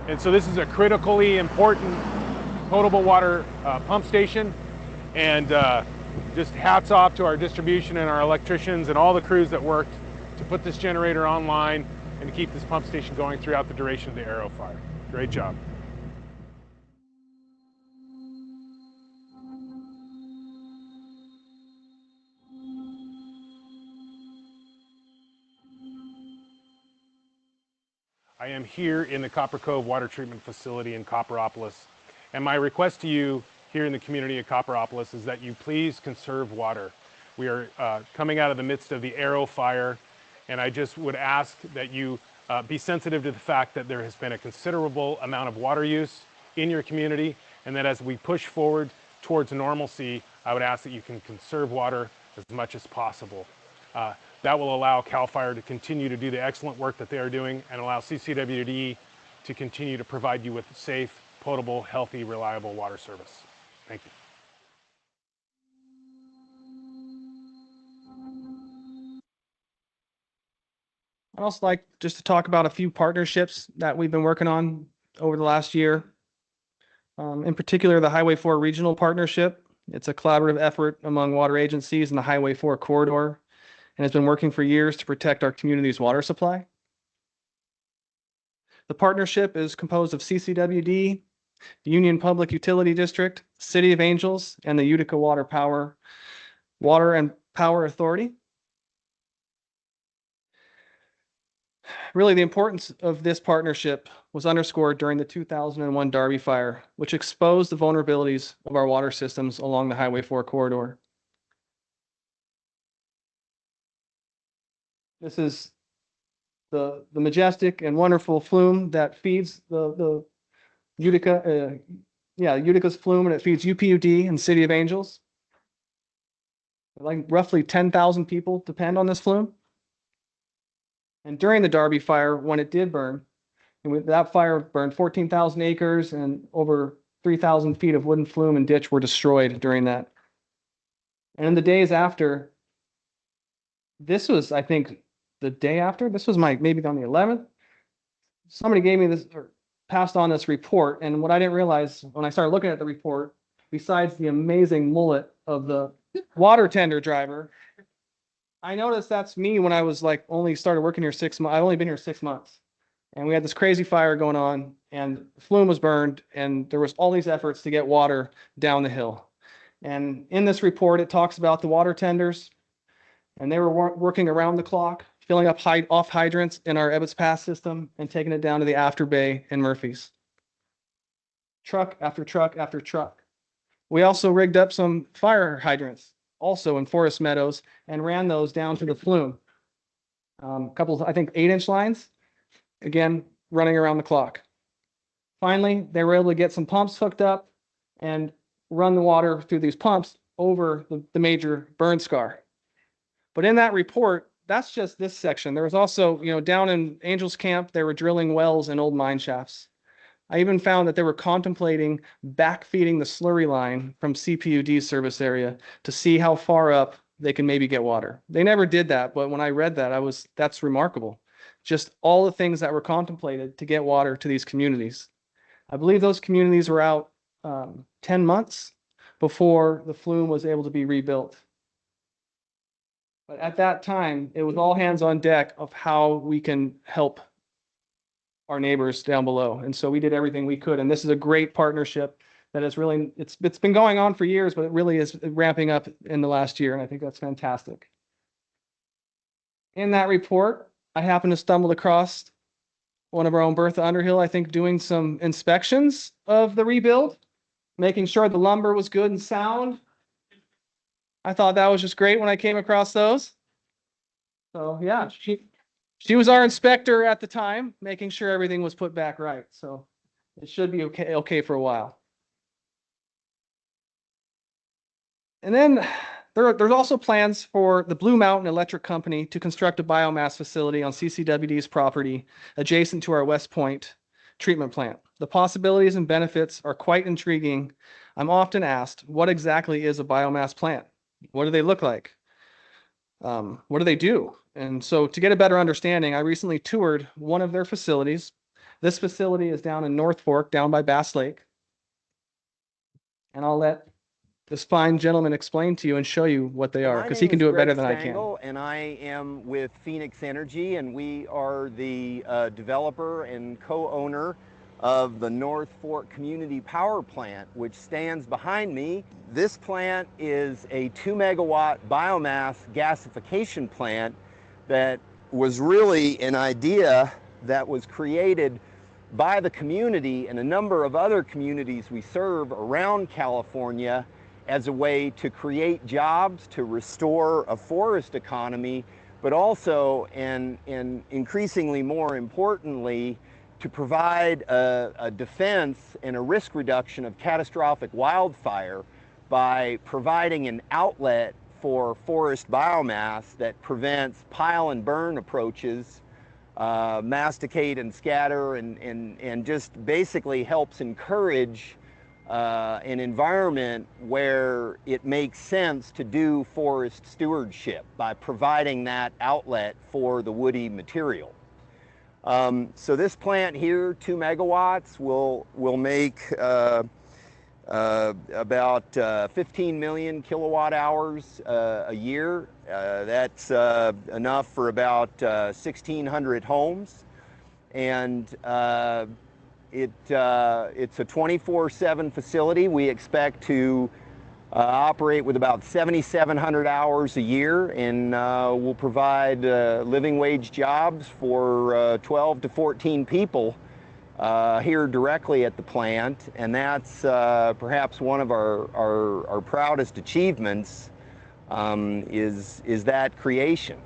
And so this is a critically important potable water pump station, and just hats off to our distribution and our electricians and all the crews that worked to put this generator online and to keep this pump station going throughout the duration of the Arrow fire. Great job. I am here in the Copper Cove Water Treatment Facility in Copperopolis. And my request to you here in the community of Copperopolis is that you please conserve water. We are coming out of the midst of the Arrow fire, and I just would ask that you be sensitive to the fact that there has been a considerable amount of water use in your community, and that as we push forward towards normalcy, I would ask that you can conserve water as much as possible. That will allow CAL FIRE to continue to do the excellent work that they are doing and allow CCWD to continue to provide you with safe, potable, healthy, reliable water service. Thank you. I'd also like just to talk about a few partnerships that we've been working on over the last year. In particular, the Highway 4 Regional Partnership. It's a collaborative effort among water agencies in the Highway 4 corridor, and has been working for years to protect our community's water supply. The partnership is composed of CCWD, the Union Public Utility District, City of Angels, and the Utica Water and Power Authority. Really, the importance of this partnership was underscored during the 2001 Darby Fire, which exposed the vulnerabilities of our water systems along the Highway 4 corridor. This is the majestic and wonderful flume that feeds the Utica, Utica's flume, and it feeds UPUD and City of Angels. Like roughly 10,000 people depend on this flume. And during the Darby Fire, when it did burn, that fire burned 14,000 acres and over 3,000 feet of wooden flume and ditch were destroyed during that. And in the days after, this was, I think, the day after, this was maybe on the 11th, somebody gave me this, or passed on this report. And what I didn't realize when I started looking at the report, besides the amazing mullet of the water tender driver, I noticed that's me when I was like only started working here 6 months. I've only been here 6 months. And we had this crazy fire going on, and flume was burned, and there was all these efforts to get water down the hill. And in this report, it talks about the water tenders, and they were working around the clock, filling up off hydrants in our Ebbets Pass system and taking it down to the After Bay and Murphy's. Truck after truck after truck. We also rigged up some fire hydrants, also in Forest Meadows, and ran those down to the flume. A couple, I think 8-inch lines, again, running around the clock. Finally, they were able to get some pumps hooked up and run the water through these pumps over the major burn scar. But in that report, that's just this section. There was also, down in Angels Camp, they were drilling wells in old mine shafts. I even found that they were contemplating backfeeding the slurry line from CPUD's service area to see how far up they can maybe get water. They never did that, but when I read that, that's remarkable. Just all the things that were contemplated to get water to these communities. I believe those communities were out 10 months before the flume was able to be rebuilt. But at that time, it was all hands on deck of how we can help our neighbors down below. And so we did everything we could. And this is a great partnership that is really, it's been going on for years, but it really is ramping up in the last year. And I think that's fantastic. In that report, I happened to stumble across one of our own, Bertha Underhill, I think, doing some inspections of the rebuild, making sure the lumber was good and sound. I thought that was just great when I came across those. So yeah, she was our inspector at the time, making sure everything was put back right. So it should be okay for a while. And then there's also plans for the Blue Mountain Electric Company to construct a biomass facility on CCWD's property adjacent to our West Point treatment plant. The possibilities and benefits are quite intriguing. I'm often asked, what exactly is a biomass plant? What do they look like? What do they do? And so to get a better understanding, I recently toured one of their facilities. This facility is down in North Fork, down by Bass Lake. And I'll let this fine gentleman explain to you and show you what they are, because he can do it better than I can. And I am with Phoenix Energy, and we are the developer and co-owner of the North Fork Community Power Plant, which stands behind me. This plant is a 2 megawatt biomass gasification plant that was really an idea that was created by the community and a number of other communities we serve around California as a way to create jobs, to restore a forest economy, but also, and increasingly more importantly, to provide a defense and a risk reduction of catastrophic wildfire by providing an outlet for forest biomass that prevents pile and burn approaches, masticate and scatter, and just basically helps encourage an environment where it makes sense to do forest stewardship by providing that outlet for the woody material. So this plant here, 2 megawatts, will make about 15 million kilowatt hours a year. That's enough for about 1,600 homes. And it's a 24/7 facility. We expect to operate with about 7,700 hours a year, and we'll provide living wage jobs for 12 to 14 people here directly at the plant. And that's perhaps one of our proudest achievements, is that creation.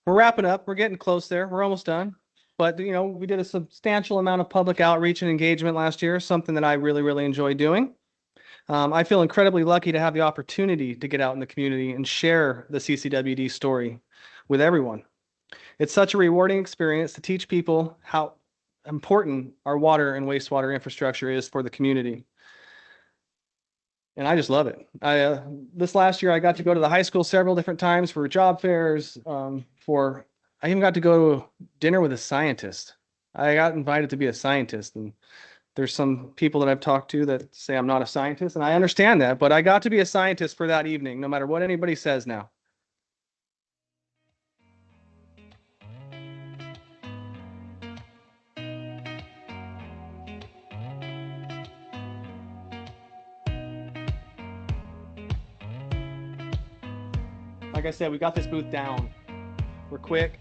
We're wrapping up. We're getting close there. We're almost done. But, you know, we did a substantial amount of public outreach and engagement last year, something that I really, really enjoy doing. I feel incredibly lucky to have the opportunity to get out in the community and share the CCWD story with everyone. It's such a rewarding experience to teach people how important our water and wastewater infrastructure is for the community. And I just love it. This last year, I got to go to the high school several different times for job fairs. I even got to go to dinner with a scientist. I got invited to be a scientist, and there's some people that I've talked to that say I'm not a scientist, and I understand that, but I got to be a scientist for that evening, no matter what anybody says now. Like I said, we got this booth down. We're quick,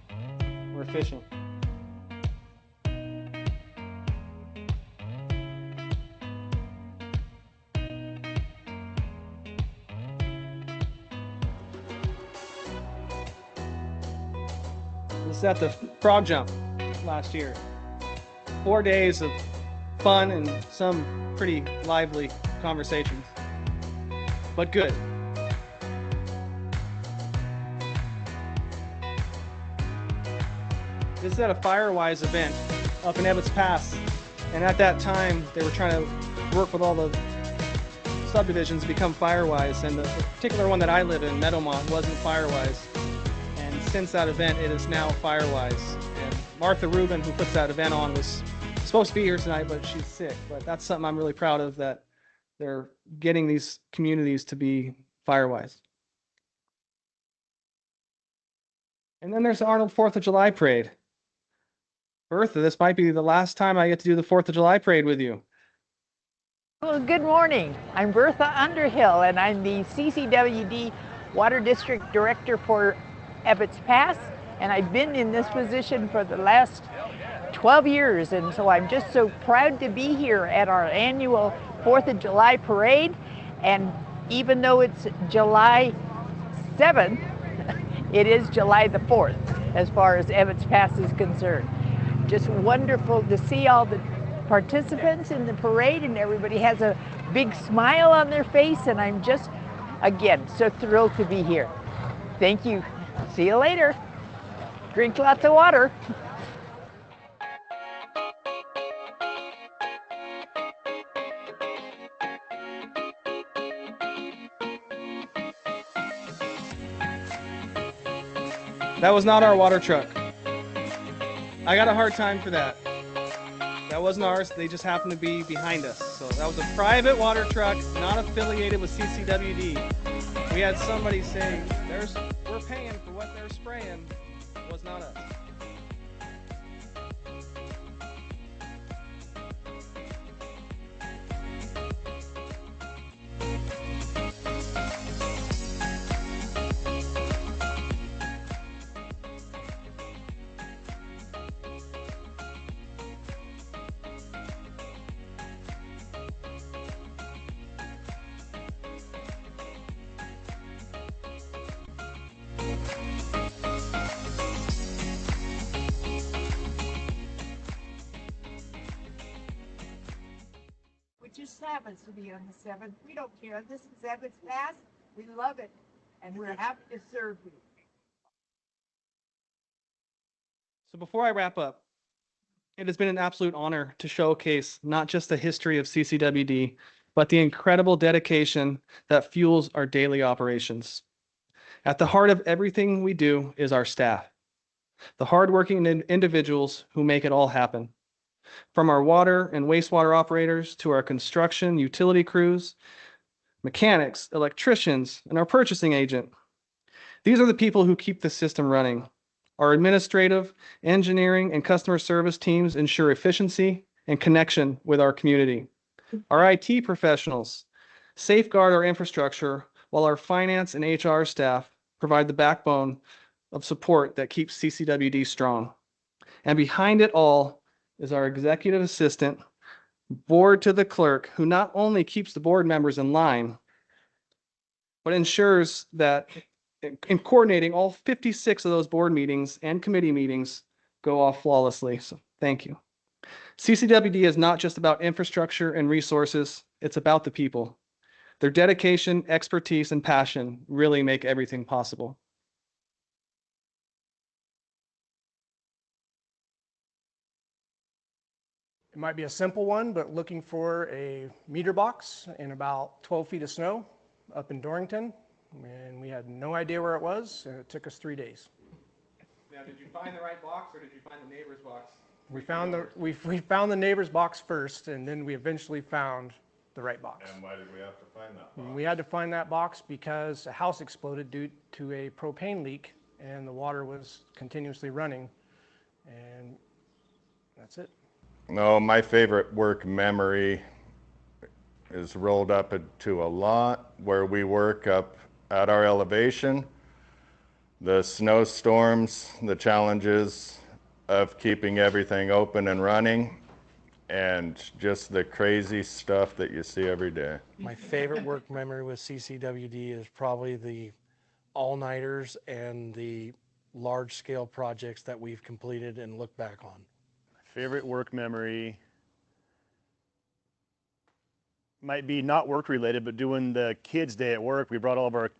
we're efficient. This is at the frog jump last year. 4 days of fun and some pretty lively conversations, but good. This is at a Firewise event up in Ebbets Pass. And at that time, they were trying to work with all the subdivisions to become Firewise. And the particular one that I live in, Meadowmont, wasn't Firewise. And since that event, it is now Firewise. And Martha Rubin, who puts that event on, was supposed to be here tonight, but she's sick. But that's something I'm really proud of, that they're getting these communities to be Firewise. And then there's the Arnold 4th of July Parade. Bertha, this might be the last time I get to do the 4th of July Parade with you. Well, good morning. I'm Bertha Underhill, and I'm the CCWD Water District Director for Ebbets Pass, and I've been in this position for the last 12 years, and so I'm just so proud to be here at our annual 4th of July Parade. And even though it's July 7th, it is July the 4th as far as Ebbets Pass is concerned. Just wonderful to see all the participants in the parade, and everybody has a big smile on their face, and I'm just, again, so thrilled to be here. Thank you. See you later. Drink lots of water. That was not our water truck. I got a hard time for that. That wasn't ours. They just happened to be behind us. So that was a private water truck, not affiliated with CCWD. We had somebody say, we're paying for what they're spraying. It was not us. just happens to be on the 7th. We don't care. This is Ebbets Pass. We love it, and we're happy to serve you. So before I wrap up, it has been an absolute honor to showcase not just the history of CCWD, but the incredible dedication that fuels our daily operations. At the heart of everything we do is our staff, the hardworking individuals who make it all happen. From our water and wastewater operators to our construction utility crews, mechanics, electricians, and our purchasing agent. These are the people who keep the system running. Our administrative, engineering, and customer service teams ensure efficiency and connection with our community. Our IT professionals safeguard our infrastructure, while our finance and HR staff provide the backbone of support that keeps CCWD strong. And behind it all is our executive assistant, board to the clerk, who not only keeps the board members in line, but ensures that in coordinating all 56 of those board meetings and committee meetings go off flawlessly. So thank you. CCWD is not just about infrastructure and resources, it's about the people. Their dedication, expertise, and passion really make everything possible. It might be a simple one, but looking for a meter box in about 12 feet of snow up in Dorrington. And we had no idea where it was, and it took us 3 days. Now, did you find the right box or did you find the neighbor's box? We found the neighbor's box first, and then we eventually found the right box. And why did we have to find that box? We had to find that box because a house exploded due to a propane leak, and the water was continuously running, and that's it. No, my favorite work memory is rolled up into a lot where we work up at our elevation. The snowstorms, the challenges of keeping everything open and running, and just the crazy stuff that you see every day. My favorite work memory with CCWD is probably the all-nighters and the large-scale projects that we've completed and look back on. Favorite work memory might be not work related, but doing the kids' day at work. We brought all of our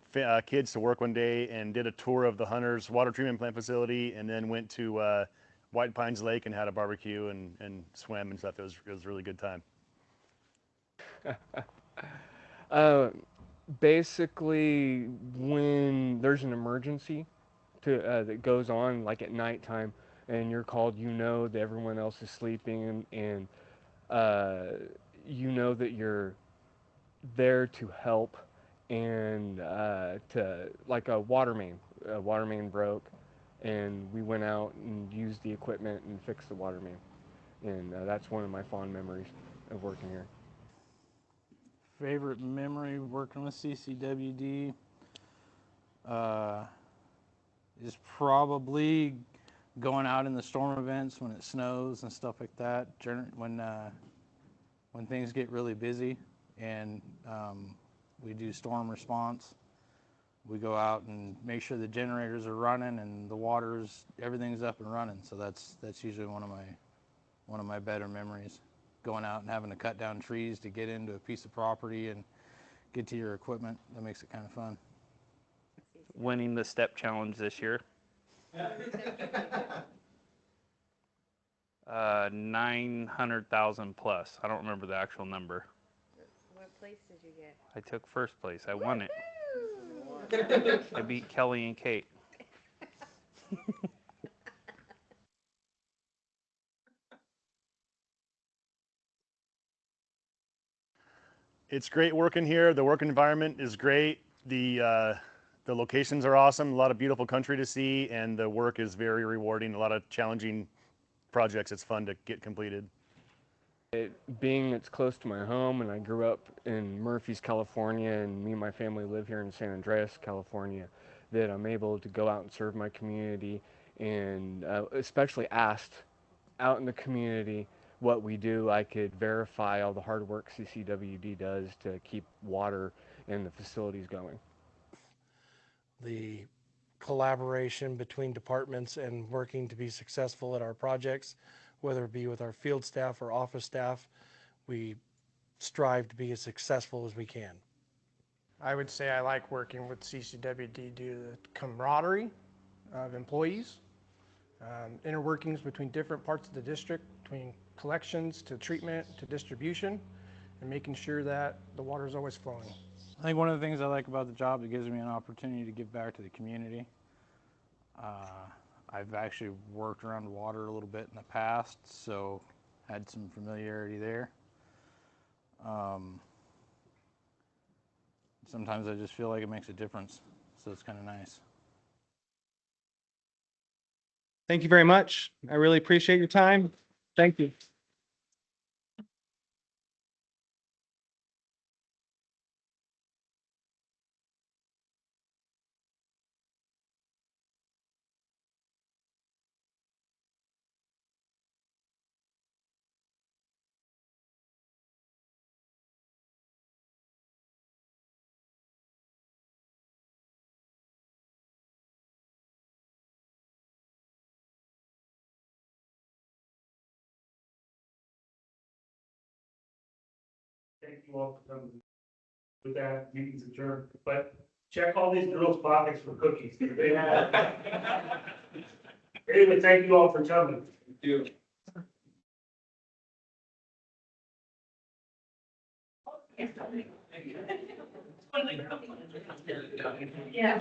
kids to work one day and did a tour of the Hunter's water treatment plant facility, and then went to White Pines Lake and had a barbecue and swam and stuff. It was a really good time. Basically, when there's an emergency that goes on, like at nighttime, and you're called, you know that everyone else is sleeping, and you know that you're there to help, and to, like a water main broke, and we went out and used the equipment and fixed the water main, and that's one of my fond memories of working here. Favorite memory working with CCWD is probably going out in the storm events when it snows and stuff like that, when things get really busy, and we do storm response. We go out and make sure the generators are running and everything's up and running. So that's usually one of my better memories. Going out and having to cut down trees to get into a piece of property and get to your equipment. That makes it kind of fun. Winning the step challenge this year. 900,000 plus. I don't remember the actual number. What place did you get? I took first place. I won it. I beat Kelly and Kate. It's great working here. The work environment is great. The locations are awesome. A lot of beautiful country to see, and the work is very rewarding. A lot of challenging projects. It's fun to get completed. Being it's close to my home, and I grew up in Murphy's, California, and me and my family live here in San Andreas, California, that I'm able to go out and serve my community, and especially asked out in the community what we do. I could verify all the hard work CCWD does to keep water and the facilities going. The collaboration between departments and working to be successful at our projects, whether it be with our field staff or office staff, we strive to be as successful as we can. I would say I like working with CCWD due to the camaraderie of employees, inner workings between different parts of the district, between collections to treatment to distribution, and making sure that the water is always flowing. I think one of the things I like about the job, it gives me an opportunity to give back to the community. I've actually worked around water a little bit in the past, so had some familiarity there. Sometimes I just feel like it makes a difference, so it's kind of nice. Thank you very much. I really appreciate your time. Thank you. Thank you all for coming. With that, meeting's adjourned, but check all these girls' pockets for cookies. They have. Anyway, thank you all for coming. Thank you. Yeah.